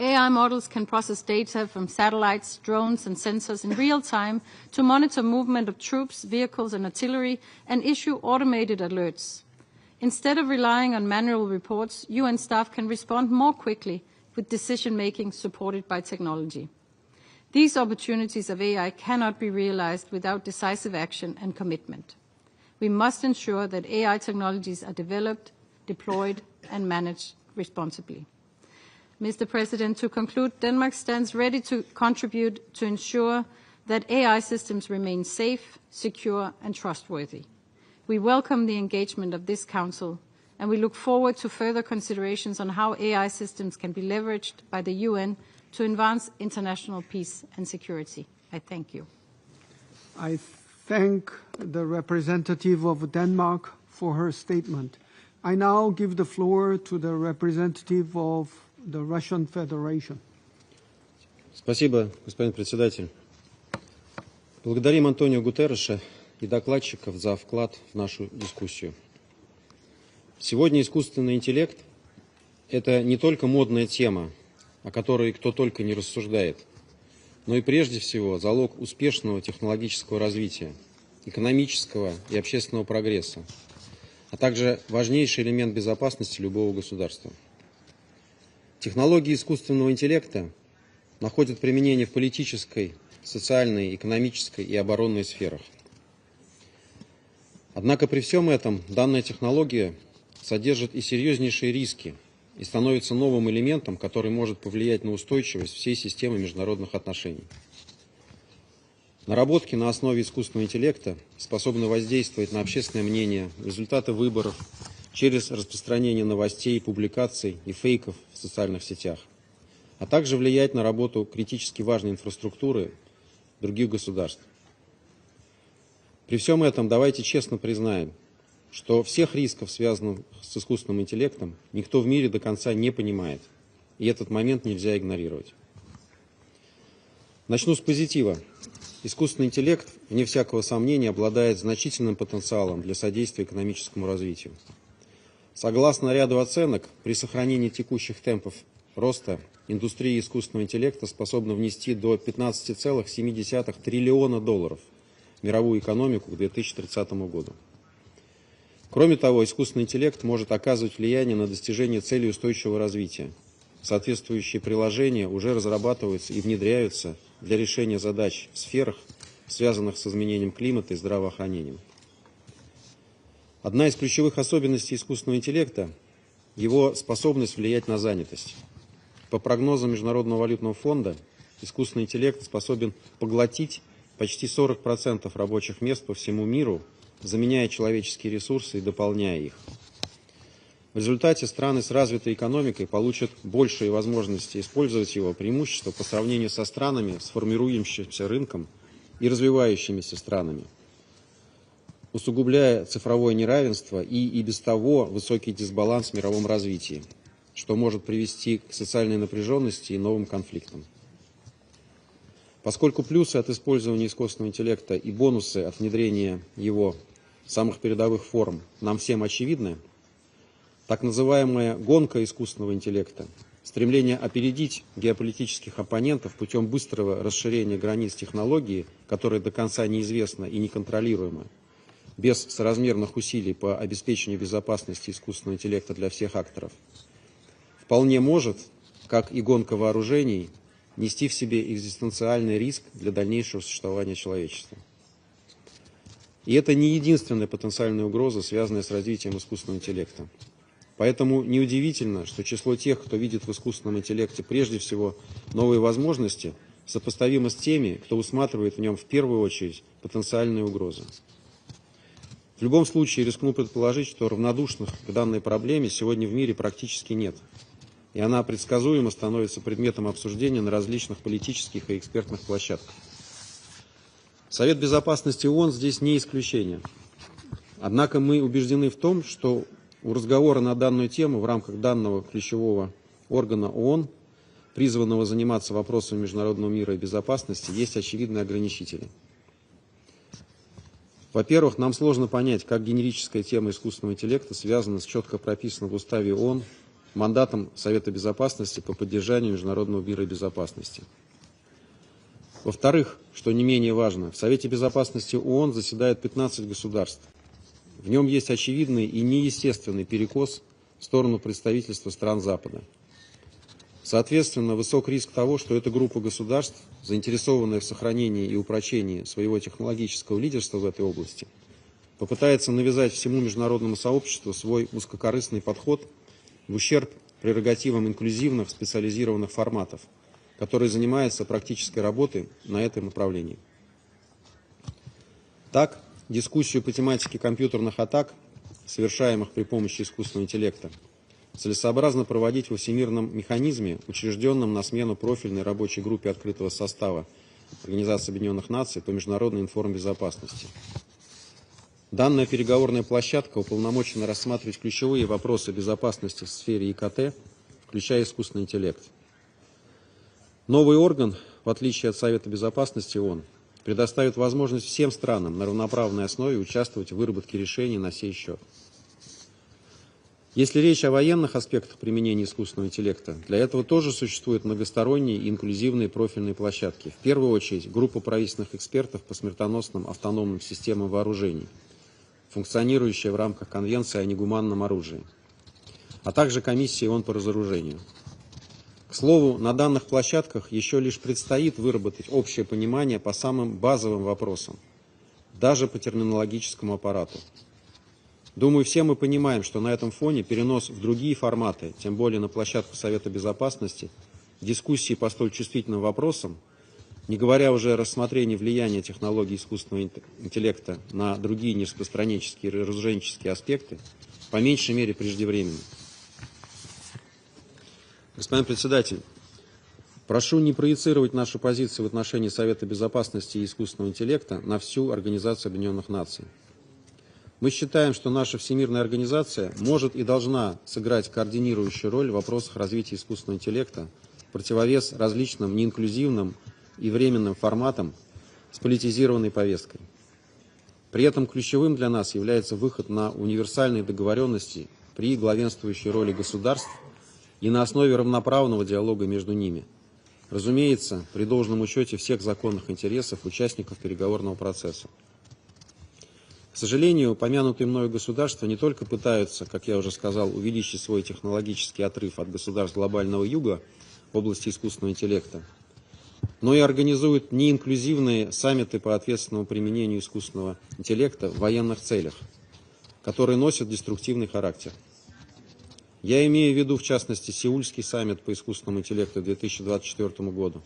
AI models can process data from satellites, drones, and sensors in real time to monitor movement of troops, vehicles, and artillery, and issue automated alerts. Instead of relying on manual reports, UN staff can respond more quickly with decision-making supported by technology. These opportunities of AI cannot be realized without decisive action and commitment. We must ensure that AI technologies are developed, deployed, and managed responsibly. Mr. President, to conclude, Denmark stands ready to contribute to ensure that AI systems remain safe, secure, and trustworthy. We welcome the engagement of this Council, and we look forward to further considerations on how AI systems can be leveraged by the UN to advance international peace and security. I thank you. I thank the representative of Denmark for her statement. I now give the floor to the representative of the Russian Federation. Спасибо, господин председатель. Благодарим Антонио Гутерреша и докладчиков за вклад в нашу дискуссию. Сегодня искусственный интеллект – это не только модная тема, о которой кто только не рассуждает, но и прежде всего залог успешного технологического развития, экономического и общественного прогресса, а также важнейший элемент безопасности любого государства. Технологии искусственного интеллекта находят применение в политической, социальной, экономической и оборонной сферах. Однако при всем этом данная технология содержит и серьезнейшие риски и становится новым элементом, который может повлиять на устойчивость всей системы международных отношений. Наработки на основе искусственного интеллекта способны воздействовать на общественное мнение, результаты выборов через распространение новостей, публикаций и фейков в социальных сетях, а также влиять на работу критически важной инфраструктуры других государств. При всем этом давайте честно признаем, что всех рисков, связанных с искусственным интеллектом, никто в мире до конца не понимает, и этот момент нельзя игнорировать. Начну с позитива. Искусственный интеллект, вне всякого сомнения, обладает значительным потенциалом для содействия экономическому развитию. Согласно ряду оценок, при сохранении текущих темпов роста индустрия искусственного интеллекта способна внести до $15,7 триллиона в мировую экономику к 2030 году. Кроме того, искусственный интеллект может оказывать влияние на достижение целей устойчивого развития. Соответствующие приложения уже разрабатываются и внедряются для решения задач в сферах, связанных с изменением климата и здравоохранением. Одна из ключевых особенностей искусственного интеллекта – его способность влиять на занятость. По прогнозам Международного валютного фонда, искусственный интеллект способен поглотить почти 40% рабочих мест по всему миру, заменяя человеческие ресурсы и дополняя их. В результате страны с развитой экономикой получат большие возможности использовать его преимущества по сравнению со странами с формирующимся рынком и развивающимися странами, усугубляя цифровое неравенство и без того высокий дисбаланс в мировом развитии, что может привести к социальной напряженности и новым конфликтам. Поскольку плюсы от использования искусственного интеллекта и бонусы от внедрения его в самых передовых форм нам всем очевидны, так называемая гонка искусственного интеллекта, стремление опередить геополитических оппонентов путем быстрого расширения границ технологии, которая до конца неизвестна и неконтролируема, без соразмерных усилий по обеспечению безопасности искусственного интеллекта для всех акторов, вполне может, как и гонка вооружений, нести в себе экзистенциальный риск для дальнейшего существования человечества. И это не единственная потенциальная угроза, связанная с развитием искусственного интеллекта. Поэтому неудивительно, что число тех, кто видит в искусственном интеллекте прежде всего новые возможности, сопоставимо с теми, кто усматривает в нем в первую очередь потенциальные угрозы. В любом случае, рискну предположить, что равнодушных к данной проблеме сегодня в мире практически нет, и она предсказуемо становится предметом обсуждения на различных политических и экспертных площадках. Совет Безопасности ООН здесь не исключение. Однако мы убеждены в том, что у разговора на данную тему в рамках данного ключевого органа ООН, призванного заниматься вопросами международного мира и безопасности, есть очевидные ограничители. Во-первых, нам сложно понять, как генерическая тема искусственного интеллекта связана с четко прописанным в уставе ООН мандатом Совета Безопасности по поддержанию международного мира и безопасности. Во-вторых, что не менее важно, в Совете Безопасности ООН заседает 15 государств. В нем есть очевидный и неестественный перекос в сторону представительства стран Запада. Соответственно, высок риск того, что эта группа государств, заинтересованная в сохранении и упрочении своего технологического лидерства в этой области, попытается навязать всему международному сообществу свой узкокорыстный подход в ущерб прерогативам инклюзивных специализированных форматов, которые занимаются практической работой на этом направлении. Так, дискуссию по тематике компьютерных атак, совершаемых при помощи искусственного интеллекта, целесообразно проводить во всемирном механизме, учрежденном на смену профильной рабочей группе открытого состава Организации Объединенных Наций по международной информбезопасности. Данная переговорная площадка уполномочена рассматривать ключевые вопросы безопасности в сфере ИКТ, включая искусственный интеллект. Новый орган, в отличие от Совета Безопасности ООН, предоставит возможность всем странам на равноправной основе участвовать в выработке решений на сей счет. Если речь о военных аспектах применения искусственного интеллекта, для этого тоже существуют многосторонние и инклюзивные профильные площадки. В первую очередь, группа правительственных экспертов по смертоносным автономным системам вооружений, функционирующая в рамках Конвенции о негуманном оружии, а также комиссия ООН по разоружению. К слову, на данных площадках еще лишь предстоит выработать общее понимание по самым базовым вопросам, даже по терминологическому аппарату. Думаю, все мы понимаем, что на этом фоне перенос в другие форматы, тем более на площадку Совета Безопасности, дискуссии по столь чувствительным вопросам, не говоря уже о рассмотрении влияния технологий искусственного интеллекта на другие нераспространенческие и разоруженческие аспекты, по меньшей мере преждевременны. Господин председатель, прошу не проецировать нашу позицию в отношении Совета Безопасности и искусственного интеллекта на всю Организацию Объединенных Наций. Мы считаем, что наша всемирная организация может и должна сыграть координирующую роль в вопросах развития искусственного интеллекта в противовес различным неинклюзивным и временным форматам с политизированной повесткой. При этом ключевым для нас является выход на универсальные договоренности при главенствующей роли государств и на основе равноправного диалога между ними. Разумеется, при должном учете всех законных интересов участников переговорного процесса. К сожалению, упомянутые мною государства не только пытаются, как я уже сказал, увеличить свой технологический отрыв от государств глобального юга в области искусственного интеллекта, но и организуют неинклюзивные саммиты по ответственному применению искусственного интеллекта в военных целях, которые носят деструктивный характер. Я имею в виду, в частности, Сеульский саммит по искусственному интеллекту к 2024 году,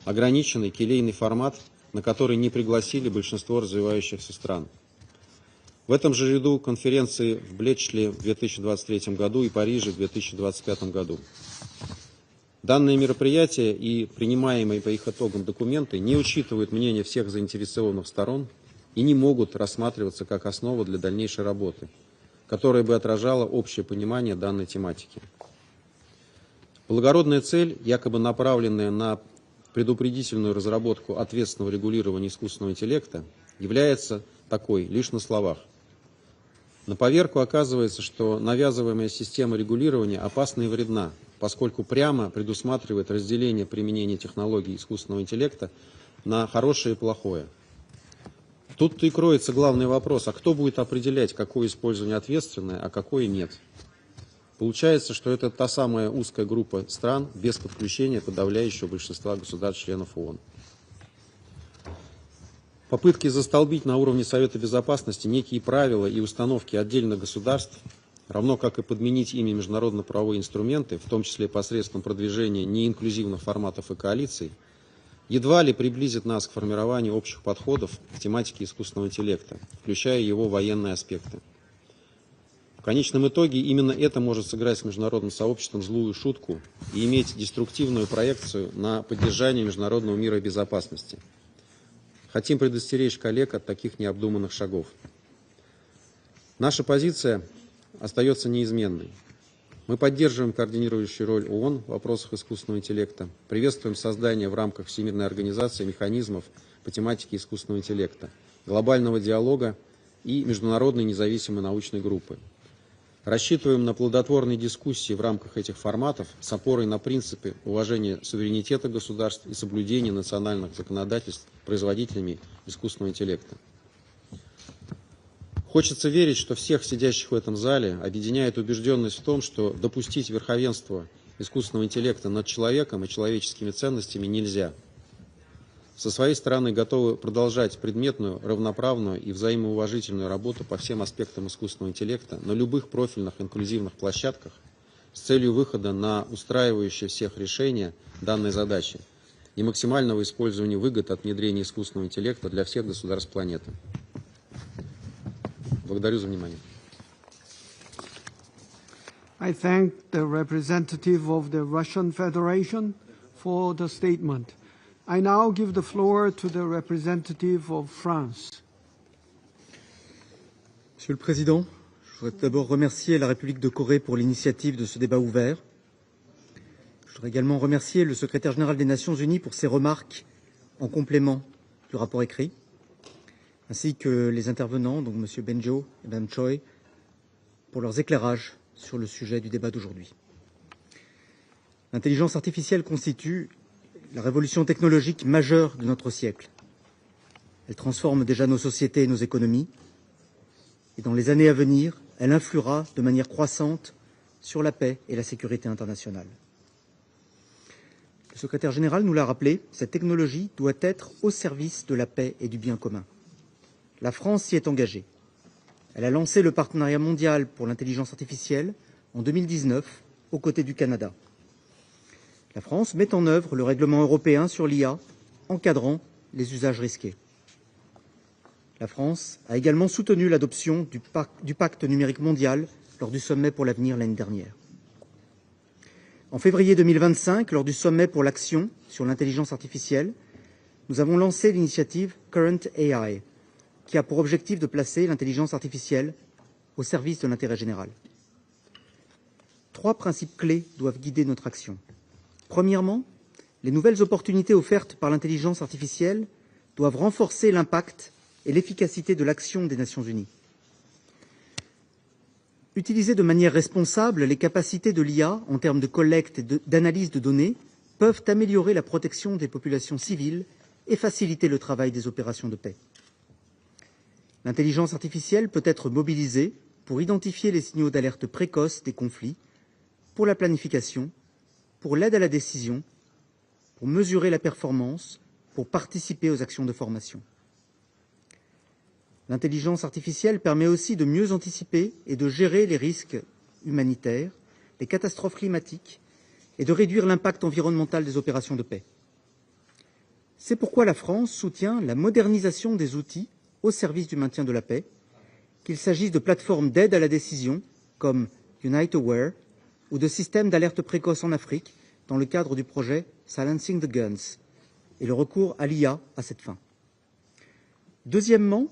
ограниченный келейный формат, на который не пригласили большинство развивающихся стран. В этом же ряду конференции в Блечле в 2023 году и Париже в 2025 году. Данные мероприятия и принимаемые по их итогам документы не учитывают мнение всех заинтересованных сторон и не могут рассматриваться как основа для дальнейшей работы, которая бы отражала общее понимание данной тематики. Благородная цель, якобы направленная на предупредительную разработку ответственного регулирования искусственного интеллекта, является такой лишь на словах. На поверку оказывается, что навязываемая система регулирования опасна и вредна, поскольку прямо предусматривает разделение применения технологий искусственного интеллекта на хорошее и плохое. Тут-то и кроется главный вопрос, а кто будет определять, какое использование ответственное, а какое нет? Получается, что это та самая узкая группа стран без подключения подавляющего большинства государств-членов ООН. Попытки застолбить на уровне Совета Безопасности некие правила и установки отдельных государств, равно как и подменить ими международно-правовые инструменты, в том числе посредством продвижения неинклюзивных форматов и коалиций, едва ли приблизит нас к формированию общих подходов к тематике искусственного интеллекта, включая его военные аспекты. В конечном итоге именно это может сыграть с международным сообществом злую шутку и иметь деструктивную проекцию на поддержание международного мира и безопасности. Хотим предостеречь коллег от таких необдуманных шагов. Наша позиция остается неизменной. Мы поддерживаем координирующую роль ООН в вопросах искусственного интеллекта, приветствуем создание в рамках Всемирной организации механизмов по тематике искусственного интеллекта, глобального диалога и международной независимой научной группы. Рассчитываем на плодотворные дискуссии в рамках этих форматов с опорой на принципы уважения суверенитета государств и соблюдения национальных законодательств производителями искусственного интеллекта. Хочется верить, что всех сидящих в этом зале объединяет убежденность в том, что допустить верховенство искусственного интеллекта над человеком и человеческими ценностями нельзя. Со своей стороны готовы продолжать предметную, равноправную и взаимоуважительную работу по всем аспектам искусственного интеллекта на любых профильных инклюзивных площадках с целью выхода на устраивающее всех решение данной задачи и максимального использования выгод от внедрения искусственного интеллекта для всех государств планеты. Благодарю за внимание. I thank the representative of the Russian Federation for the statement. I now give the floor to the representative of France. Monsieur le Président, je voudrais d'abord remercier la République de Corée pour l'initiative de ce débat ouvert. Je voudrais également remercier le secrétaire général des Nations Unies pour ses remarques en complément du rapport écrit, ainsi que les intervenants, donc M. Benjo et Mme Choi, pour leurs éclairages sur le sujet du débat d'aujourd'hui. L'intelligence artificielle constitue la révolution technologique majeure de notre siècle. Elle transforme déjà nos sociétés et nos économies, et dans les années à venir, elle influera de manière croissante sur la paix et la sécurité internationale. Le secrétaire général nous l'a rappelé, cette technologie doit être au service de la paix et du bien commun. La France s'y est engagée. Elle a lancé le partenariat mondial pour l'intelligence artificielle en 2019 aux côtés du Canada. La France met en œuvre le règlement européen sur l'IA, encadrant les usages risqués. La France a également soutenu l'adoption du pacte numérique mondial lors du sommet pour l'avenir l'année dernière. En février 2025, lors du sommet pour l'action sur l'intelligence artificielle, nous avons lancé l'initiative Current AI, qui a pour objectif de placer l'intelligence artificielle au service de l'intérêt général. 3 principes clés doivent guider notre action. Premièrement, les nouvelles opportunités offertes par l'intelligence artificielle doivent renforcer l'impact et l'efficacité de l'action des Nations Unies. Utiliser de manière responsable les capacités de l'IA en termes de collecte et d'analyse de données peuvent améliorer la protection des populations civiles et faciliter le travail des opérations de paix. L'intelligence artificielle peut être mobilisée pour identifier les signaux d'alerte précoce des conflits, pour la planification, pour l'aide à la décision, pour mesurer la performance, pour participer aux actions de formation. L'intelligence artificielle permet aussi de mieux anticiper et de gérer les risques humanitaires, les catastrophes climatiques et de réduire l'impact environnemental des opérations de paix. C'est pourquoi la France soutient la modernisation des outils au service du maintien de la paix, qu'il s'agisse de plateformes d'aide à la décision comme UniteAware ou de systèmes d'alerte précoce en Afrique dans le cadre du projet Silencing the Guns et le recours à l'IA à cette fin. Deuxièmement,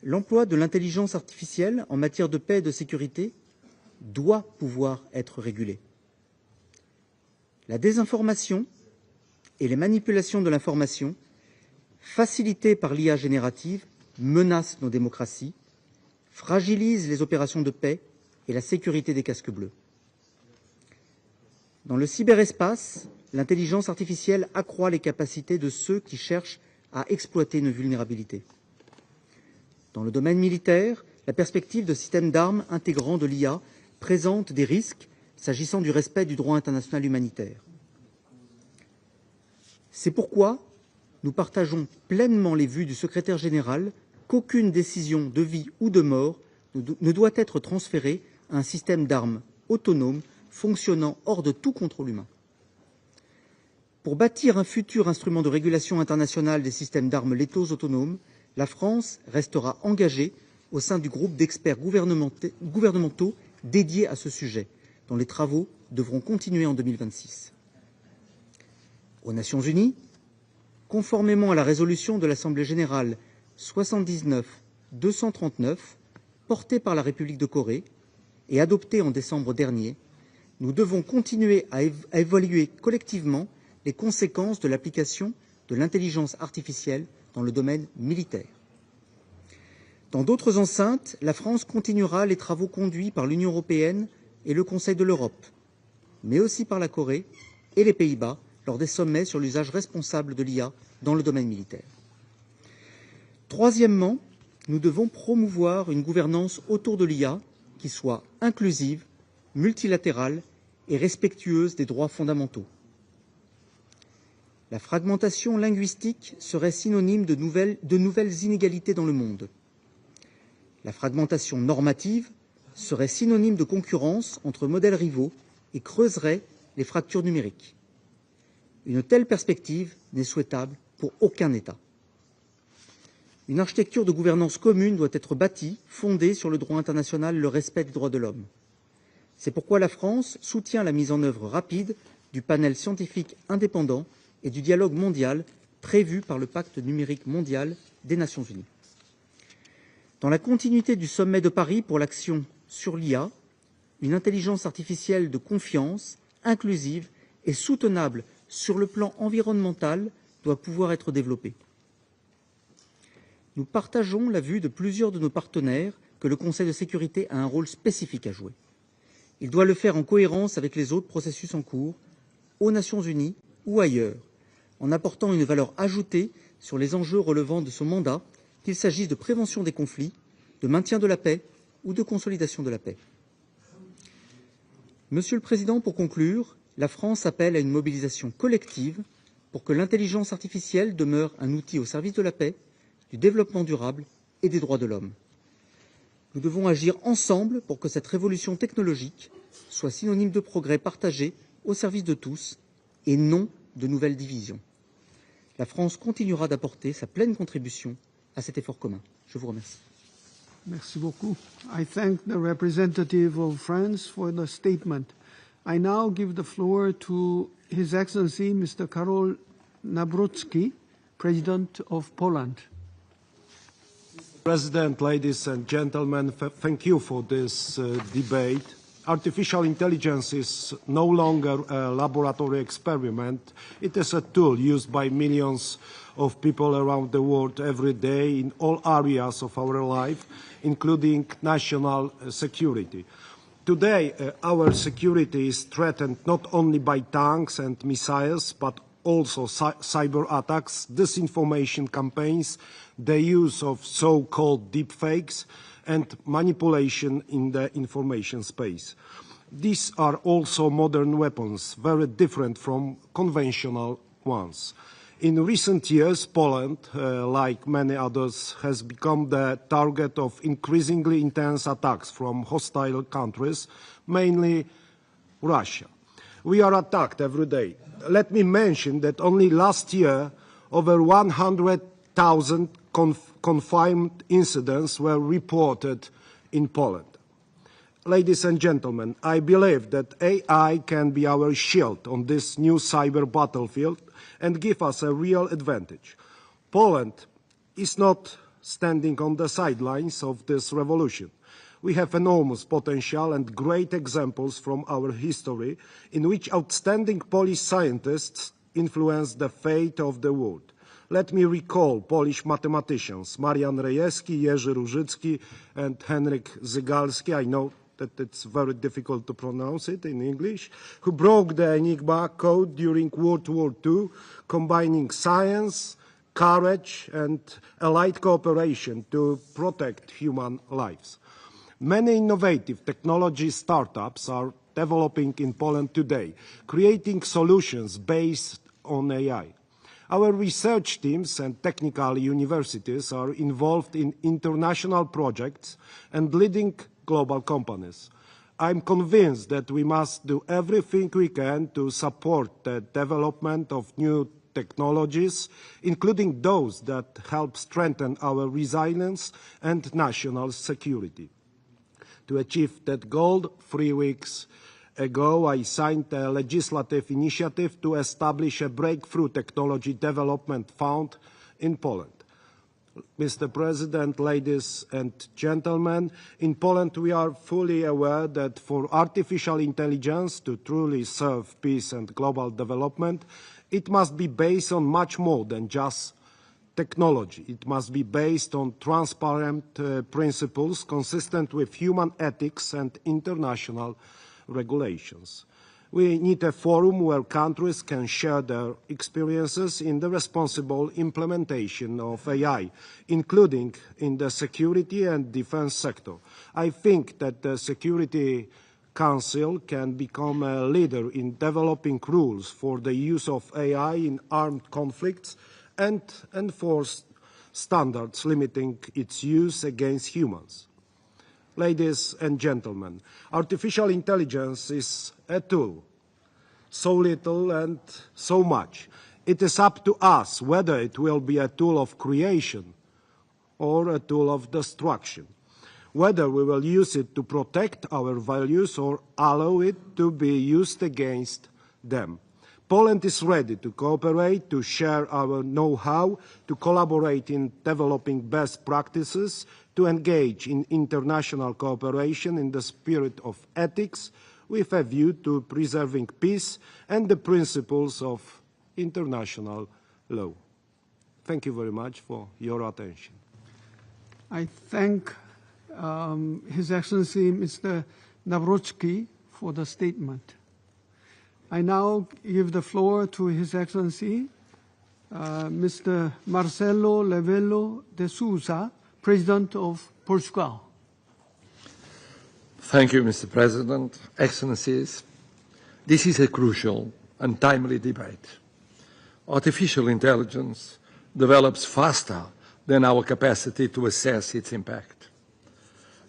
l'emploi de l'intelligence artificielle en matière de paix et de sécurité doit pouvoir être régulé. La désinformation et les manipulations de l'information, facilitées par l'IA générative, menacent nos démocraties, fragilisent les opérations de paix et la sécurité des casques bleus. Dans le cyberespace, l'intelligence artificielle accroît les capacités de ceux qui cherchent à exploiter une vulnérabilité. Dans le domaine militaire, la perspective de systèmes d'armes intégrant de l'IA présente des risques s'agissant du respect du droit international humanitaire. C'est pourquoi nous partageons pleinement les vues du secrétaire général qu'aucune décision de vie ou de mort ne doit être transférée à un système d'armes autonome fonctionnant hors de tout contrôle humain. Pour bâtir un futur instrument de régulation internationale des systèmes d'armes létaux autonomes, la France restera engagée au sein du groupe d'experts gouvernementaux dédiés à ce sujet, dont les travaux devront continuer en 2026. Aux Nations Unies, conformément à la résolution de l'Assemblée générale 79-239, portée par la République de Corée et adoptée en décembre dernier, nous devons continuer à évaluer collectivement les conséquences de l'application de l'intelligence artificielle dans le domaine militaire. Dans d'autres enceintes, la France continuera les travaux conduits par l'Union européenne et le Conseil de l'Europe, mais aussi par la Corée et les Pays-Bas lors des sommets sur l'usage responsable de l'IA dans le domaine militaire. Troisièmement, nous devons promouvoir une gouvernance autour de l'IA qui soit inclusive, multilatérale et respectueuse des droits fondamentaux. La fragmentation linguistique serait synonyme de nouvelles inégalités dans le monde. La fragmentation normative serait synonyme de concurrence entre modèles rivaux et creuserait les fractures numériques. Une telle perspective n'est souhaitable pour aucun État. Une architecture de gouvernance commune doit être bâtie, fondée sur le droit international et le respect des droits de l'homme. C'est pourquoi la France soutient la mise en œuvre rapide du panel scientifique indépendant et du dialogue mondial prévu par le Pacte numérique mondial des Nations Unies. Dans la continuité du sommet de Paris pour l'action sur l'IA, une intelligence artificielle de confiance, inclusive et soutenable sur le plan environnemental doit pouvoir être développée. Nous partageons la vue de plusieurs de nos partenaires que le Conseil de sécurité a un rôle spécifique à jouer. Il doit le faire en cohérence avec les autres processus en cours, aux Nations Unies ou ailleurs, en apportant une valeur ajoutée sur les enjeux relevant de son mandat, qu'il s'agisse de prévention des conflits, de maintien de la paix ou de consolidation de la paix. Monsieur le Président, pour conclure, la France appelle à une mobilisation collective pour que l'intelligence artificielle demeure un outil au service de la paix, du développement durable et des droits de l'homme. Nous devons agir ensemble pour que cette révolution technologique soit synonyme de progrès partagé au service de tous et non de nouvelles divisions. La France continuera d'apporter sa pleine contribution à cet effort commun. Je vous remercie. Merci beaucoup. I thank the representative of France for the statement. I now give the floor to His Excellency Mr. Karol Nawrocki, President of Poland. President, ladies and gentlemen, thank you for this debate. Artificial intelligence is no longer a laboratory experiment. It is a tool used by millions of people around the world every day in all areas of our life, including national security. Today, our security is threatened not only by tanks and missiles, but also cyber attacks, disinformation campaigns, the use of so-called deepfakes, and manipulation in the information space. These are also modern weapons, very different from conventional ones. In recent years, Poland, like many others, has become the target of increasingly intense attacks from hostile countries, mainly Russia. We are attacked every day. Let me mention that only last year, over 100,000 confirmed incidents were reported in Poland. Ladies and gentlemen, I believe that AI can be our shield on this new cyber battlefield and give us a real advantage. Poland is not standing on the sidelines of this revolution. We have enormous potential and great examples from our history in which outstanding Polish scientists influenced the fate of the world. Let me recall Polish mathematicians Marian Rejewski, Jerzy Różycki, and Henryk Zygalski. I know that it's very difficult to pronounce it in English, who broke the Enigma code during World War II, combining science, courage, and allied cooperation to protect human lives. Many innovative technology startups are developing in Poland today, creating solutions based on AI. Our research teams and technical universities are involved in international projects and leading global companies. I'm convinced that we must do everything we can to support the development of new technologies, including those that help strengthen our resilience and national security. To achieve that goal, 3 weeks ago, I signed a legislative initiative to establish a Breakthrough Technology Development Fund in Poland. Mr. President, ladies and gentlemen, in Poland we are fully aware that for artificial intelligence to truly serve peace and global development, it must be based on much more than just technology. It must be based on transparent principles consistent with human ethics and international regulations. We need a forum where countries can share their experiences in the responsible implementation of AI, including in the security and defense sector. I think that the Security Council can become a leader in developing rules for the use of AI in armed conflicts and enforce standards limiting its use against humans. Ladies and gentlemen, artificial intelligence is a tool. So little and so much. It is up to us whether it will be a tool of creation or a tool of destruction, whether we will use it to protect our values or allow it to be used against them. Poland is ready to cooperate, to share our know-how, to collaborate in developing best practices, to engage in international cooperation in the spirit of ethics, with a view to preserving peace and the principles of international law. Thank you very much for your attention. I thank His Excellency Mr. Navrotsky for the statement. I now give the floor to His Excellency Mr. Marcelo Rebelo de Sousa, President of Portugal. Thank you, Mr. President. Excellencies, this is a crucial and timely debate. Artificial intelligence develops faster than our capacity to assess its impact.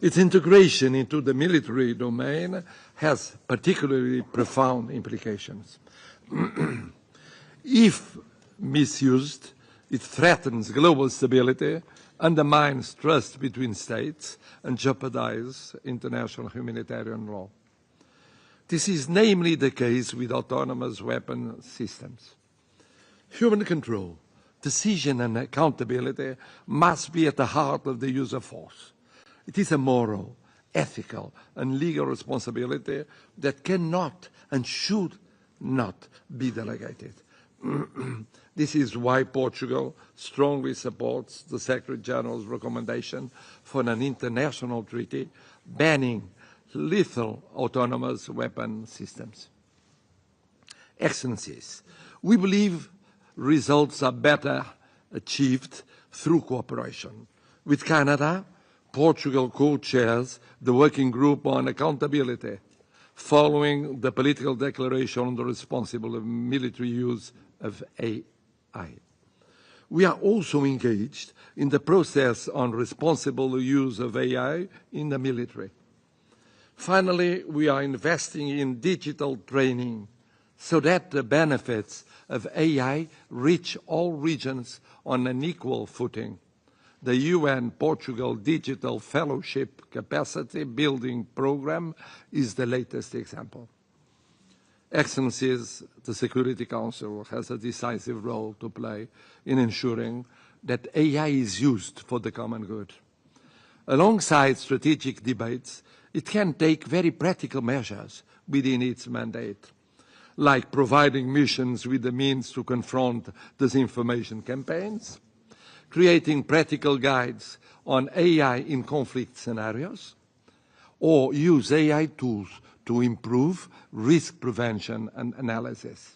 Its integration into the military domain has particularly profound implications. If misused, it threatens global stability, undermines trust between states, and jeopardizes international humanitarian law. This is namely the case with autonomous weapon systems. Human control, decision and accountability must be at the heart of the use of force. It is a moral, ethical, and legal responsibility that cannot and should not be delegated. This is why Portugal strongly supports the Secretary General's recommendation for an international treaty banning lethal autonomous weapon systems. Excellencies, we believe results are better achieved through cooperation. With Canada, Portugal co-chairs the Working Group on Accountability, following the political declaration on the responsible military use of AI. We are also engaged in the process on responsible use of AI in the military. Finally, we are investing in digital training so that the benefits of AI reach all regions on an equal footing. The UN Portugal Digital Fellowship Capacity Building Programme is the latest example. Excellencies, the Security Council has a decisive role to play in ensuring that AI is used for the common good. Alongside strategic debates, it can take very practical measures within its mandate, like providing missions with the means to confront disinformation campaigns, creating practical guides on AI in conflict scenarios, or use AI tools to improve risk prevention and analysis.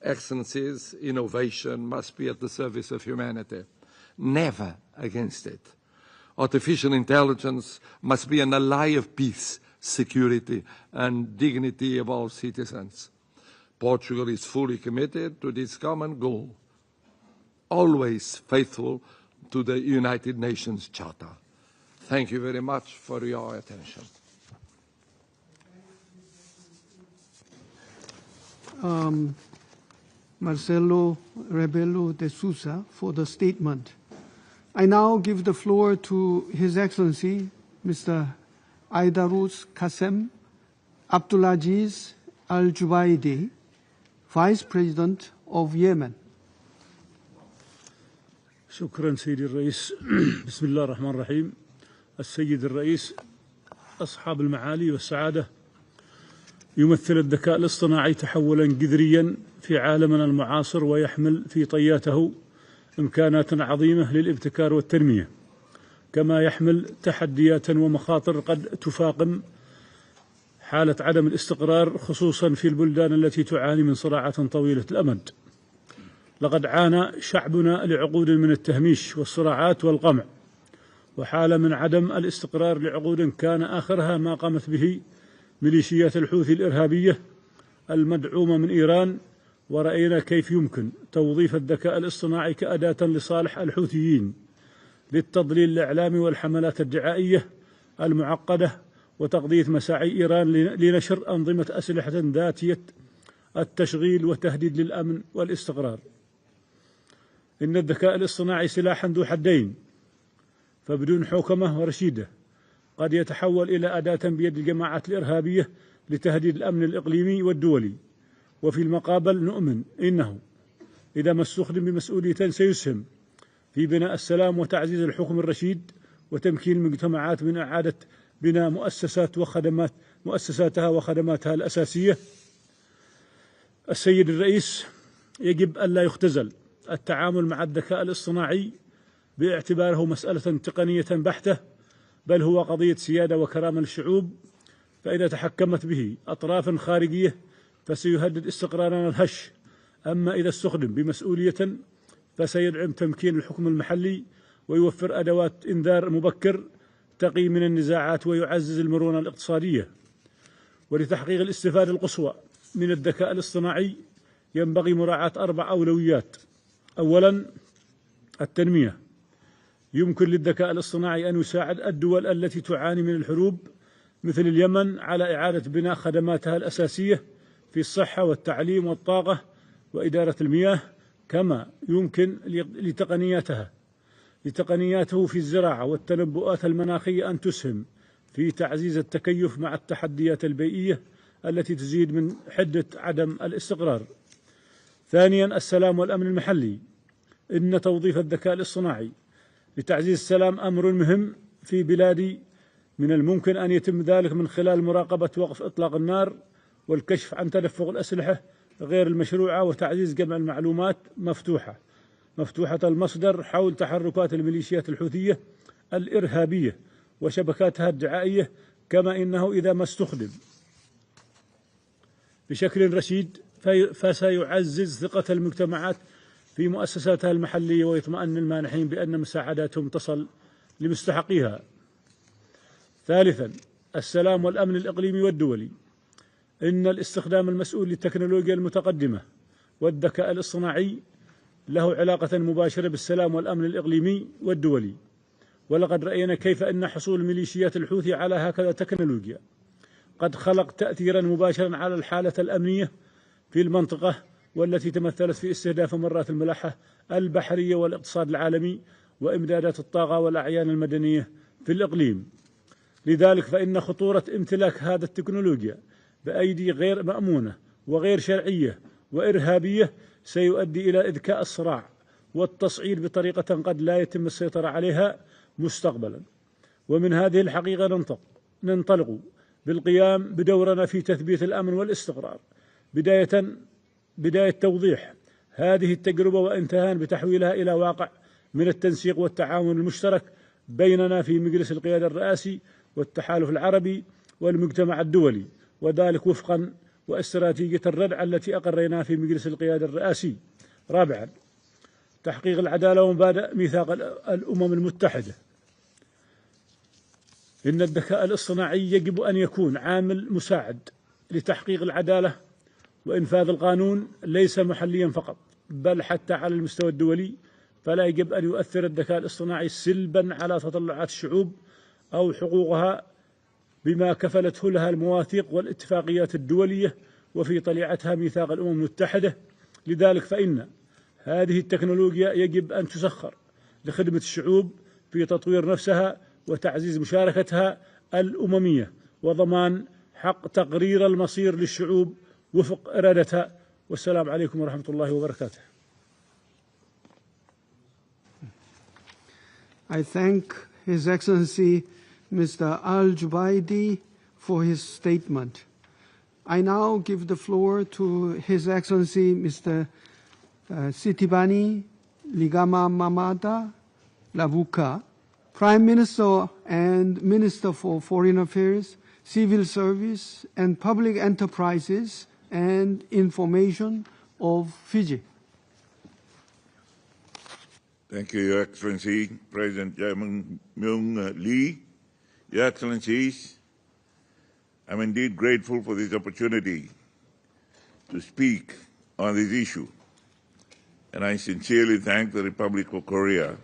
Excellencies, innovation must be at the service of humanity, never against it. Artificial intelligence must be an ally of peace, security, and dignity of all citizens. Portugal is fully committed to this common goal, always faithful to the United Nations Charter. Thank you very much for your attention. Marcelo Rebelo de Sousa for the statement. I now give the floor to His Excellency Mr. Aidarus Kasem Abdulaziz Al Jubaidi, Vice President of Yemen. شكرا سيدي الرئيس. بسم الله الرحمن الرحيم. السيد الرئيس، أصحاب المعالي والسعادة، يمثل الذكاء الاصطناعي تحولا جذريا في عالمنا المعاصر، ويحمل في طياته إمكانات عظيمة للابتكار والتنمية، كما يحمل تحديات ومخاطر قد تفاقم حالة عدم الاستقرار، خصوصا في البلدان التي تعاني من صراعات طويلة الأمد. لقد عانى شعبنا لعقود من التهميش والصراعات والقمع، وحال من عدم الاستقرار لعقود كان آخرها ما قامت به ميليشيات الحوثي الإرهابية المدعومة من إيران، ورأينا كيف يمكن توظيف الذكاء الاصطناعي كأداة لصالح الحوثيين للتضليل الإعلامي والحملات الدعائية المعقدة، وتقضية مساعي إيران لنشر أنظمة أسلحة ذاتية التشغيل وتهديد للأمن والاستقرار. إن الذكاء الاصطناعي سلاح ذو حدين، فبدون حوكمة ورشيدة قد يتحول إلى أداة بيد الجماعات الإرهابية لتهديد الأمن الإقليمي والدولي، وفي المقابل نؤمن إنه إذا ما استخدم بمسؤولية سيسهم في بناء السلام وتعزيز الحكم الرشيد وتمكين المجتمعات من إعادة بناء مؤسساتها وخدماتها الأساسية. السيد الرئيس، يجب ألا يختزل التعامل مع الذكاء الاصطناعي باعتباره مسألة تقنية بحتة، بل هو قضية سيادة وكرامة للشعوب، فإذا تحكمت به أطراف خارجية فسيهدد استقرارنا الهش، أما إذا استخدم بمسؤولية فسيدعم تمكين الحكم المحلي ويوفر أدوات إنذار مبكر تقي من النزاعات ويعزز المرونة الاقتصادية. ولتحقيق الاستفادة القصوى من الذكاء الاصطناعي ينبغي مراعاة 4 أولويات. أولا، التنمية. يمكن للذكاء الاصطناعي أن يساعد الدول التي تعاني من الحروب مثل اليمن على إعادة بناء خدماتها الأساسية في الصحة والتعليم والطاقة وإدارة المياه، كما يمكن لتقنياته في الزراعة والتنبؤات المناخية أن تسهم في تعزيز التكيف مع التحديات البيئية التي تزيد من حدة عدم الاستقرار. ثانيا، السلام والأمن المحلي. إن توظيف الذكاء الاصطناعي لتعزيز السلام أمر مهم في بلادي، من الممكن أن يتم ذلك من خلال مراقبة وقف إطلاق النار والكشف عن تدفق الأسلحة غير المشروعة وتعزيز جمع المعلومات مفتوحة المصدر حول تحركات الميليشيات الحوثية الإرهابية وشبكاتها الدعائية، كما إنه إذا ما استخدم بشكل رشيد فسيعزز ثقة المجتمعات في مؤسساتها المحلية ويطمئن المانحين بأن مساعداتهم تصل لمستحقيها. ثالثا، السلام والأمن الإقليمي والدولي. إن الاستخدام المسؤول للتكنولوجيا المتقدمة والذكاء الاصطناعي له علاقة مباشرة بالسلام والأمن الإقليمي والدولي، ولقد رأينا كيف أن حصول ميليشيات الحوثي على هكذا تكنولوجيا قد خلق تأثيرا مباشرا على الحالة الأمنية في المنطقة، والتي تمثلت في استهداف ممرات الملاحة البحرية والاقتصاد العالمي وإمدادات الطاقة والأعيان المدنية في الإقليم. لذلك فإن خطورة امتلاك هذا التكنولوجيا بأيدي غير مأمونة وغير شرعية وإرهابية سيؤدي إلى إذكاء الصراع والتصعيد بطريقة قد لا يتم السيطرة عليها مستقبلا. ومن هذه الحقيقة ننطلق بالقيام بدورنا في تثبيت الأمن والاستقرار، بداية توضيح هذه التجربة وانتهاء بتحويلها إلى واقع من التنسيق والتعاون المشترك بيننا في مجلس القيادة الرئاسي والتحالف العربي والمجتمع الدولي، وذلك وفقا واستراتيجية الردع التي أقريناها في مجلس القيادة الرئاسي. رابعا، تحقيق العدالة ومبادئ ميثاق الأمم المتحدة. إن الذكاء الاصطناعي يجب أن يكون عامل مساعد لتحقيق العدالة وإنفاذ القانون، ليس محليا فقط بل حتى على المستوى الدولي، فلا يجب أن يؤثر الذكاء الاصطناعي سلبا على تطلعات الشعوب أو حقوقها بما كفلته لها المواثيق والاتفاقيات الدولية وفي طليعتها ميثاق الأمم المتحدة. لذلك فإن هذه التكنولوجيا يجب أن تسخر لخدمة الشعوب في تطوير نفسها وتعزيز مشاركتها الأممية وضمان حق تقرير المصير للشعوب وفق إرادتها. والسلام عليكم ورحمة الله وبركاته. I thank His Excellency Mr. Al-Jubaidi for his statement. I now give the floor to His Excellency Mr. Sitibani Ligama Mamada Lavuka, Prime Minister and Minister for Foreign Affairs, Civil Service and Public Enterprises and Information of Fiji. Thank you, Your Excellency, President Jae Myung Lee. Your Excellencies, I'm indeed grateful for this opportunity to speak on this issue, and I sincerely thank the Republic of Korea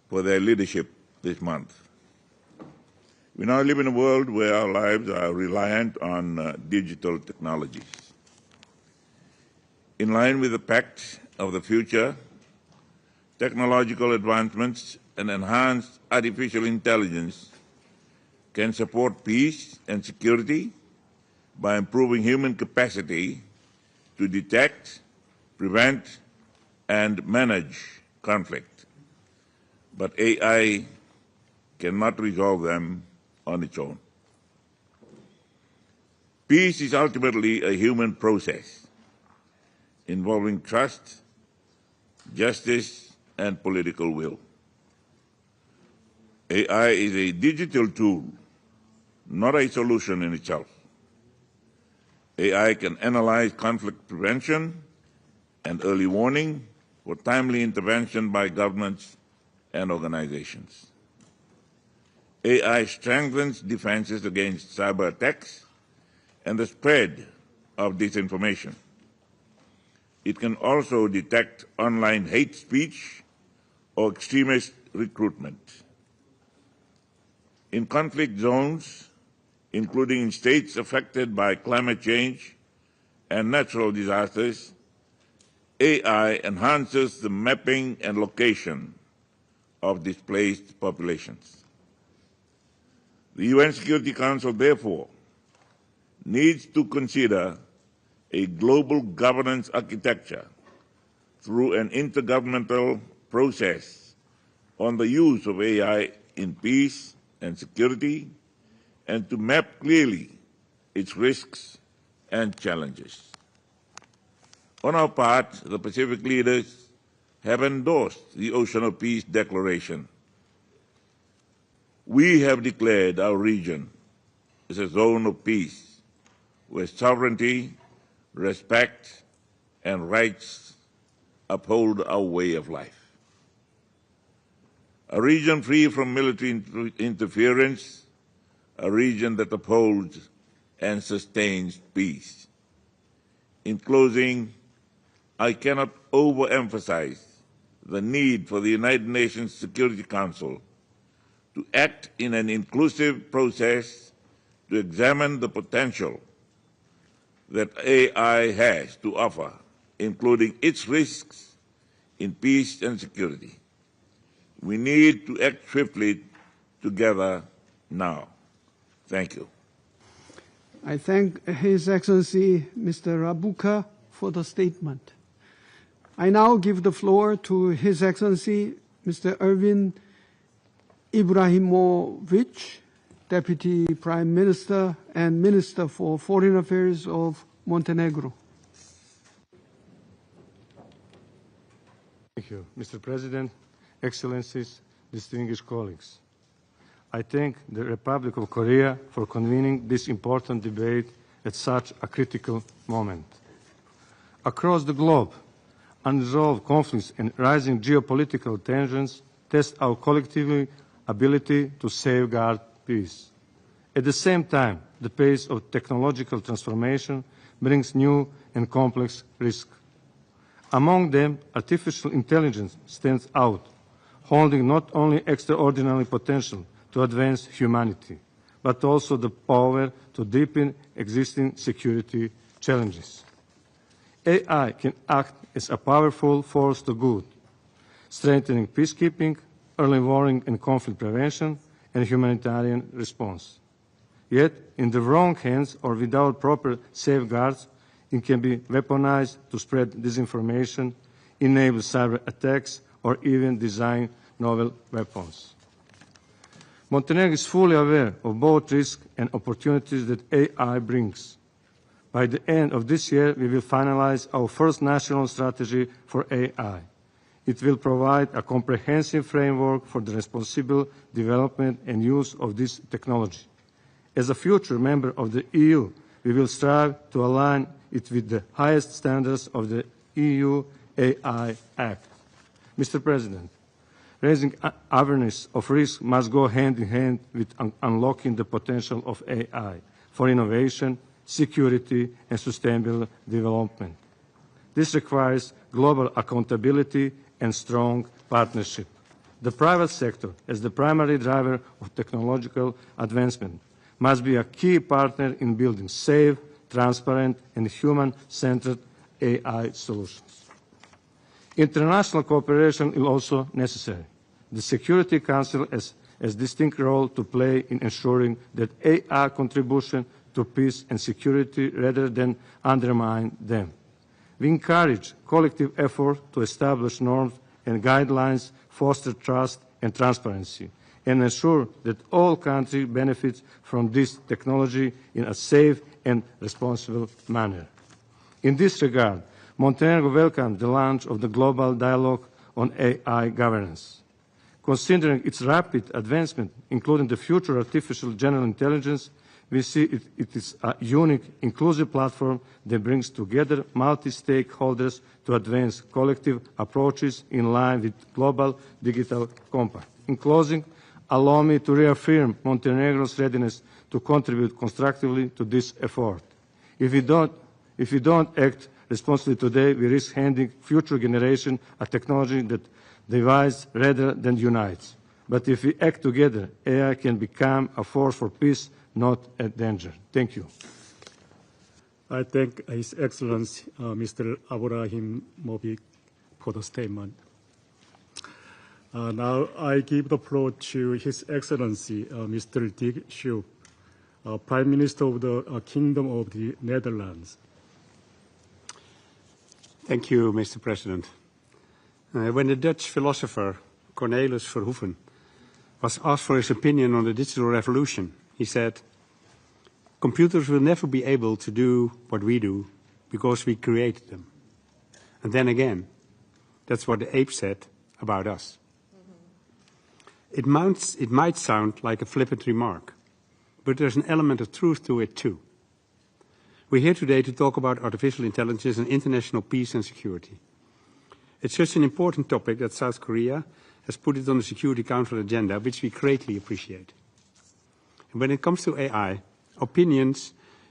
for their leadership this month. We now live in a world where our lives are reliant on digital technologies. In line with the Pact of the Future, technological advancements and enhanced artificial intelligence can support peace and security by improving human capacity to detect, prevent, and manage conflict. But AI cannot resolve them on its own. Peace is ultimately a human process involving trust, justice, and political will. AI is a digital tool, not a solution in itself. AI can analyze conflict prevention and early warning for timely intervention by governments and organizations. AI strengthens defenses against cyber attacks and the spread of disinformation. It can also detect online hate speech or extremist recruitment. In conflict zones, including in states affected by climate change and natural disasters, AI enhances the mapping and location of displaced populations. The UN Security Council, therefore, needs to consider a global governance architecture through an intergovernmental process on the use of AI in peace and security, and to map clearly its risks and challenges. On our part, the Pacific leaders have endorsed the Ocean of Peace Declaration. We have declared our region as a zone of peace, where sovereignty, respect, and rights uphold our way of life. A region free from military interference, a region that upholds and sustains peace. In closing, I cannot overemphasize the need for the United Nations Security Council to act in an inclusive process to examine the potential that AI has to offer, including its risks in peace and security. We need to act swiftly together now. Thank you. I thank His Excellency Mr. Rabuka for the statement. I now give the floor to His Excellency Mr. Ervin Ibrahimovic, Deputy Prime Minister and Minister for Foreign Affairs of Montenegro. Thank you, Mr. President, Excellencies, distinguished colleagues. I thank the Republic of Korea for convening this important debate at such a critical moment. Across the globe, unresolved conflicts and rising geopolitical tensions test our collective ability to safeguard peace. At the same time, the pace of technological transformation brings new and complex risks. Among them, artificial intelligence stands out, holding not only extraordinary potential to advance humanity, but also the power to deepen existing security challenges. AI can act as a powerful force to good, strengthening peacekeeping, early warning and conflict prevention, and humanitarian response. Yet, in the wrong hands or without proper safeguards, it can be weaponized to spread disinformation, enable cyber attacks, or even design novel weapons. Montenegro is fully aware of both risks and opportunities that AI brings. By the end of this year, we will finalize our first national strategy for AI. It will provide a comprehensive framework for the responsible development and use of this technology. As a future member of the EU, we will strive to align it with the highest standards of the EU AI Act. Mr. President, raising awareness of risk must go hand in hand with unlocking the potential of AI for innovation, security, and sustainable development. This requires global accountability and strong partnership. The private sector, as the primary driver of technological advancement, must be a key partner in building safe, transparent, and human-centered AI solutions. International cooperation is also necessary. The Security Council has a distinct role to play in ensuring that AI contribution to peace and security rather than undermine them. We encourage collective effort to establish norms and guidelines, foster trust and transparency, and ensure that all countries benefit from this technology in a safe and responsible manner. In this regard, Montenegro welcomes the launch of the Global Dialogue on AI Governance. Considering its rapid advancement, including the future artificial general intelligence, we see it is a unique, inclusive platform that brings together multi-stakeholders to advance collective approaches in line with Global Digital Compact. In closing, allow me to reaffirm Montenegro's readiness to contribute constructively to this effort. If we don't act responsibly today, we risk handing future generations a technology that divides rather than unites. But if we act together, AI can become a force for peace, not a danger. Thank you. I thank His Excellency Mr. Abraham Mobi for the statement. Now I give the floor to His Excellency Mr. Dick Schoof, Prime Minister of the Kingdom of the Netherlands. Thank you, Mr. President. When the Dutch philosopher Cornelis Verhoeven was asked for his opinion on the digital revolution, he said, "Computers will never be able to do what we do because we created them." And then again, that's what the ape said about us. It might sound like a flippant remark, but there's an element of truth to it too. We're here today to talk about artificial intelligence and international peace and security. It's such an important topic that South Korea has put it on the Security Council agenda, which we greatly appreciate. And when it comes to AI, opinion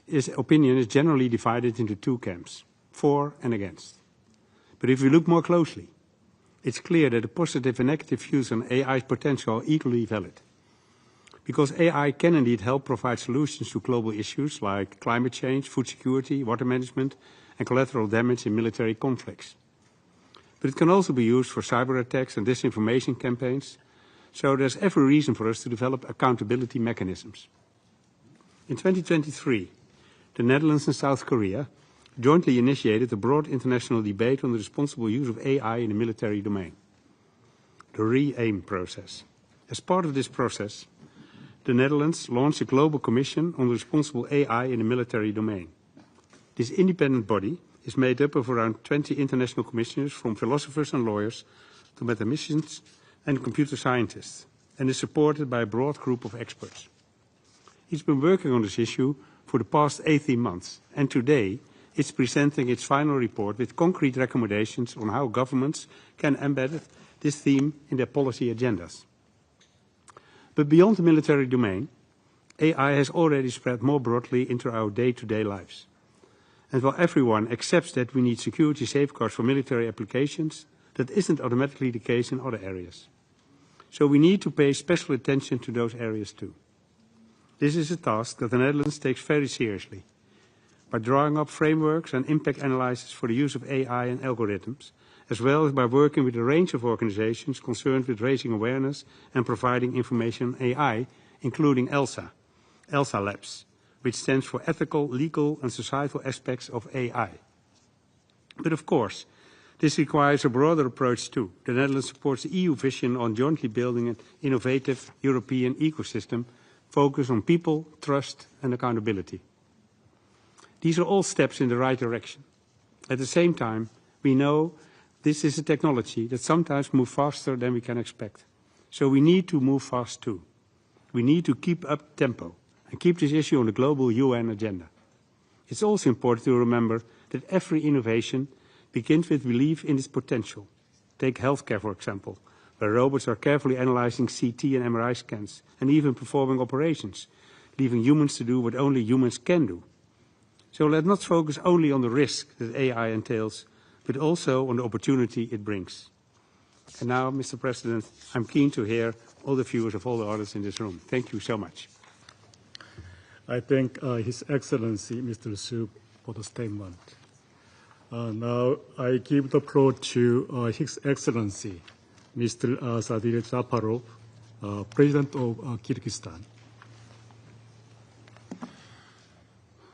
is generally divided into two camps, for and against. But if we look more closely, it's clear that the positive and negative views on AI's potential are equally valid. Because AI can indeed help provide solutions to global issues like climate change, food security, water management, and collateral damage in military conflicts. But it can also be used for cyber attacks and disinformation campaigns, so there's every reason for us to develop accountability mechanisms. In 2023, the Netherlands and South Korea jointly initiated a broad international debate on the responsible use of AI in the military domain, the RE-AIM process. As part of this process, the Netherlands launched a global commission on responsible AI in the military domain. This independent body is made up of around 20 international commissioners, from philosophers and lawyers to mathematicians and computer scientists, and is supported by a broad group of experts. It's been working on this issue for the past 18 months, and today it's presenting its final report with concrete recommendations on how governments can embed this theme in their policy agendas. But beyond the military domain, AI has already spread more broadly into our day-to-day lives. And while everyone accepts that we need security safeguards for military applications, that isn't automatically the case in other areas. So we need to pay special attention to those areas too. This is a task that the Netherlands takes very seriously. By drawing up frameworks and impact analyses for the use of AI and algorithms, as well as by working with a range of organizations concerned with raising awareness and providing information on AI, including ELSA Labs, which stands for Ethical, Legal and Societal Aspects of AI. But of course, this requires a broader approach too. The Netherlands supports the EU vision on jointly building an innovative European ecosystem focused on people, trust and accountability. These are all steps in the right direction. At the same time, we know this is a technology that sometimes moves faster than we can expect. So we need to move fast too. We need to keep up tempo and keep this issue on the global UN agenda. It's also important to remember that every innovation begins with belief in its potential. Take healthcare, for example, where robots are carefully analyzing CT and MRI scans and even performing operations, leaving humans to do what only humans can do. So let's not focus only on the risk that AI entails, but also on the opportunity it brings. And now, Mr. President, I'm keen to hear all the views of all the others in this room. Thank you so much. I thank His Excellency Mr. Schoof for the statement. Now I give the floor to His Excellency Mr. Sadir Japarov, President of Kyrgyzstan.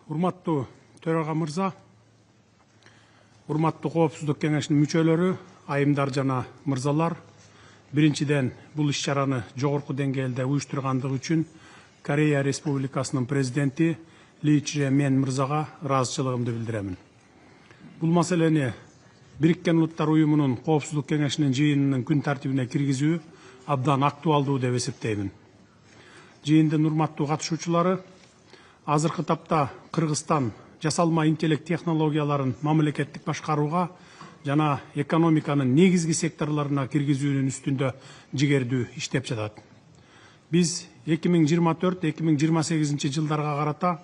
Урматтуу төрага мырза, урматтуу коопсуздук кеңешинин мүчөлөрү, айымдар жана мырзалар, Биринчиден, бул иш-чараны жогорку деңгээлде уюштургандыгы үчүн Корея Республикасынын президенти Ли Чжэ-мен мырзага ыраазычылыгымды билдиремин. Бул маселени Бириккен Улуттар Уюмунун Коопсуздук кеңешинин жыйынынын күн тартибине киргизүү абдан актуалдуу деп эсептеймин. Жыйындын урматтуу катышуучулары, азыркы тапта Кыргызстан жасалма интеллект технологияларын мамлекеттик башкарууга жана экономиканын негизги секторларына киргизүүнүн үстүндө жигердүү иштеп жатат. Биз 2024-2028 жылдарга карата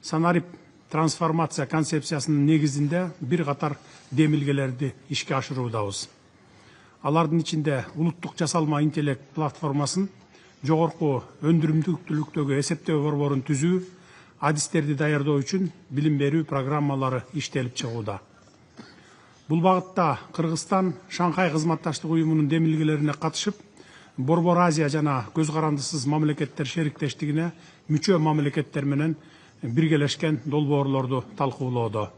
санарип трансформация концепциясынын негизинде бир катар демилгелерди ишке ашыруудабыз. Алардын ичинде улуттук жасалма интеллект платформасын, жогорку өндүрүмдүүлүктөгү эсептөө борборун түзүү, адистерди даярдоо үчүн билим берүү программалары иштелип чыгууда. Бул багытта Кыргызстан Шанхай кызматташтык уюмунун демилгелерине катышып, Борбор Азия жана көз карандысыз мамлекеттер шериктештигине мүчө мамлекеттер менен биргелешкен долбоорлорду талкуулоодо.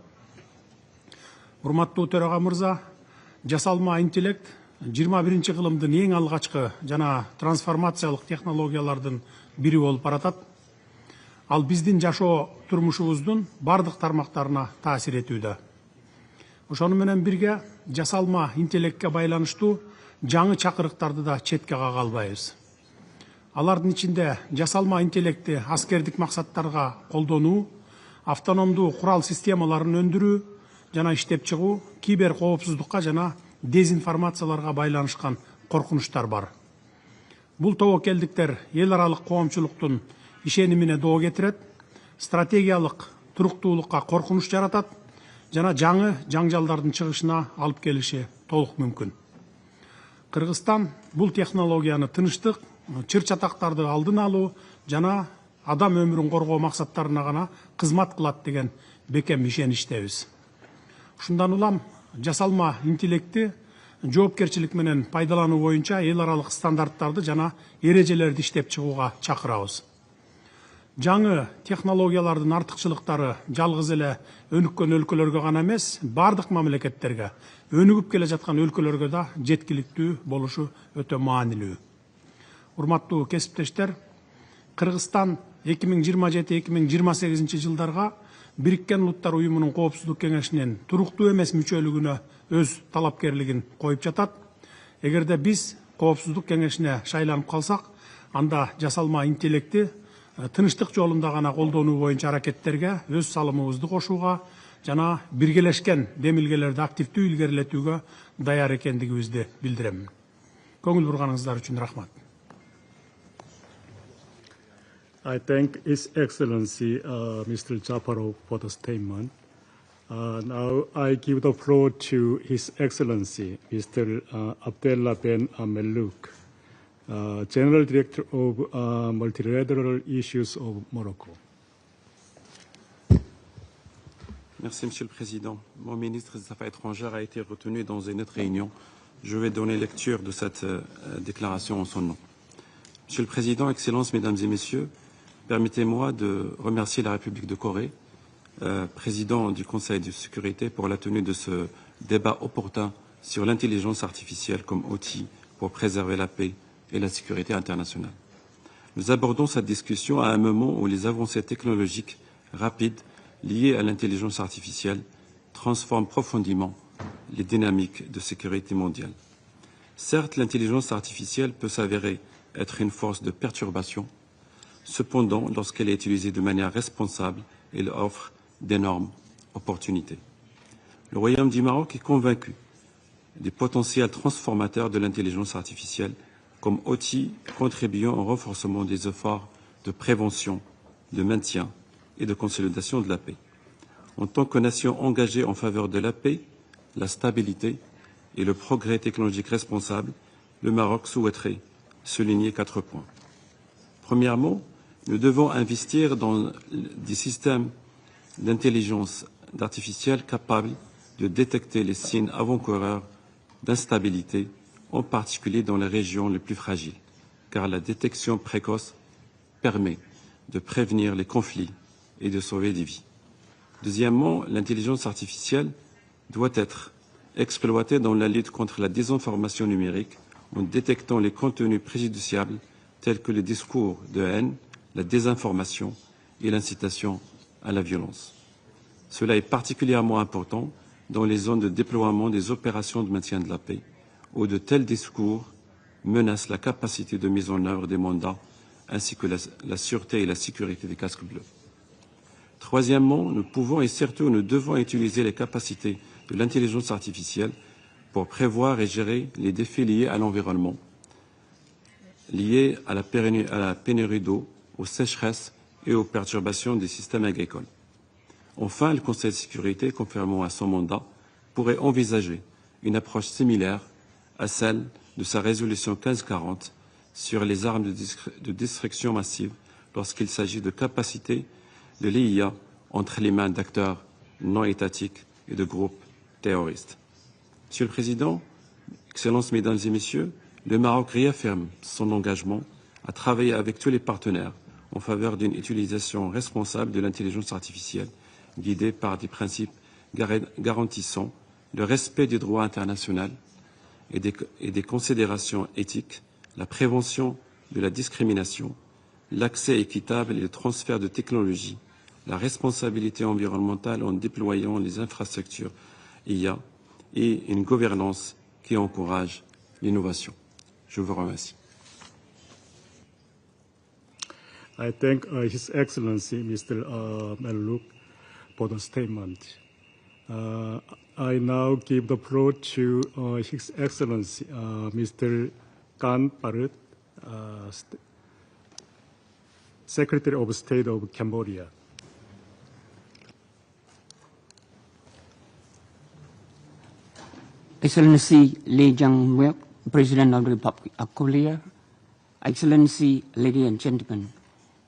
Урматтуу төрага мырза, жасалма интеллект 21-кылымдын эң алгачкы жана трансформациялык технологиялардын бири болуп баратат. Ал биздин жашоо турмушубуздун бардык тармактарына таасир этүүдө. Ошону менен бирге жасалма интеллектке байланыштуу жаңы чакырыктарды да четке кага албайбыз. Алардын ичинде жасалма интеллектти аскердик максаттарга колдонуу, автономдуу курал системаларын өндүрүү жана иштеп чыгуу, кибер коопсуздукка жана дезинформацияларга байланышкан коркунучтар бар. Бул тобокелдиктер эл аралык коомчулуктун ишенимине доо кетирет, стратегиялык туруктуулукка коркунуч жаратат жана жаңы жаңжалдардын чыгышына алып келиши толук мүмкүн. Кыргызстан бул технологияны тынычтык, чыр-чатактарды алдын алуу жана адам өмүрүн коргоо максаттарына гана кызмат кылат деген бекем ишеничтебиз. Ушундан улам жасалма интеллектти жоопкерчилик менен пайдалануу боюнча эл аралык стандарттарды жана эрежелерди иштеп чыгууга чакырабыз. Жаңы технологиялардын артыкчылыктары жалгыз эле өнүккөн өлкөлөргө гана эмес, бардык мамлекеттерге, өнүгүп келе жаткан өлкөлөргө да жеткиликтүү болушу өтө маанилүү. Урматтуу кесиптештер, Кыргызстан 2027-2028 жылдарга Бириккен Улуттар Уюмунун Коопсуздук кеңешинин туруктуу эмес мүчөлүгүнө өз талапкерлигин коюп жатат. Эгерде биз Коопсуздук кеңешине шайланып калсак, анда жасалма интеллекти тынычтык жолунда гана колдонуу боюнча аракеттерге өз салымыбызды кошууга жана биргелешкен демилгелерди активдүү илгерилетүүгө даяр экендигибизди билдирем. Көңүл бурганыңыздар үчүн рахмат. I thank His Excellency Mr. Japarov for the statement. Now I give the floor to His Excellency Mr. Abdullah Ben Mellouk, General Director of Multilateral Issues of Morocco. Merci, Monsieur le Président. Mon ministre des Affaires étrangères a été retenu dans une autre réunion. Je vais donner lecture de cette déclaration en son nom. Monsieur le Président, Excellences, Mesdames et Messieurs, permettez-moi de remercier la République de Corée, président du Conseil de sécurité, pour la tenue de ce débat opportun sur l'intelligence artificielle comme outil pour préserver la paix et la sécurité internationale. Nous abordons cette discussion à un moment où les avancées technologiques rapides liées à l'intelligence artificielle transforment profondément les dynamiques de sécurité mondiale. Certes, l'intelligence artificielle peut s'avérer être une force de perturbation. Cependant, lorsqu'elle est utilisée de manière responsable, elle offre d'énormes opportunités. Le Royaume du Maroc est convaincu des potentiels transformateurs de l'intelligence artificielle comme outil contribuant au renforcement des efforts de prévention, de maintien et de consolidation de la paix. En tant que nation engagée en faveur de la paix, la stabilité et le progrès technologique responsable, le Maroc souhaiterait souligner 4 points. Premièrement, nous devons investir dans des systèmes d'intelligence artificielle capables de détecter les signes avant-coureurs d'instabilité, en particulier dans les régions les plus fragiles, car la détection précoce permet de prévenir les conflits et de sauver des vies. Deuxièmement, l'intelligence artificielle doit être exploitée dans la lutte contre la désinformation numérique en détectant les contenus préjudiciables tels que les discours de haine, la désinformation et l'incitation à la violence. Cela est particulièrement important dans les zones de déploiement des opérations de maintien de la paix, où de tels discours menacent la capacité de mise en œuvre des mandats ainsi que la sûreté et la sécurité des casques bleus. Troisièmement, nous pouvons et surtout nous devons utiliser les capacités de l'intelligence artificielle pour prévoir et gérer les défis liés à l'environnement, liés à la pénurie d'eau, aux sécheresses et aux perturbations des systèmes agricoles. Enfin, le Conseil de sécurité, conformément à son mandat, pourrait envisager une approche similaire à celle de sa résolution 1540 sur les armes de destruction massive lorsqu'il s'agit de capacités de l'IA entre les mains d'acteurs non étatiques et de groupes terroristes. Monsieur le Président, Excellences, Mesdames et Messieurs, le Maroc réaffirme son engagement à travailler avec tous les partenaires en faveur d'une utilisation responsable de l'intelligence artificielle guidée par des principes garantissant le respect du droit international et des considérations éthiques, la prévention de la discrimination, l'accès équitable et le transfert de technologies, la responsabilité environnementale en déployant les infrastructures IA et une gouvernance qui encourage l'innovation. Je vous remercie. I thank His Excellency Mr. Al-Louk for the statement. I now give the floor to His Excellency Mr. Khan Parut, Secretary of State of Cambodia. Excellency Lee Jae-myung, President of the Republic of Korea, Excellency, ladies and gentlemen,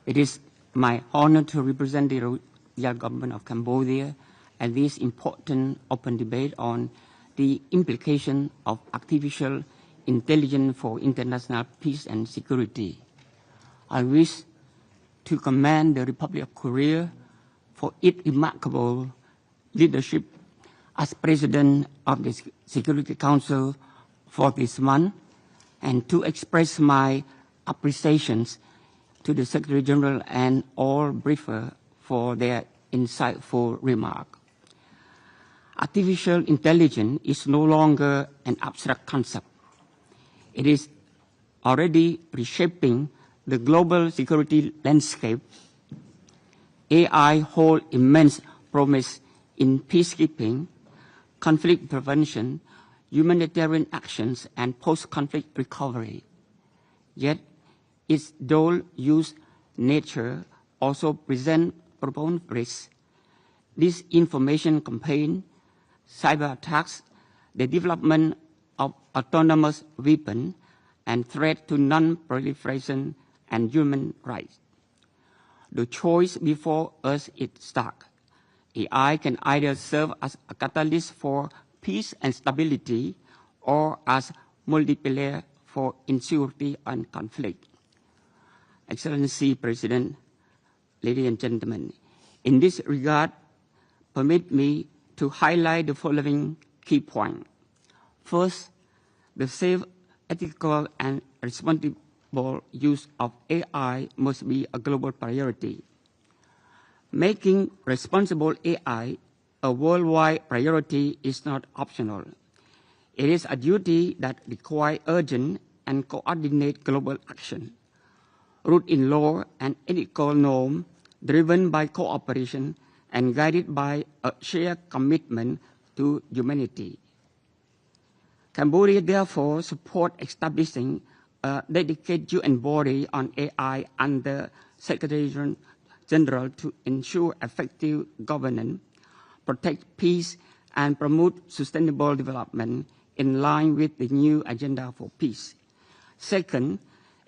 it is my honor to represent the Royal Government of Cambodia at this important open debate on the implication of artificial intelligence for international peace and security. I wish to commend the Republic of Korea for its remarkable leadership as President of the Security Council for this month, and to express my appreciations to the Secretary General and all briefers for their insightful remarks. Artificial intelligence is no longer an abstract concept. It is already reshaping the global security landscape. AI holds immense promise in peacekeeping, conflict prevention, humanitarian actions, and post-conflict recovery. Yet, its dual-use nature also presents profound risks. Disinformation campaigns, cyber attacks, the development of autonomous weapons, and threat to non-proliferation and human rights. The choice before us is stark. AI can either serve as a catalyst for peace and stability or as multiplier for insecurity and conflict. Excellency President, ladies and gentlemen, in this regard, permit me to highlight the following key points. First, the safe, ethical, and responsible use of AI must be a global priority. Making responsible AI a worldwide priority is not optional. It is a duty that requires urgent and coordinated global action, rooted in law and ethical norms, driven by cooperation and guided by a shared commitment to humanity. Cambodia therefore supports establishing a dedicated UN body on AI under Secretary General to ensure effective governance, protect peace, and promote sustainable development in line with the new agenda for peace. Second,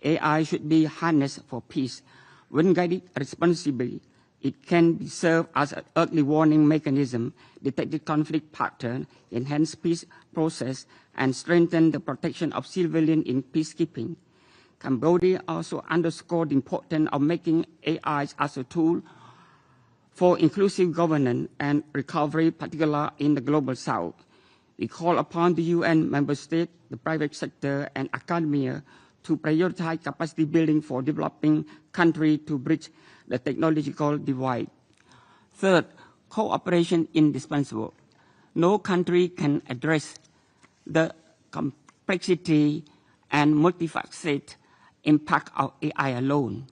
AI should be harnessed for peace. When guided responsibly, it can serve as an early warning mechanism, detect conflict pattern, enhance peace process, and strengthen the protection of civilians in peacekeeping. Cambodia also underscored the importance of making AI as a tool for inclusive governance and recovery, particularly in the Global South. We call upon the UN member states, the private sector, and academia to prioritize capacity building for developing countries to bridge the technological divide. Third, cooperation indispensable. No country can address the complexity and multifaceted impact of AI alone.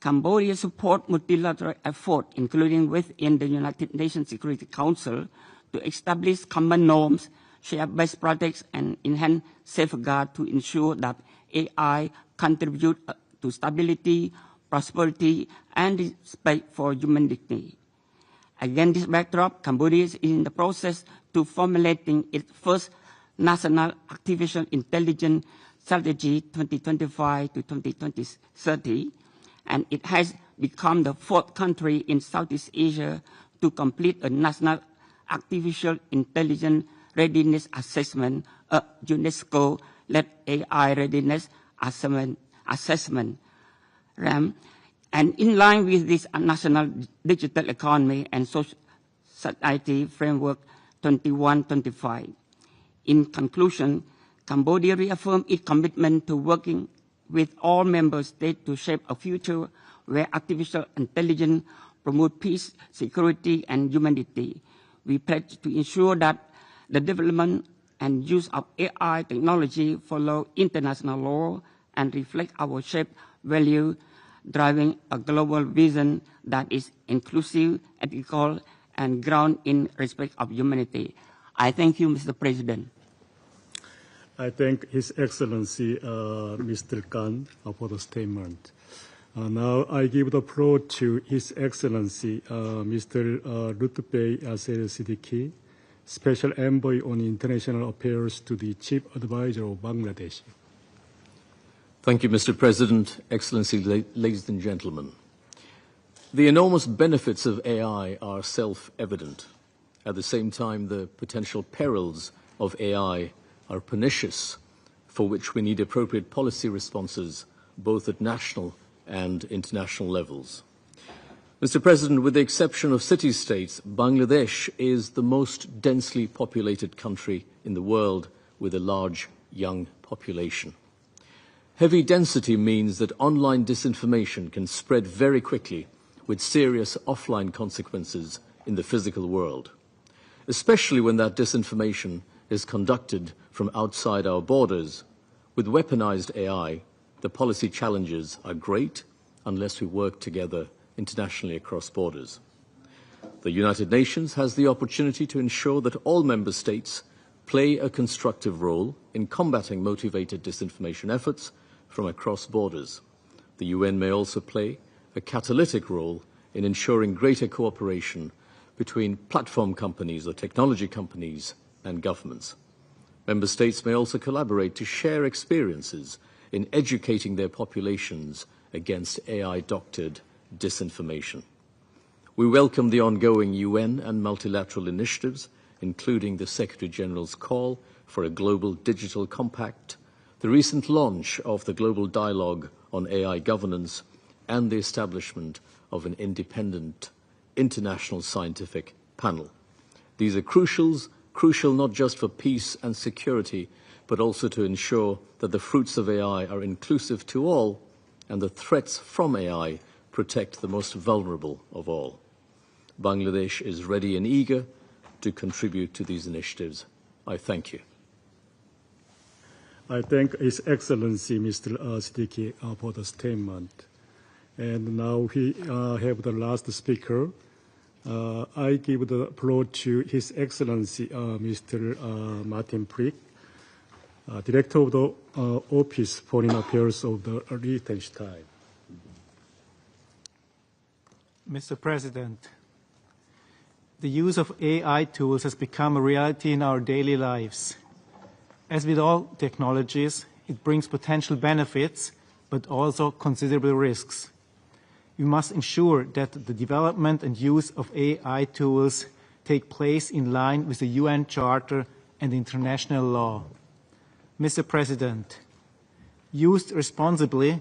Cambodia supports multilateral efforts, including within the United Nations Security Council, to establish common norms, share best practices, and enhance safeguards to ensure that AI contributes to stability, prosperity, and respect for human dignity. Against this backdrop, Cambodia is in the process to formulating its first national artificial intelligence strategy 2025 to 2030, and it has become the fourth country in Southeast Asia to complete a national artificial intelligence readiness assessment, a UNESCO-led AI readiness assessment RAM. And in line with this national digital economy and society framework 21-25. In conclusion, Cambodia reaffirmed its commitment to working with all member states to shape a future where artificial intelligence promotes peace, security, and humanity. We pledge to ensure that the development and use of AI technology follow international law and reflect our shared value, driving a global vision that is inclusive, ethical, and grounded in respect of humanity. I thank you, Mr. President. I thank His Excellency Mr. Khan for the statement. Now I give the floor to His Excellency Mr. Lutfei Siddiqui, Special Envoy on International Affairs to the Chief Advisor of Bangladesh. Thank you, Mr. President, Excellency, ladies and gentlemen. The enormous benefits of AI are self-evident. At the same time, the potential perils of AI are pernicious, for which we need appropriate policy responses, both at national and international levels. Mr. President, with the exception of city-states, Bangladesh is the most densely populated country in the world with a large young population. Heavy density means that online disinformation can spread very quickly with serious offline consequences in the physical world, especially when that disinformation is conducted from outside our borders. With weaponized AI, the policy challenges are great unless we work together internationally across borders. The United Nations has the opportunity to ensure that all member states play a constructive role in combating motivated disinformation efforts from across borders. The UN may also play a catalytic role in ensuring greater cooperation between platform companies or technology companies and governments. Member states may also collaborate to share experiences in educating their populations against AI-doctored disinformation. We welcome the ongoing UN and multilateral initiatives, including the Secretary-General's call for a global digital compact, the recent launch of the Global Dialogue on AI Governance, and the establishment of an independent international scientific panel. These are crucial not just for peace and security, but also to ensure that the fruits of AI are inclusive to all and the threats from AI protect the most vulnerable of all. Bangladesh is ready and eager to contribute to these initiatives. I thank you. I thank His Excellency Mr. Siddiqui for the statement. And now we have the last speaker. I give the floor to His Excellency Mr. Martin Prick, Director of the Office Foreign Affairs of the Liechtenstein. Mr. President, the use of AI tools has become a reality in our daily lives. As with all technologies, it brings potential benefits, but also considerable risks. We must ensure that the development and use of AI tools take place in line with the UN Charter and international law. Mr. President, used responsibly,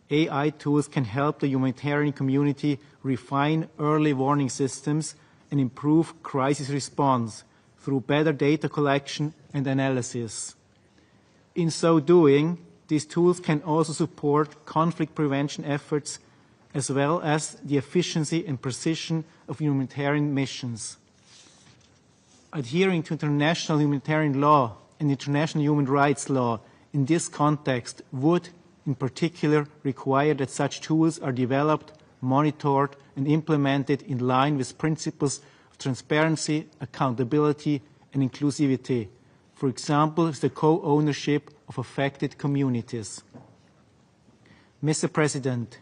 AI tools can help the humanitarian community refine early warning systems and improve crisis response, through better data collection and analysis. In so doing, these tools can also support conflict prevention efforts as well as the efficiency and precision of humanitarian missions. Adhering to international humanitarian law and international human rights law in this context would, in particular, require that such tools are developed, monitored, and implemented in line with principles of transparency, accountability, and inclusivity, for example, with the co-ownership of affected communities. Mr. President,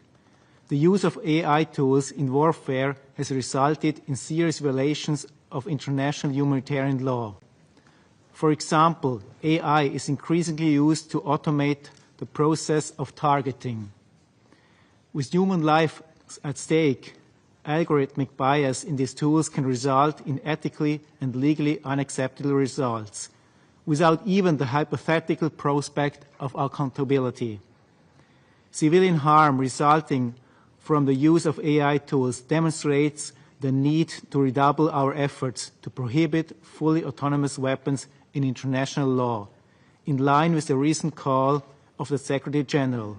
the use of AI tools in warfare has resulted in serious violations of international humanitarian law. For example, AI is increasingly used to automate the process of targeting. With human life at stake, algorithmic bias in these tools can result in ethically and legally unacceptable results, without even the hypothetical prospect of accountability. Civilian harm resulting from the use of AI tools demonstrates the need to redouble our efforts to prohibit fully autonomous weapons in international law, in line with the recent call of the Secretary General.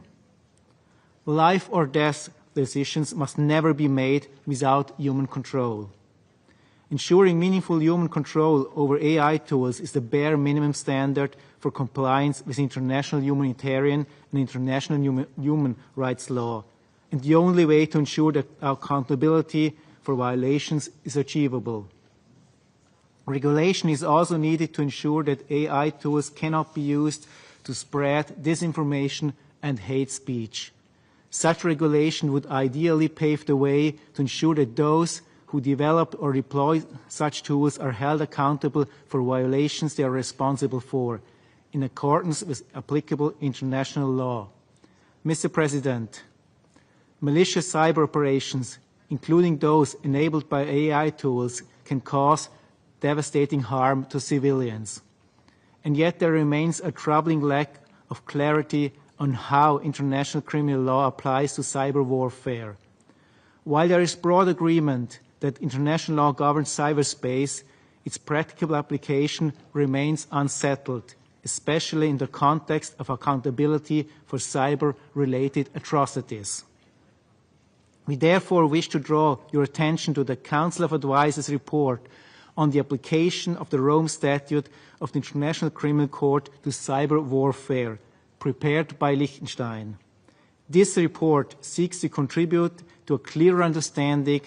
Life or death decisions must never be made without human control. Ensuring meaningful human control over AI tools is the bare minimum standard for compliance with international humanitarian and international human rights law, and the only way to ensure that accountability for violations is achievable. Regulation is also needed to ensure that AI tools cannot be used to spread disinformation and hate speech. Such regulation would ideally pave the way to ensure that those who develop or deploy such tools are held accountable for violations they are responsible for, in accordance with applicable international law. Mr. President, malicious cyber operations, including those enabled by AI tools, can cause devastating harm to civilians. And yet there remains a troubling lack of clarity on how international criminal law applies to cyber warfare. While there is broad agreement that international law governs cyberspace, its practical application remains unsettled, especially in the context of accountability for cyber-related atrocities. We therefore wish to draw your attention to the Council of Advisors report on the application of the Rome Statute of the International Criminal Court to cyber warfare, prepared by Liechtenstein. This report seeks to contribute to a clearer understanding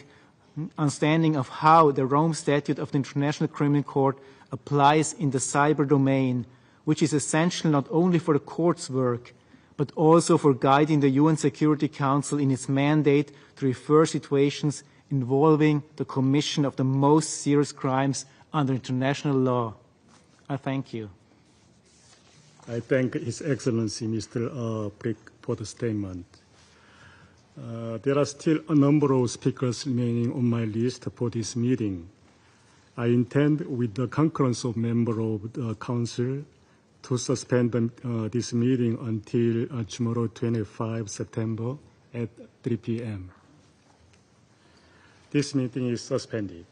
of how the Rome Statute of the International Criminal Court applies in the cyber domain, which is essential not only for the court's work, but also for guiding the UN Security Council in its mandate to refer situations involving the commission of the most serious crimes under international law. I thank you. I thank His Excellency Mr. Brick for the statement. There are still a number of speakers remaining on my list for this meeting. I intend, with the concurrence of members of the Council, to suspend this meeting until tomorrow, 25 September at 3 p.m. This meeting is suspended.